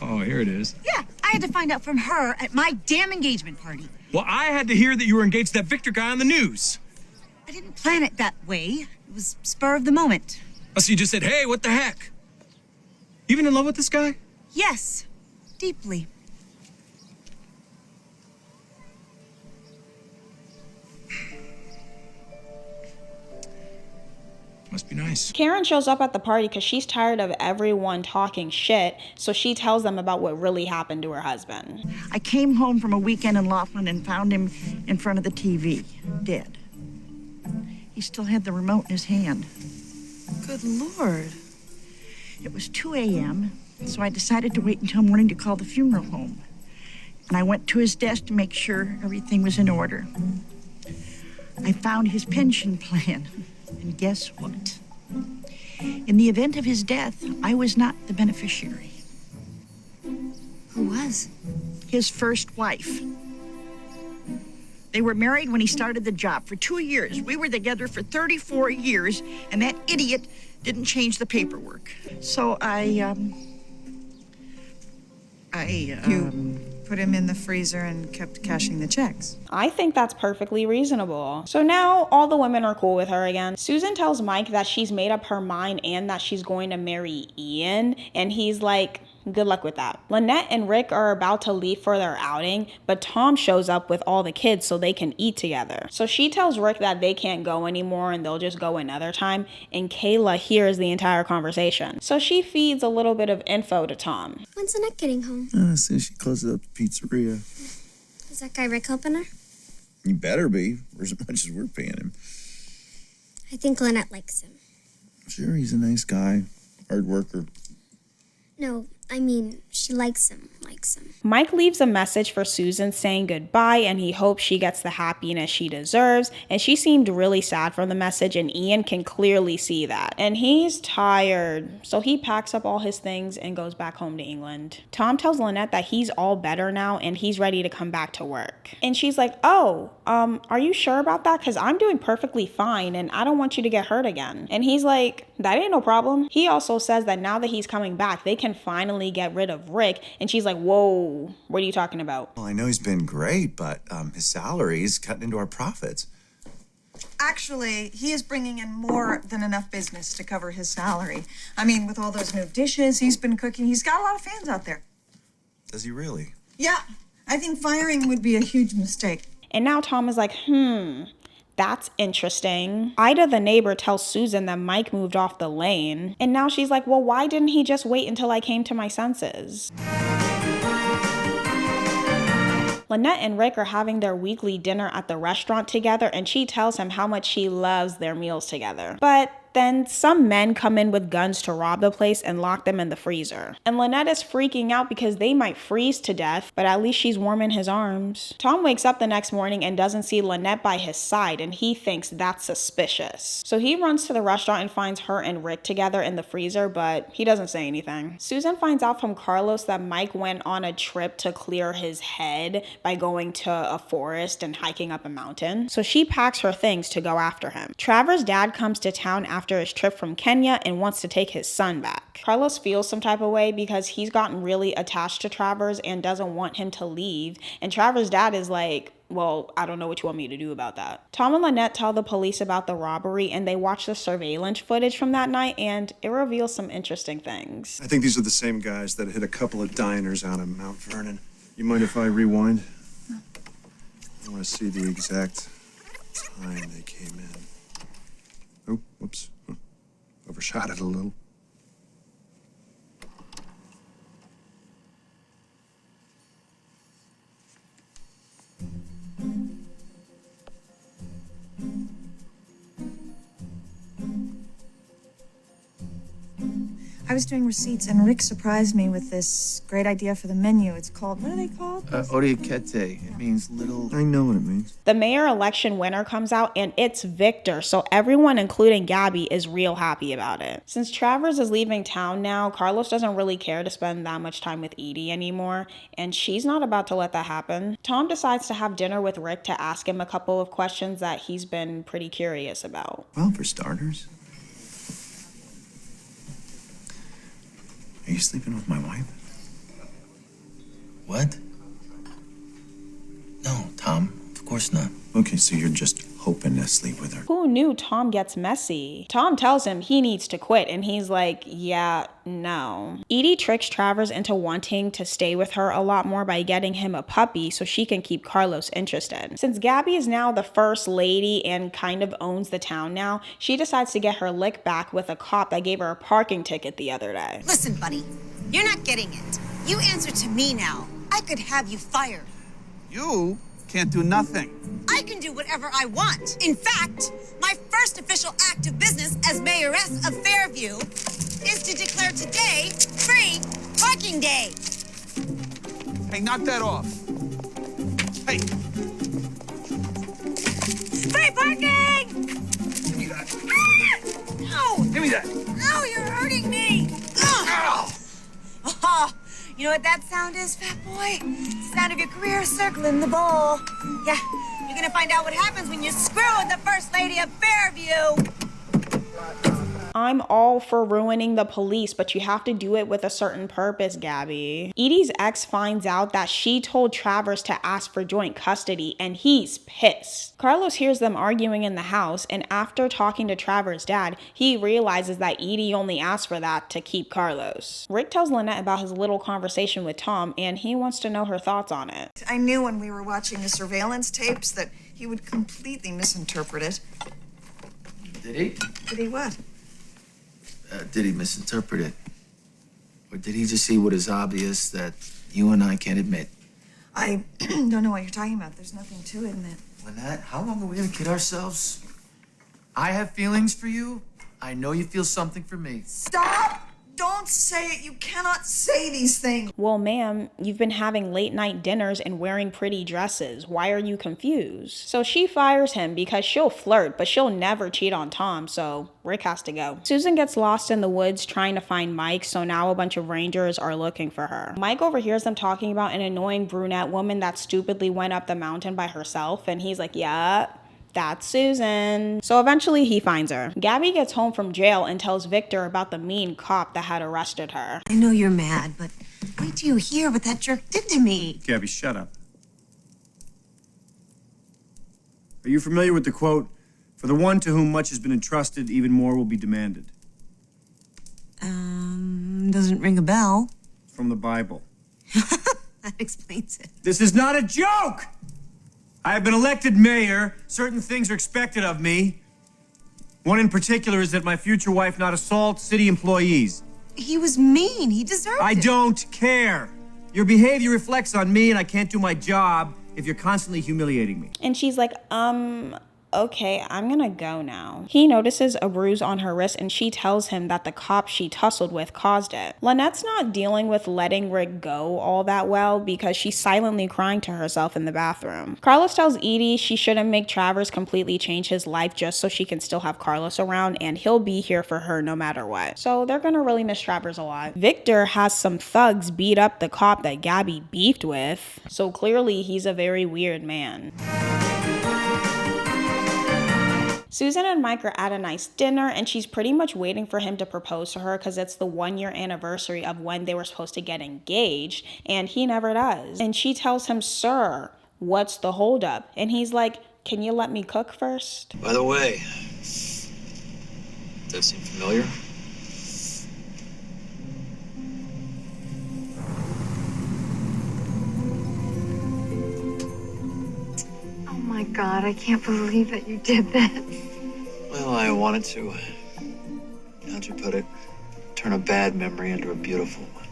Oh, here it is. Yeah, I had to find out from her at my damn engagement party. Well, I had to hear that you were engaged to that Victor guy on the news. I didn't plan it that way. It was spur of the moment. Oh, so you just said, hey, what the heck? You even in love with this guy? Yes, deeply. Must be nice. Karen shows up at the party because she's tired of everyone talking shit, so she tells them about what really happened to her husband. I came home from a weekend in Laughlin and found him in front of the TV, dead. He still had the remote in his hand. Good Lord. It was 2 a.m., so I decided to wait until morning to call the funeral home. And I went to his desk to make sure everything was in order. I found his pension plan. And guess what? In the event of his death, I was not the beneficiary. Who was? His first wife. They were married when he started the job for 2 years. We were together for 34 years, and that idiot didn't change the paperwork. So You put him in the freezer and kept cashing the checks. I think that's perfectly reasonable. So now all the women are cool with her again. Susan tells Mike that she's made up her mind and that she's going to marry Ian, and he's like, good luck with that. Lynette and Rick are about to leave for their outing, but Tom shows up with all the kids so they can eat together. So she tells Rick that they can't go anymore and they'll just go another time, and Kayla hears the entire conversation. So she feeds a little bit of info to Tom. When's Lynette getting home? As soon as she closes up the pizzeria. Is that guy Rick helping her? You better be, for as much as we're paying him. I think Lynette likes him. Sure, he's a nice guy. Hard worker. No, I mean, she likes him. Mike leaves a message for Susan saying goodbye, and he hopes she gets the happiness she deserves, and she seemed really sad from the message, and Ian can clearly see that. And he's tired, so he packs up all his things and goes back home to England. Tom tells Lynette that he's all better now and he's ready to come back to work. And she's like, oh, are you sure about that? Because I'm doing perfectly fine and I don't want you to get hurt again. And he's like, that ain't no problem. He also says that now that he's coming back, they can finally get rid of Rick. And she's like, whoa, what are you talking about? Well, I know he's been great, but his salary is cutting into our profits. Actually, he is bringing in more than enough business to cover his salary. I mean, with all those new dishes he's been cooking, he's got a lot of fans out there. Does he really? Yeah, I think firing would be a huge mistake. And now Tom is like, that's interesting. Ida, the neighbor, tells Susan that Mike moved off the lane. And now she's like, well, why didn't he just wait until I came to my senses? Lynette and Rick are having their weekly dinner at the restaurant together, and she tells him how much she loves their meals together. But then some men come in with guns to rob the place and lock them in the freezer. And Lynette is freaking out because they might freeze to death, but at least she's warm in his arms. Tom wakes up the next morning and doesn't see Lynette by his side, and he thinks that's suspicious. So he runs to the restaurant and finds her and Rick together in the freezer, but he doesn't say anything. Susan finds out from Carlos that Mike went on a trip to clear his head by going to a forest and hiking up a mountain. So she packs her things to go after him. Traver's dad comes to town after his trip from Kenya and wants to take his son back. Carlos feels some type of way because he's gotten really attached to Travers and doesn't want him to leave. And Travers' dad is like, well, I don't know what you want me to do about that. Tom and Lynette tell the police about the robbery and they watch the surveillance footage from that night, and it reveals some interesting things. I think these are the same guys that hit a couple of diners out in Mount Vernon. You mind if I rewind? I want to see the exact time they came in. Oh, whoops. Overshot it a little. I was doing receipts, and Rick surprised me with this great idea for the menu. It's called, what are they called? Oriakete. It means little... I know what it means. The mayor election winner comes out, and it's Victor, so everyone, including Gabby, is real happy about it. Since Travers is leaving town now, Carlos doesn't really care to spend that much time with Edie anymore, and she's not about to let that happen. Tom decides to have dinner with Rick to ask him a couple of questions that he's been pretty curious about. Well, for starters... Are you sleeping with my wife? What? No, Tom, of course not. Okay, so you're just hoping to sleep with her. Who knew Tom gets messy? Tom tells him he needs to quit, and he's like, yeah, no. Edie tricks Travers into wanting to stay with her a lot more by getting him a puppy so she can keep Carlos interested. Since Gabby is now the first lady and kind of owns the town now, she decides to get her lick back with a cop that gave her a parking ticket the other day. Listen, buddy, you're not getting it. You answer to me now. I could have you fired. You can't do nothing. I can do whatever I want. In fact, my first official act of business as mayoress of Fairview is to declare today free parking day. Hey, knock that off. Hey. Free parking! Give me that. No! Give me that. No, you're hurting me! Ow! Oh, you know what that sound is, fat boy? It's the sound of your career circling the ball. Yeah, You're gonna find out what happens when you screw with the First Lady of Fairview. I'm all for ruining the police, but you have to do it with a certain purpose, Gabby. Edie's ex finds out that she told Travers to ask for joint custody, and he's pissed. Carlos hears them arguing in the house, and after talking to Travers' dad, he realizes that Edie only asked for that to keep Carlos. Rick tells Lynette about his little conversation with Tom, and he wants to know her thoughts on it. I knew when we were watching the surveillance tapes that he would completely misinterpret it. Did he? Did he what? Did he misinterpret it? Or did he just see what is obvious that you and I can't admit? I don't know what you're talking about. There's nothing to it in it. Lynette, how long are we gonna kid ourselves? I have feelings for you. I know you feel something for me. Stop! Don't say it. You cannot say these things. Well, ma'am, you've been having late night dinners and wearing pretty dresses. Why are you confused? So she fires him because she'll flirt, but she'll never cheat on Tom, so Rick has to go. Susan gets lost in the woods trying to find Mike, so now a bunch of rangers are looking for her. Mike overhears them talking about an annoying brunette woman that stupidly went up the mountain by herself, and he's like, yeah, that's Susan. So eventually he finds her. Gabby gets home from jail and tells Victor about the mean cop that had arrested her. I know you're mad, but wait till you hear what that jerk did to me. Gabby, shut up. Are you familiar with the quote, "For the one to whom much has been entrusted, even more will be demanded"? Doesn't ring a bell. From the Bible. That explains it. This is not a joke! I have been elected mayor. Certain things are expected of me. One in particular is that my future wife not assault city employees. He was mean. He deserved I it. don't care. Your behavior reflects on me, and I can't do my job if you're constantly humiliating me. And she's like, okay, I'm gonna go now. He notices a bruise on her wrist and she tells him that the cop she tussled with caused it. Lynette's not dealing with letting Rick go all that well because she's silently crying to herself in the bathroom. Carlos tells Edie she shouldn't make Travers completely change his life just so she can still have Carlos around, and he'll be here for her no matter what. So they're gonna really miss Travers a lot. Victor has some thugs beat up the cop that Gabby beefed with, so clearly he's a very weird man. Susan and Mike are at a nice dinner, and she's pretty much waiting for him to propose to her because it's the 1-year anniversary of when they were supposed to get engaged, and he never does. And she tells him, "Sir, what's the holdup?" And he's like, "Can you let me cook first?" By the way, does that seem familiar? Oh my God, I can't believe that you did that. Well, I wanted to, how'd you put it, turn a bad memory into a beautiful one.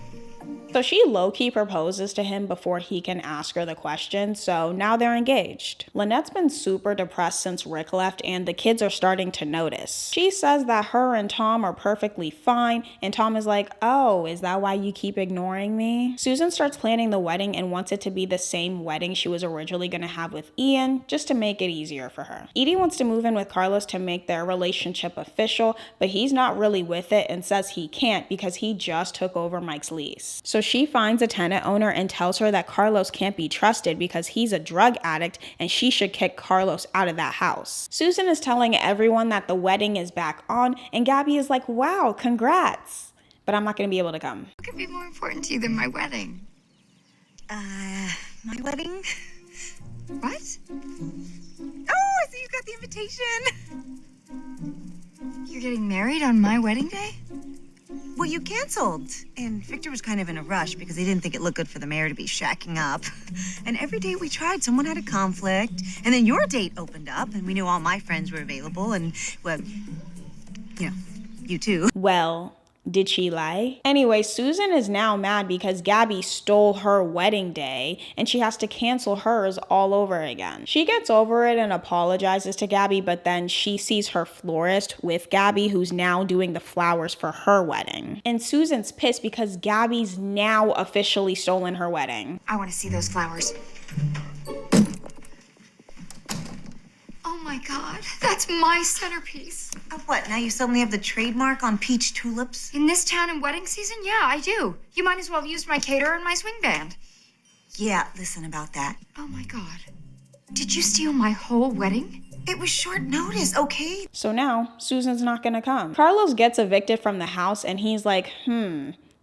So she low-key proposes to him before he can ask her the question, so now they're engaged. Lynette's been super depressed since Rick left, and the kids are starting to notice. She says that her and Tom are perfectly fine, and Tom is like, "Oh, is that why you keep ignoring me?" Susan starts planning the wedding and wants it to be the same wedding she was originally going to have with Ian, just to make it easier for her. Edie wants to move in with Carlos to make their relationship official, but he's not really with it and says he can't because he just took over Mike's lease. So she finds a tenant owner and tells her that Carlos can't be trusted because he's a drug addict and she should kick Carlos out of that house. Susan is telling everyone that the wedding is back on, and Gabby is like, "Wow, congrats, but I'm not going to be able to come." What could be more important to you than my wedding? My wedding? What? Oh, I see you got the invitation. You're getting married on my wedding day? Well, you canceled. And Victor was kind of in a rush because he didn't think it looked good for the mayor to be shacking up. And every date we tried, someone had a conflict. And then your date opened up, and we knew all my friends were available. And, well, you know, you too. Well, did she lie? Anyway, Susan is now mad because Gabby stole her wedding day and she has to cancel hers all over again. She gets over it and apologizes to Gabby, but then she sees her florist with Gabby, who's now doing the flowers for her wedding. And Susan's pissed because Gabby's now officially stolen her wedding. I want to see those flowers. Oh my God, that's my centerpiece. Of what? Now you suddenly have the trademark on peach tulips? In this town in wedding season? Yeah, I do. You might as well have used my caterer and my swing band. Yeah, listen about that. Oh my God. Did you steal my whole wedding? It was short notice, okay? So now, Susan's not gonna come. Carlos gets evicted from the house and he's like,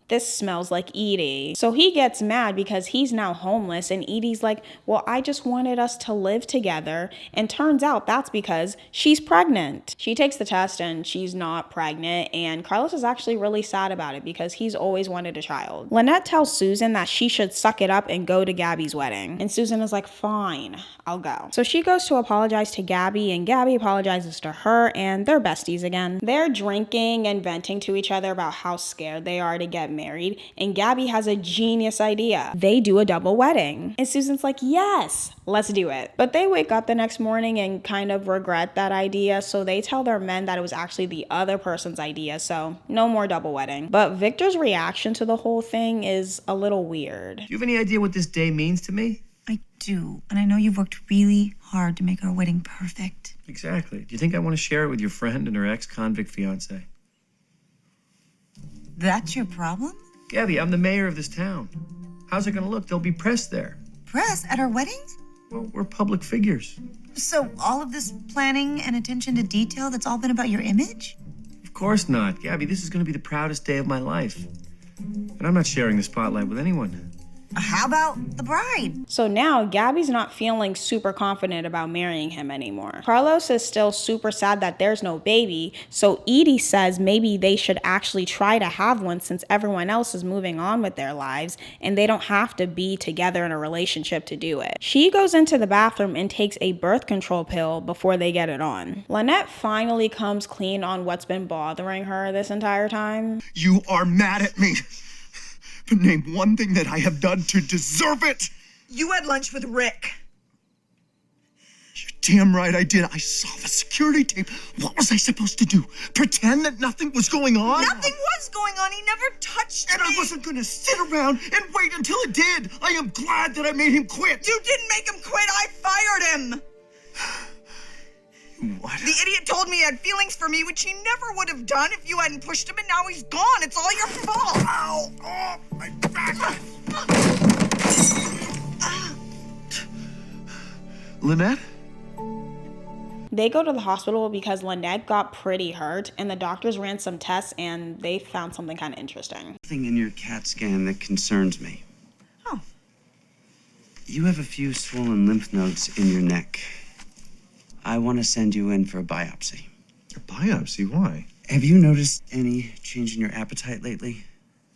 this smells like Edie. So he gets mad because he's now homeless and Edie's like, well, I just wanted us to live together. And turns out that's because she's pregnant. She takes the test and she's not pregnant, and Carlos is actually really sad about it because he's always wanted a child. Lynette tells Susan that she should suck it up and go to Gabby's wedding. And Susan is like, fine, I'll go. So she goes to apologize to Gabby and Gabby apologizes to her and they're besties again. They're drinking and venting to each other about how scared they are to get married, and Gabby has a genius idea. They do a double wedding. And Susan's like, yes, let's do it. But they wake up the next morning and kind of regret that idea, so they tell their men that it was actually the other person's idea, so no more double wedding. But Victor's reaction to the whole thing is a little weird. Do you have any idea what this day means to me? I do, and I know you've worked really hard to make our wedding perfect. Exactly. Do you think I want to share it with your friend and her ex-convict fiance? That's your problem? Gabby, I'm the mayor of this town. How's it gonna look? There'll be press there. Press at our wedding? Well, we're public figures. So all of this planning and attention to detail, that's all been about your image? Of course not. Gabby, this is gonna be the proudest day of my life. And I'm not sharing the spotlight with anyone. How about the bride? So now Gabby's not feeling super confident about marrying him anymore. Carlos is still super sad that there's no baby, so Edie says maybe they should actually try to have one since everyone else is moving on with their lives and they don't have to be together in a relationship to do it. She goes into the bathroom and takes a birth control pill before they get it on. Lynette finally comes clean on what's been bothering her this entire time. You are mad at me. But name one thing that I have done to deserve it. You had lunch with Rick. You're damn right I did. I saw the security tape. What was I supposed to do? Pretend that nothing was going on? Nothing was going on. He never touched me. And I wasn't going to sit around and wait until it did. I am glad that I made him quit. You didn't make him quit. I fired him. What? The idiot told me he had feelings for me, which he never would have done if you hadn't pushed him, and now he's gone. It's all your fault. Ow! Oh, my back! Lynette? They go to the hospital because Lynette got pretty hurt and the doctors ran some tests and they found something kind of interesting. Nothing in your CAT scan that concerns me. Oh. You have a few swollen lymph nodes in your neck. I want to send you in for a biopsy. A biopsy? Why? Have you noticed any change in your appetite lately?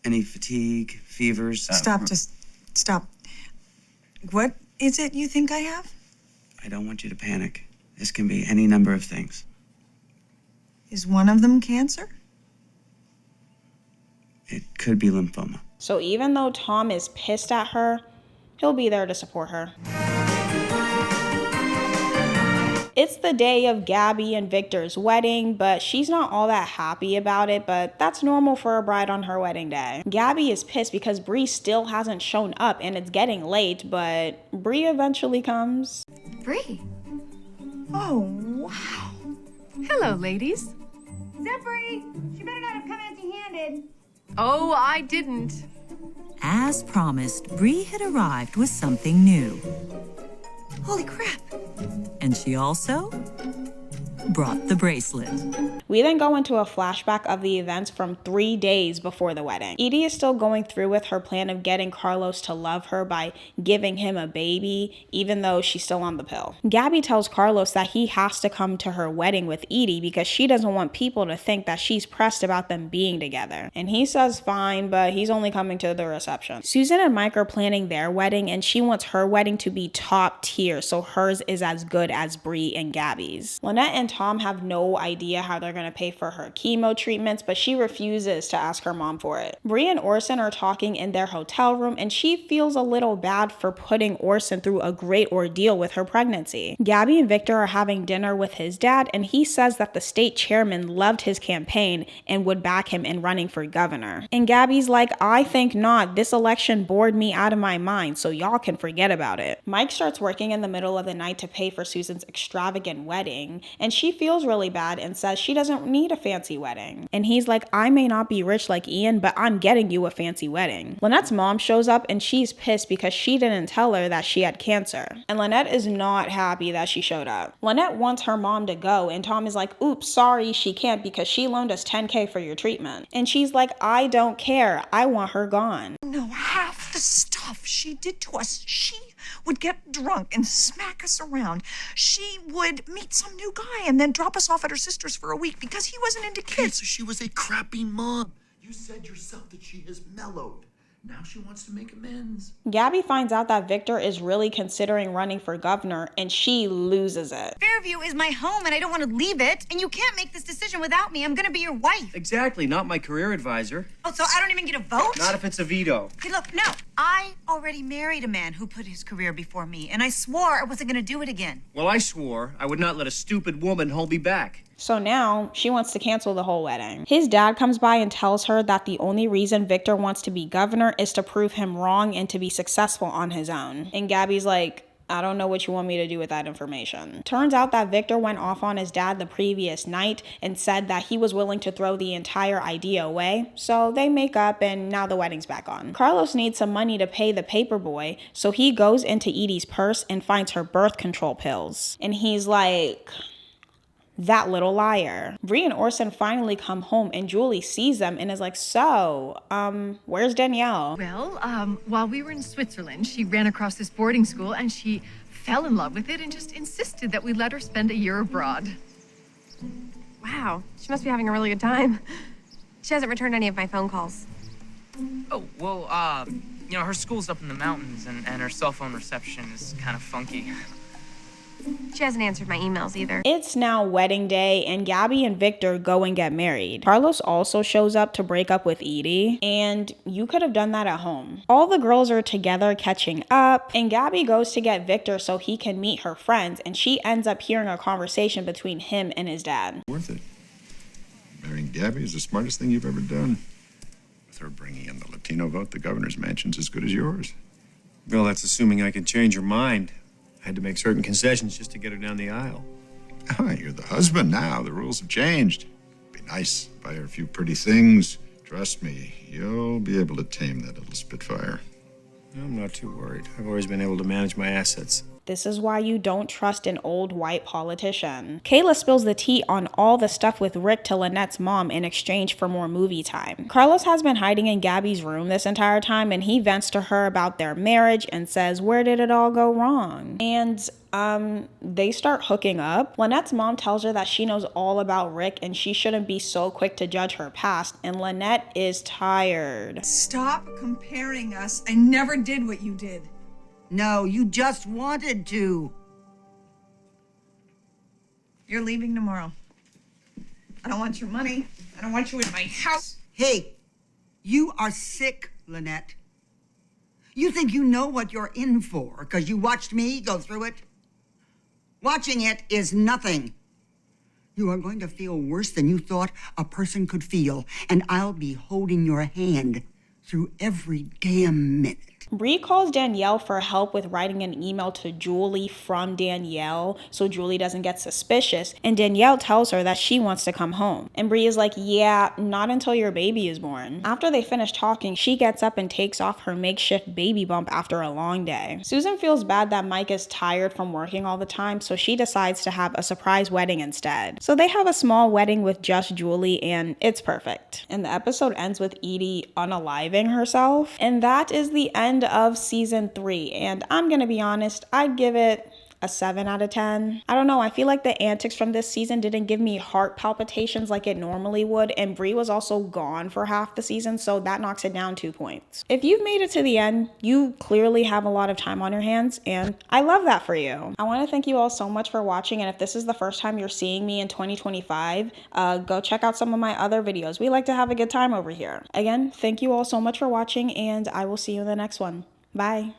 Any fatigue, fevers? Stop. What is it you think I have? I don't want you to panic. This can be any number of things. Is one of them cancer? It could be lymphoma. So even though Tom is pissed at her, he'll be there to support her. It's the day of Gabby and Victor's wedding, but she's not all that happy about it, but that's normal for a bride on her wedding day. Gabby is pissed because Bree still hasn't shown up and it's getting late, but Bree eventually comes. Bree. Oh, wow. Hello, ladies. Except Bree, she better not have come empty-handed. Oh, I didn't. As promised, Bree had arrived with something new. Holy crap. And she also brought the bracelet. We then go into a flashback of the events from 3 days before the wedding. Edie is still going through with her plan of getting Carlos to love her by giving him a baby, even though she's still on the pill. Gabby tells Carlos that he has to come to her wedding with Edie because she doesn't want people to think that she's pressed about them being together. And he says fine, but he's only coming to the reception. Susan and Mike are planning their wedding and she wants her wedding to be top tier, so hers is as good as Bree and Gabby's. Lynette and Tom have no idea how they're going to pay for her chemo treatments, but she refuses to ask her mom for it. Bree and Orson are talking in their hotel room and she feels a little bad for putting Orson through a great ordeal with her pregnancy. Gabby and Victor are having dinner with his dad and he says that the state chairman loved his campaign and would back him in running for governor. And Gabby's like, I think not. This election bored me out of my mind, so y'all can forget about it. Mike starts working in the middle of the night to pay for Susan's extravagant wedding and she she feels really bad and says she doesn't need a fancy wedding. And he's like, I may not be rich like Ian, but I'm getting you a fancy wedding. Lynette's mom shows up and she's pissed because she didn't tell her that she had cancer. And Lynette is not happy that she showed up. Lynette wants her mom to go and Tom is like, oops, sorry, she can't because she loaned us $10K for your treatment. And she's like, I don't care. I want her gone. No, half the stuff she did to us. She would get drunk and smack us around. She would meet some new guy and then drop us off at her sister's for a week because he wasn't into kids. So she was a crappy mom. You said yourself that she has mellowed. Now she wants to make amends. Gabby finds out that Victor is really considering running for governor and she loses it. Fairview is my home and I don't want to leave it. And you can't make this decision without me. I'm going to be your wife. Exactly, not my career advisor. Oh, so I don't even get a vote? Not if it's a veto. Hey, look, no. I already married a man who put his career before me, and I swore I wasn't going to do it again. Well, I swore I would not let a stupid woman hold me back. So now she wants to cancel the whole wedding. His dad comes by and tells her that the only reason Victor wants to be governor is to prove him wrong and to be successful on his own. And Gabby's like, I don't know what you want me to do with that information. Turns out that Victor went off on his dad the previous night and said that he was willing to throw the entire idea away. So they make up and now the wedding's back on. Carlos needs some money to pay the paper boy, so he goes into Edie's purse and finds her birth control pills. And he's like, that little liar. Bree and Orson finally come home and Julie sees them and is like, so, where's Danielle? Well, while we were in Switzerland, she ran across this boarding school and she fell in love with it and just insisted that we let her spend a year abroad. Wow, she must be having a really good time. She hasn't returned any of my phone calls. Oh, well, you know, her school's up in the mountains and her cell phone reception is kind of funky. She hasn't answered my emails either. It's now wedding day and Gabby and Victor go and get married. Carlos also shows up to break up with Edie, and you could have done that at home. All the girls are together catching up, and Gabby goes to get Victor so he can meet her friends, and she ends up hearing a conversation between him and his dad. Worth it. Marrying Gabby is the smartest thing you've ever done. With her bringing in the Latino vote, the governor's mansion's as good as yours. Bill, that's assuming I can change her mind. I had to make certain concessions just to get her down the aisle. Ah, you're the husband now. The rules have changed. Be nice. Buy her a few pretty things. Trust me, you'll be able to tame that little Spitfire. I'm not too worried. I've always been able to manage my assets. This is why you don't trust an old white politician. Kayla spills the tea on all the stuff with Rick to Lynette's mom in exchange for more movie time. Carlos has been hiding in Gabby's room this entire time and he vents to her about their marriage and says, where did it all go wrong? And they start hooking up. Lynette's mom tells her that she knows all about Rick and she shouldn't be so quick to judge her past, and Lynette is tired. Stop comparing us. I never did what you did. No, you just wanted to. You're leaving tomorrow. I don't want your money. I don't want you in my house. Hey, you are sick, Lynette. You think you know what you're in for because you watched me go through it? Watching it is nothing. You are going to feel worse than you thought a person could feel, and I'll be holding your hand through every damn minute. Bree calls Danielle for help with writing an email to Julie from Danielle so Julie doesn't get suspicious, and Danielle tells her that she wants to come home. And Bree is like, yeah, not until your baby is born. After they finish talking, she gets up and takes off her makeshift baby bump after a long day. Susan feels bad that Mike is tired from working all the time, so she decides to have a surprise wedding instead. So they have a small wedding with just Julie, and it's perfect. And the episode ends with Edie unaliving herself, and that is the end of season 3. And I'm gonna be honest, I'd give it a 7 out of 10. I don't know, I feel like the antics from this season didn't give me heart palpitations like it normally would, and Bree was also gone for half the season, so that knocks it down 2 points. If you've made it to the end, you clearly have a lot of time on your hands, and I love that for you. I want to thank you all so much for watching, and if this is the first time you're seeing me in 2025, go check out some of my other videos. We like to have a good time over here. Again, thank you all so much for watching, and I will see you in the next one. Bye.